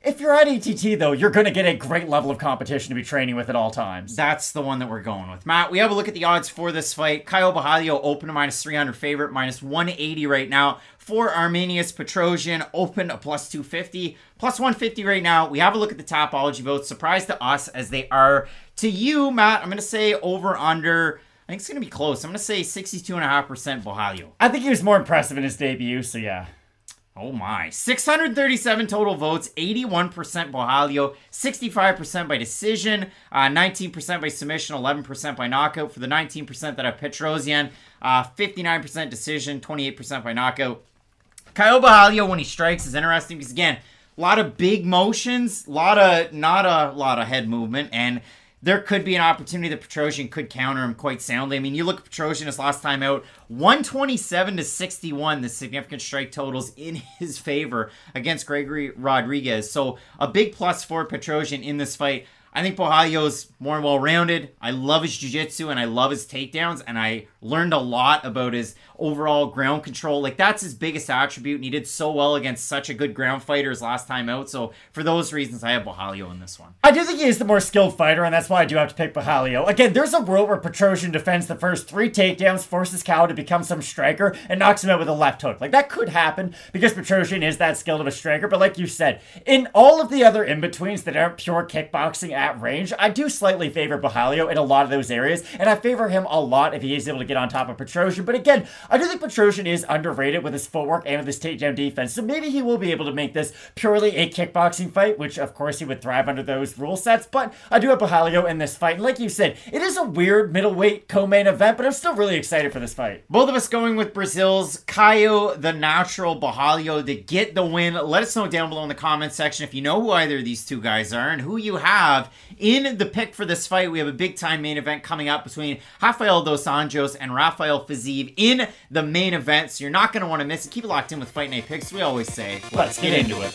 C: If you're at ATT, though, you're going to get a great level of competition to be training with at all times.
B: That's the one that we're going with. Matt, we have a look at the odds for this fight. Caio Borralho open to -300 favorite, -180 right now. For Armenius Tresean, open a +250, +150 right now. We have a look at the Tapology votes. Surprise to us as they are to you, Matt. I'm going to say over under. I think it's going to be close. I'm going to say 62.5% Borralho.
C: I think he was more impressive in his debut, so yeah.
B: Oh my. 637 total votes, 81% Borralho, 65% by decision, 19% by submission, 11% by knockout. For the 19% that have Tresean, 59% decision, 28% by knockout. Caio Borralho, when he strikes, is interesting because, again, a lot of big motions, not a lot of head movement, and there could be an opportunity that Tresean could counter him quite soundly. I mean, you look at Tresean his last time out, 127-61, the significant strike totals in his favor against Gregory Rodriguez. So a big plus for Tresean in this fight. I think Borralho's more well-rounded. I love his jiu-jitsu and I love his takedowns, and I learned a lot about his overall ground control. Like, that's his biggest attribute, and he did so well against such a good ground fighter his last time out. So for those reasons, I have Borralho in this one.
C: I do think he is the more skilled fighter, and that's why I do have to pick Borralho. Again, there's a world where Tresean defends the first 3 takedowns, forces Caio to become some striker, and knocks him out with a left hook. Like, that could happen because Tresean is that skilled of a striker, but like you said, in all of the other in-betweens that aren't pure kickboxing at range, I do slightly favor Borralho in a lot of those areas, and I favor him a lot if he is able to get on top of Tresean. But again, I do think Tresean is underrated with his footwork and with his takedown defense. So maybe he will be able to make this purely a kickboxing fight, which of course he would thrive under those rule sets. But I do have Borralho in this fight. And like you said, it is a weird middleweight co-main event, but I'm still really excited for this fight.
B: Both of us going with Brazil's Caio, the natural Borralho, to get the win. Let us know down below in the comment section if you know who either of these two guys are and who you have in the pick for this fight. We have a big time main event coming up between Rafael dos Anjos and Rafael Fiziev in the main event, so you're not going to want to miss it. Keep it locked in with Fight Night Picks. We always say,
C: let's get into it.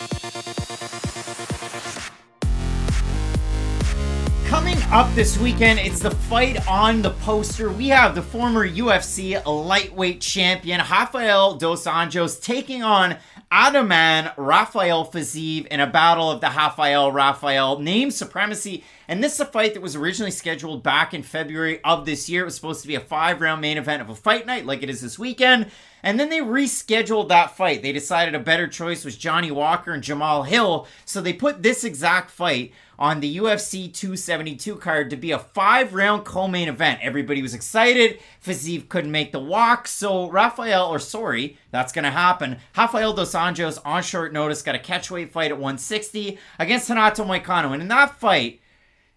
B: Coming up this weekend, it's the fight on the poster. We have the former UFC lightweight champion Rafael dos Anjos taking on Ataman Rafael Fiziev in a battle of the Rafael name supremacy. And this is a fight that was originally scheduled back in February of this year. It was supposed to be a 5-round main event of a fight night like it is this weekend. And then they rescheduled that fight. They decided a better choice was Johnny Walker and Jamal Hill. So they put this exact fight on the UFC 272 card to be a 5-round co-main event. Everybody was excited. Fiziev couldn't make the walk. So that's going to happen. Rafael dos Anjos on short notice got a catchweight fight at 160 against Renato Moicano. And in that fight,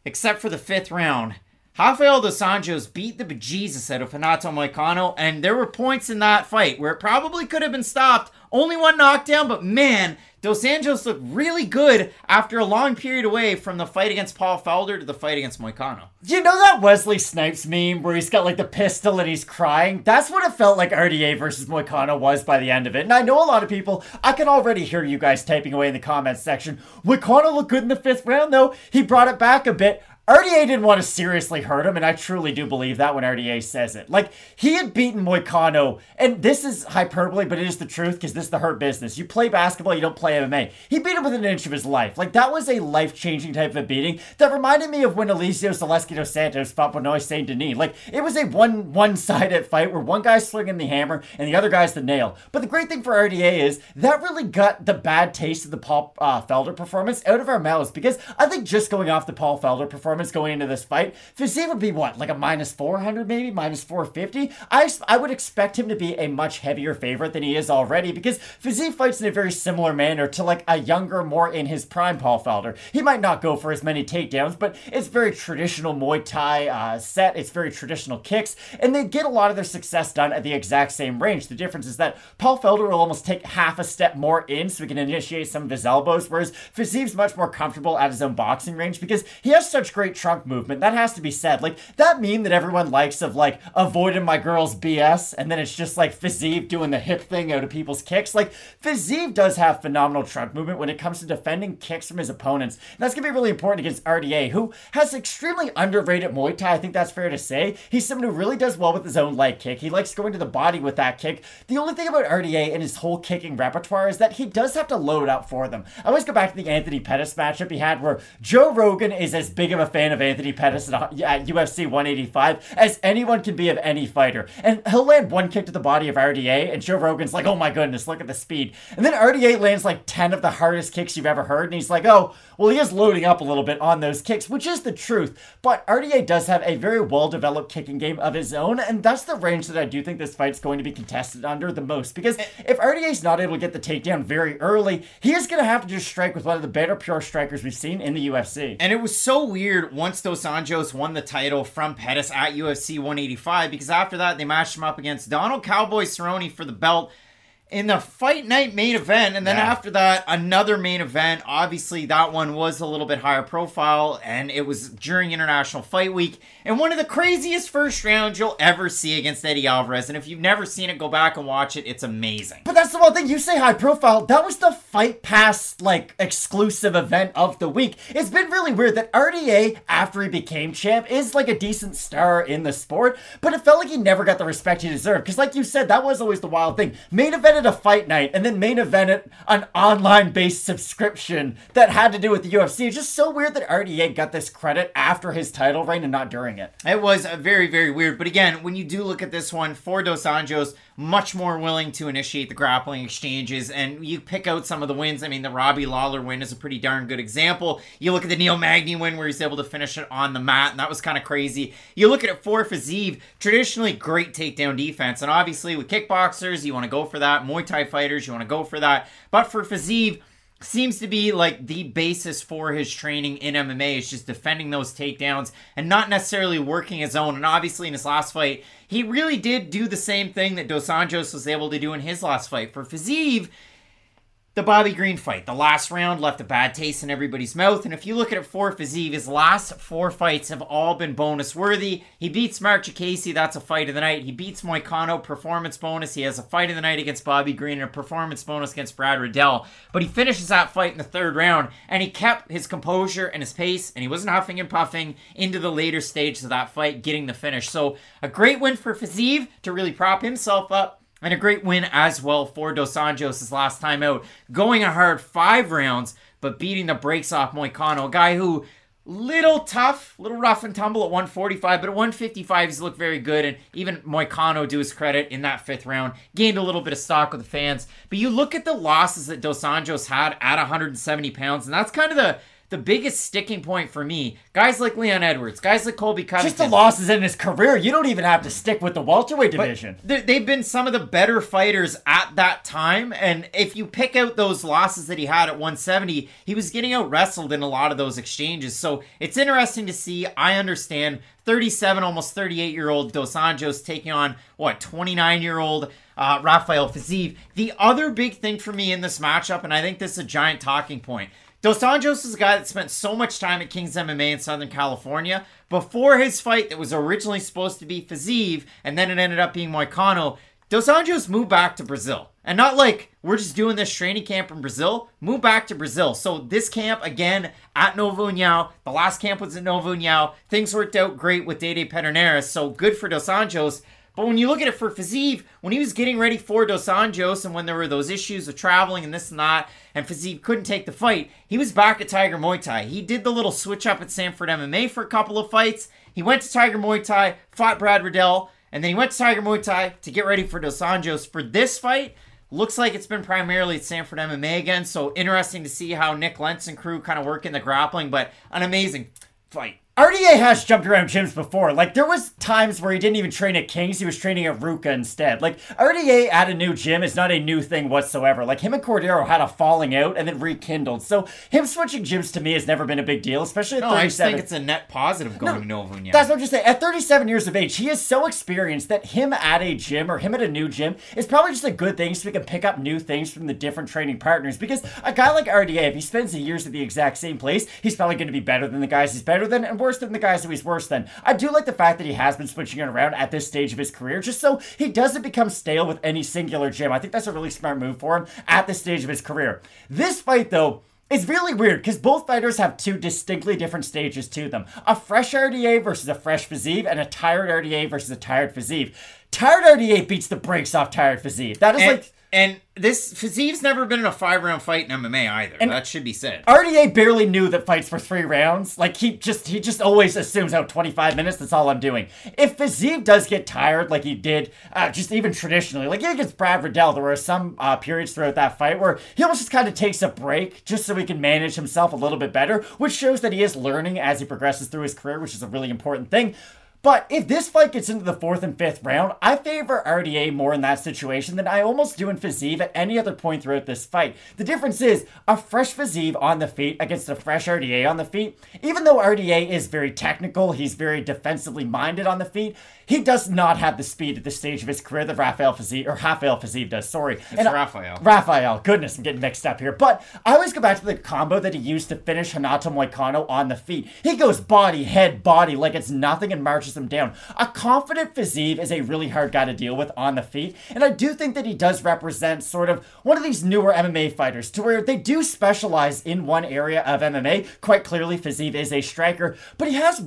B: except for the 5th round, Rafael dos Anjos beat the bejesus out of Renato Moicano, and there were points in that fight where it probably could have been stopped. Only one knockdown, but man, Dos Anjos looked really good after a long period away from the fight against Paul Felder to the fight against Moicano.
C: You know that Wesley Snipes meme where he's got like the pistol and he's crying? That's what it felt like RDA versus Moicano was by the end of it. And I know a lot of people, I can already hear you guys typing away in the comments section. Moicano looked good in the 5th round though. He brought it back a bit. RDA didn't want to seriously hurt him, and I truly do believe that when RDA says it. Like, he had beaten Moicano, and this is hyperbole, but it is the truth, because this is the Hurt Business. You play basketball, you don't play MMA. He beat him within an inch of his life. Like, that was a life-changing type of a beating that reminded me of when Eliseo Zaleski dos Santos fought Benoit Saint Denis. Like, it was a one-sided fight where one guy's slinging the hammer, and the other guy's the nail. But the great thing for RDA is, that really got the bad taste of the Paul Felder performance out of our mouths, because I think just going off the Paul Felder performance going into this fight, Fiziev would be what, like a minus 400 maybe, minus 450? I would expect him to be a much heavier favorite than he is already, because Fiziev fights in a very similar manner to like a younger, more in his prime Paul Felder. He might not go for as many takedowns, but it's very traditional Muay Thai set, it's very traditional kicks, and they get a lot of their success done at the exact same range. The difference is that Paul Felder will almost take half a step more in so he can initiate some of his elbows, whereas Fiziev's much more comfortable at his own boxing range because he has such great trunk movement. That has to be said. Like, that meme that everyone likes of, like, avoiding my girl's BS, and then it's just, like, Fiziev doing the hip thing out of people's kicks. Like, Fiziev does have phenomenal trunk movement when it comes to defending kicks from his opponents. And that's going to be really important against RDA, who has extremely underrated Muay Thai. I think that's fair to say. He's someone who really does well with his own leg kick. He likes going to the body with that kick. The only thing about RDA and his whole kicking repertoire is that he does have to load up for them. I always go back to the Anthony Pettis matchup he had where Joe Rogan is as big of a fan of Anthony Pettis at UFC 185 as anyone can be of any fighter. And he'll land one kick to the body of RDA, and Joe Rogan's like, oh my goodness, look at the speed. And then RDA lands like 10 of the hardest kicks you've ever heard, and he's like, oh, well, he is loading up a little bit on those kicks, which is the truth. But RDA does have a very well-developed kicking game of his own, and that's the range that I do think this fight's going to be contested under the most. Because if RDA's not able to get the takedown very early, he is going to have to just strike with one of the better pure strikers we've seen in the UFC.
B: And it was so weird once Dos Anjos won the title from Pettis at UFC 185, because after that they matched him up against Donald Cowboy Cerrone for the belt in the Fight Night main event, and then after that, another main event. Obviously, that one was a little bit higher profile, and it was during International Fight Week, and one of the craziest first rounds you'll ever see against Eddie Alvarez, and if you've never seen it, go back and watch it. It's amazing.
C: But that's the one thing, you say high profile, that was the Fight Pass, like, exclusive event of the week. It's been really weird that RDA, after he became champ, is like a decent star in the sport, but it felt like he never got the respect he deserved, because like you said, that was always the wild thing. Main event a Fight Night and then main evented an online-based subscription that had to do with the UFC. It's just so weird that RDA got this credit after his title reign and not during it.
B: It was very, very weird. But again, when you do look at this one for Dos Anjos, much more willing to initiate the grappling exchanges, and you pick out some of the wins. I mean, the Robbie Lawler win is a pretty darn good example. You look at the Neil Magny win where he's able to finish it on the mat, and that was kind of crazy. You look at it for Fiziev, traditionally great takedown defense, and obviously with kickboxers, you want to go for that. Muay Thai fighters, you want to go for that. But for Fiziev, seems to be like the basis for his training in MMA is just defending those takedowns and not necessarily working his own. And obviously in his last fight, he really did do the same thing that Dos Anjos was able to do in his last fight. For Fiziev, the Bobby Green fight, the last round left a bad taste in everybody's mouth. And if you look at it for Fiziev, his last 4 fights have all been bonus worthy. He beats Mark Jacasey, that's a fight of the night. He beats Moicano, performance bonus. He has a fight of the night against Bobby Green and a performance bonus against Brad Riddell. But he finishes that fight in the 3rd round, and he kept his composure and his pace, and he wasn't huffing and puffing into the later stages of that fight, getting the finish. So a great win for Fiziev to really prop himself up. And a great win as well for Dos Anjos his last time out. Going a hard 5 rounds, but beating the brakes off Moicano. A guy who, little tough, little rough and tumble at 145, but at 155 he's looked very good. And even Moicano, to his credit, in that 5th round, gained a little bit of stock with the fans. But you look at the losses that Dos Anjos had at 170 pounds, and that's kind of the biggest sticking point for me. Guys like Leon Edwards, guys like Colby Covington.
C: Just the losses in his career. You don't even have to stick with the welterweight division.
B: They've been some of the better fighters at that time. And if you pick out those losses that he had at 170, he was getting out wrestled in a lot of those exchanges. So it's interesting to see. I understand 37, almost 38-year-old Dos Anjos taking on, 29-year-old Rafael Fiziev. The other big thing for me in this matchup, and I think this is a giant talking point, Dos Anjos is a guy that spent so much time at King's MMA in Southern California. Before his fight that was originally supposed to be Fiziev, and then it ended up being Moicano, Dos Anjos moved back to Brazil. And not like, we're just doing this training camp in Brazil. Move back to Brazil. So this camp, again, at Novo União. The last camp was at Novo União. Things worked out great with Dede Pederneiras, so good for Dos Anjos. But when you look at it for Fiziev, when he was getting ready for Dos Anjos and when there were those issues of traveling and this and that, and Fiziev couldn't take the fight, he was back at Tiger Muay Thai. He did the little switch up at Sanford MMA for a couple of fights. He went to Tiger Muay Thai, fought Brad Riddell, and then he went to Tiger Muay Thai to get ready for Dos Anjos. For this fight, looks like it's been primarily at Sanford MMA again, so interesting to see how Nick Lentz and crew kind of work in the grappling, but an amazing fight.
C: RDA has jumped around gyms before. Like, there was times where he didn't even train at King's, he was training at Ruka instead. Like, RDA at a new gym is not a new thing whatsoever. Like, him and Cordero had a falling out and then rekindled. So, him switching gyms to me has never been a big deal, especially at 37.
B: I just think it's a net positive going to Novo União.
C: That's what I'm just saying. At 37 years of age, he is so experienced that him at a gym or him at a new gym is probably just a good thing so we can pick up new things from the different training partners. Because a guy like RDA, if he spends the years at the exact same place, he's probably going to be better than the guys he's better than and worse than the guys who he's worse than. I do like the fact that he has been switching it around at this stage of his career just so he doesn't become stale with any singular gym. I think that's a really smart move for him at this stage of his career. This fight, though, is really weird because both fighters have 2 distinctly different stages to them. A fresh RDA versus a fresh Fiziev and a tired RDA versus a tired Fiziev. Tired RDA beats the brakes off tired Fiziev. That is
B: And this Fiziev's never been in a 5-round fight in MMA either. And that should be said.
C: RDA barely knew that fights were 3 rounds. Like, he just always assumes, 25 minutes, that's all I'm doing. If Fiziev does get tired like he did, just even traditionally, like against Brad Riddell, there were some periods throughout that fight where he almost just kind of takes a break just so he can manage himself a little bit better, which shows that he is learning as he progresses through his career, which is a really important thing. But if this fight gets into the 4th and 5th round, I favor RDA more in that situation than I almost do in Fiziev at any other point throughout this fight. The difference is, a fresh Fiziev on the feet against a fresh RDA on the feet, even though RDA is very technical, he's very defensively minded on the feet, he does not have the speed at this stage of his career that Rafael Fiziev does, sorry.
B: It's Rafael.
C: Rafael, goodness, I'm getting mixed up here. But I always go back to the combo that he used to finish Renato Moicano on the feet. He goes body, head, body like it's nothing and marches him down. A confident Fiziev is a really hard guy to deal with on the feet, and I do think that he does represent sort of one of these newer MMA fighters to where they do specialize in one area of MMA. Quite clearly, Fiziev is a striker, but he has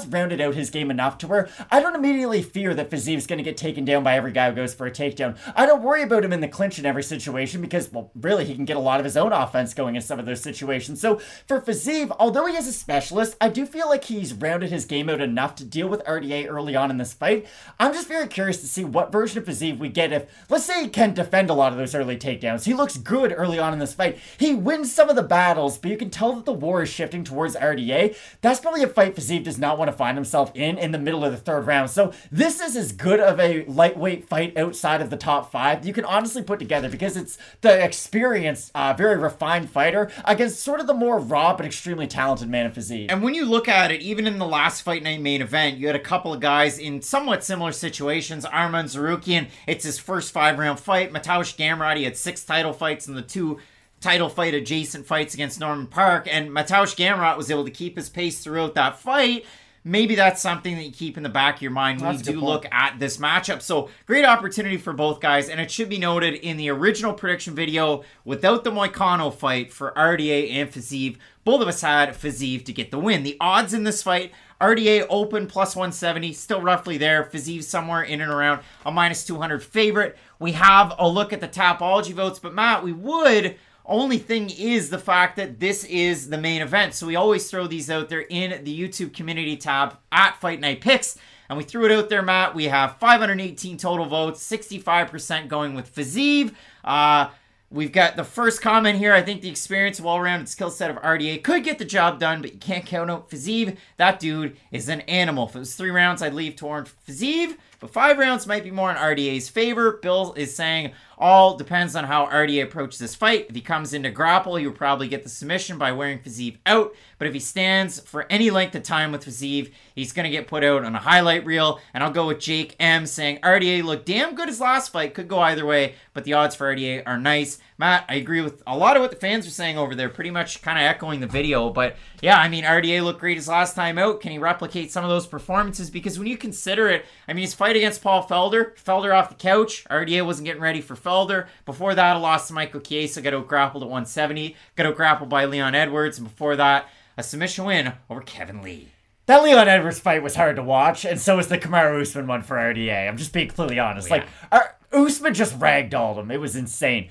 C: rounded out his game enough to where I don't immediately fear that Fiziev's going to get taken down by every guy who goes for a takedown. I don't worry about him in the clinch in every situation because, well, really, he can get a lot of his own offense going in some of those situations. So for Fiziev, although he is a specialist, I do feel like he's rounded his game out enough to deal with RDA early on in this fight. I'm just very curious to see what version of Fiziev we get if, let's say, he can defend a lot of those early takedowns. He looks good early on in this fight. He wins some of the battles, but you can tell that the war is shifting towards RDA. That's probably a fight Fiziev does not want to find himself in the middle of the third round. So this is as good of a lightweight fight outside of the top 5 you can honestly put together, because it's the experienced, very refined fighter against sort of the more raw but extremely talented man of Fiziev.
B: And when you look at it, even in the last Fight Night main event, you had a couple of guys in somewhat similar situations. Aiemann Tsarukyan, it's his first 5-round fight. Mateusz Gamrot, he had 6 title fights in the 2 title fight adjacent fights against Norman Park, and Mateusz Gamrot was able to keep his pace throughout that fight. Maybe that's something that you keep in the back of your mind when you do look at this matchup. So, great opportunity for both guys, and it should be noted in the original prediction video, without the Moicano fight for RDA and Fiziev, both of us had Fiziev to get the win. The odds in this fight, RDA open plus 170, still roughly there. Fiziev somewhere in and around a minus 200 favorite. We have a look at the Tapology votes, but Matt, we would... Only thing is the fact that this is the main event. So we always throw these out there in the YouTube community tab at Fight Night Picks. And we threw it out there, Matt. We have 518 total votes, 65% going with Fiziev. We've got the first comment here. I think the experience, well-rounded skill set of RDA could get the job done, but you can't count out Fiziev. That dude is an animal. If it was 3 rounds, I'd leave toward Fiziev, but 5 rounds might be more in RDA's favor. Bill is saying all depends on how RDA approaches this fight. If he comes into grapple, he'll probably get the submission by wearing Fiziev out, but if he stands for any length of time with Fiziev, he's going to get put out on a highlight reel. And I'll go with Jake M saying RDA looked damn good his last fight. Could go either way, but the odds for RDA are nice. Matt, I agree with a lot of what the fans are saying over there, pretty much kind of echoing the video. But yeah, I mean, RDA looked great his last time out. Can he replicate some of those performances? Because when you consider it, I mean, his fight against Paul Felder off the couch. RDA wasn't getting ready for Felder. Before that, a loss to Michael Chiesa, got out-grappled at 170, got out-grappled by Leon Edwards, and before that, a submission win over Kevin Lee.
C: That Leon Edwards fight was hard to watch, and so was the Kamaru Usman one for RDA. I'm just being completely honest.
B: Oh, yeah.
C: Usman just ragdolled him. It was insane.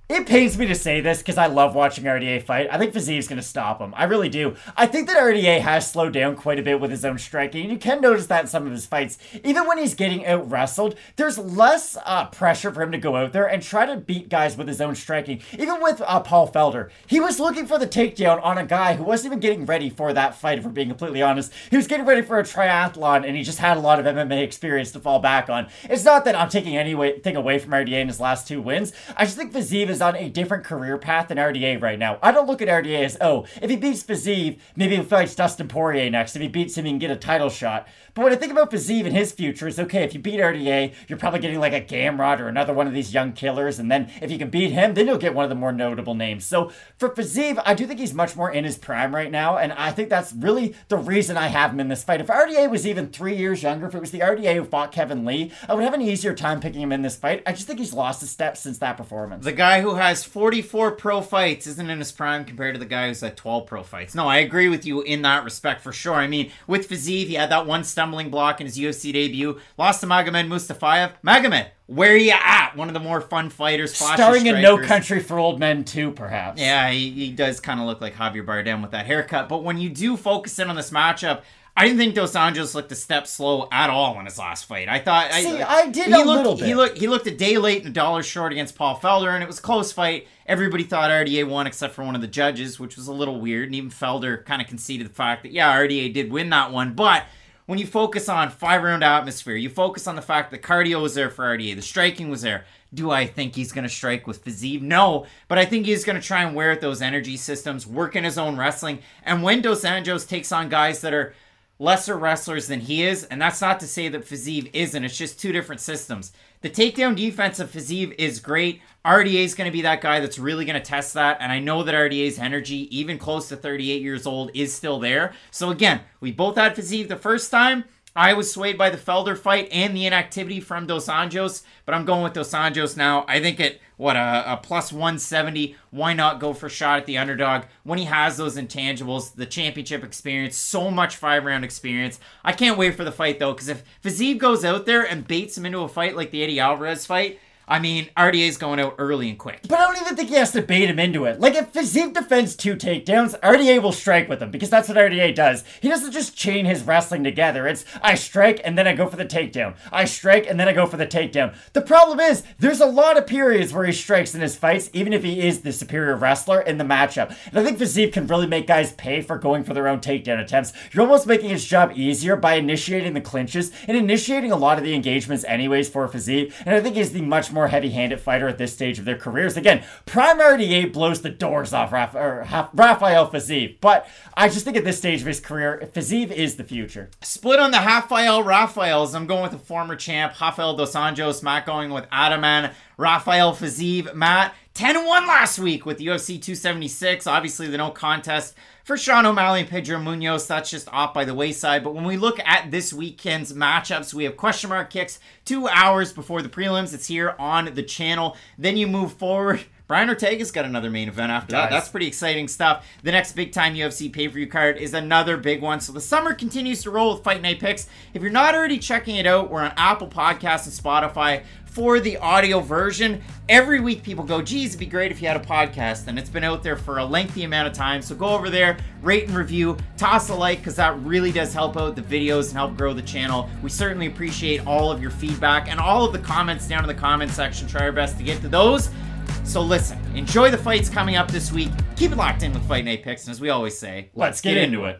C: It pains me to say this because I love watching RDA fight. I think Fiziev's going to stop him. I really do. I think that RDA has slowed down quite a bit with his own striking, and you can notice that in some of his fights. Even when he's getting out-wrestled, there's less pressure for him to go out there and try to beat guys with his own striking. Even with Paul Felder, he was looking for the takedown on a guy who wasn't even getting ready for that fight, if we're being completely honest. He was getting ready for a triathlon, and he just had a lot of MMA experience to fall back on. It's not that I'm taking anything away from RDA in his last 2 wins. I just think Fiziev is on a different career path than RDA right now. I don't look at RDA as, oh, if he beats Fiziev, maybe he fights Dustin Poirier next. If he beats him, he can get a title shot. But when I think about Fiziev and his future, it's okay, if you beat RDA, you're probably getting like a Gamrot or another one of these young killers, and then if you can beat him, then you'll get one of the more notable names. So for Fiziev, I do think he's much more in his prime right now, and I think that's really the reason I have him in this fight. If RDA was even 3 years younger, if it was the RDA who fought Kevin Lee, I would have an easier time picking him in this fight. I just think he's lost a step since that performance.
B: The guy who has 44 pro fights isn't in his prime compared to the guy who's at 12 pro fights. No, I agree with you in that respect for sure. I mean, with Fiziev, he had that one stumbling block in his UFC debut, lost to Magomed Mustafayev. Magomed, where are you at? One of the more fun fighters.
C: Starring in No Country for Old Men 2, perhaps.
B: Yeah, he does kind of look like Javier Bardem with that haircut. But when you do focus in on this matchup, I didn't think Dos Anjos looked a step slow at all in his last fight. I thought...
C: I did a little bit.
B: He looked a day late and $1 short against Paul Felder, and it was a close fight. Everybody thought RDA won except for one of the judges, which was a little weird. And even Felder kind of conceded the fact that, yeah, RDA did win that one. But when you focus on 5-round atmosphere, you focus on the fact that cardio was there for RDA, the striking was there. Do I think he's going to strike with Fiziev? No, but I think he's going to try and wear at those energy systems, work in his own wrestling. And when Dos Anjos takes on guys that are lesser wrestlers than he is, and that's not to say that Fiziev isn't, it's just 2 different systems. The takedown defense of Fiziev is great. RDA is going to be that guy that's really going to test that, and I know that RDA's energy, even close to 38 years old, is still there. So again, we both had Fiziev the first time. I was swayed by the Felder fight and the inactivity from Dos Anjos, but I'm going with Dos Anjos now. I think at, a plus 170, why not go for a shot at the underdog when he has those intangibles, the championship experience, so much 5-round experience. I can't wait for the fight, though, because if Fiziev goes out there and baits him into a fight like the Eddie Alvarez fight, I mean, RDA's going out early and quick.
C: But I don't even think he has to bait him into it. Like, if Fiziev defends 2 takedowns, RDA will strike with him, because that's what RDA does. He doesn't just chain his wrestling together. It's, I strike, and then I go for the takedown. I strike, and then I go for the takedown. The problem is, there's a lot of periods where he strikes in his fights, even if he is the superior wrestler in the matchup. And I think Fiziev can really make guys pay for going for their own takedown attempts. You're almost making his job easier by initiating the clinches, and initiating a lot of the engagements anyways for Fiziev. And I think he's the much more heavy-handed fighter at this stage of their careers. Again, prime RDA blows the doors off Rafael Fiziev, but I just think at this stage of his career, Fiziev is the future.
B: Split on the Rafaels. I'm going with the former champ, Rafael dos Anjos. Matt going with Ataman. Rafael Fiziev. Matt, 10-1 last week with UFC 276. Obviously, the no contest for Sean O'Malley and Pedro Munoz. That's just off by the wayside. But when we look at this weekend's matchups, we have question mark kicks 2 hours before the prelims. It's here on the channel. Then you move forward. Brian Ortega's got another main event after that. That's pretty exciting stuff. The next big-time UFC pay-per-view card is another big one. So the summer continues to roll with Fight Night Picks. If you're not already checking it out, we're on Apple Podcasts and Spotify for the audio version. Every week people go, geez, it'd be great if you had a podcast, and it's been out there for a lengthy amount of time. So go over there, rate and review, toss a like, because that really does help out the videos and help grow the channel. We certainly appreciate all of your feedback and all of the comments down in the comment section. Try our best to get to those. So listen, enjoy the fights coming up this week. Keep it locked in with Fight Night Picks, and as we always say,
C: let's get into it.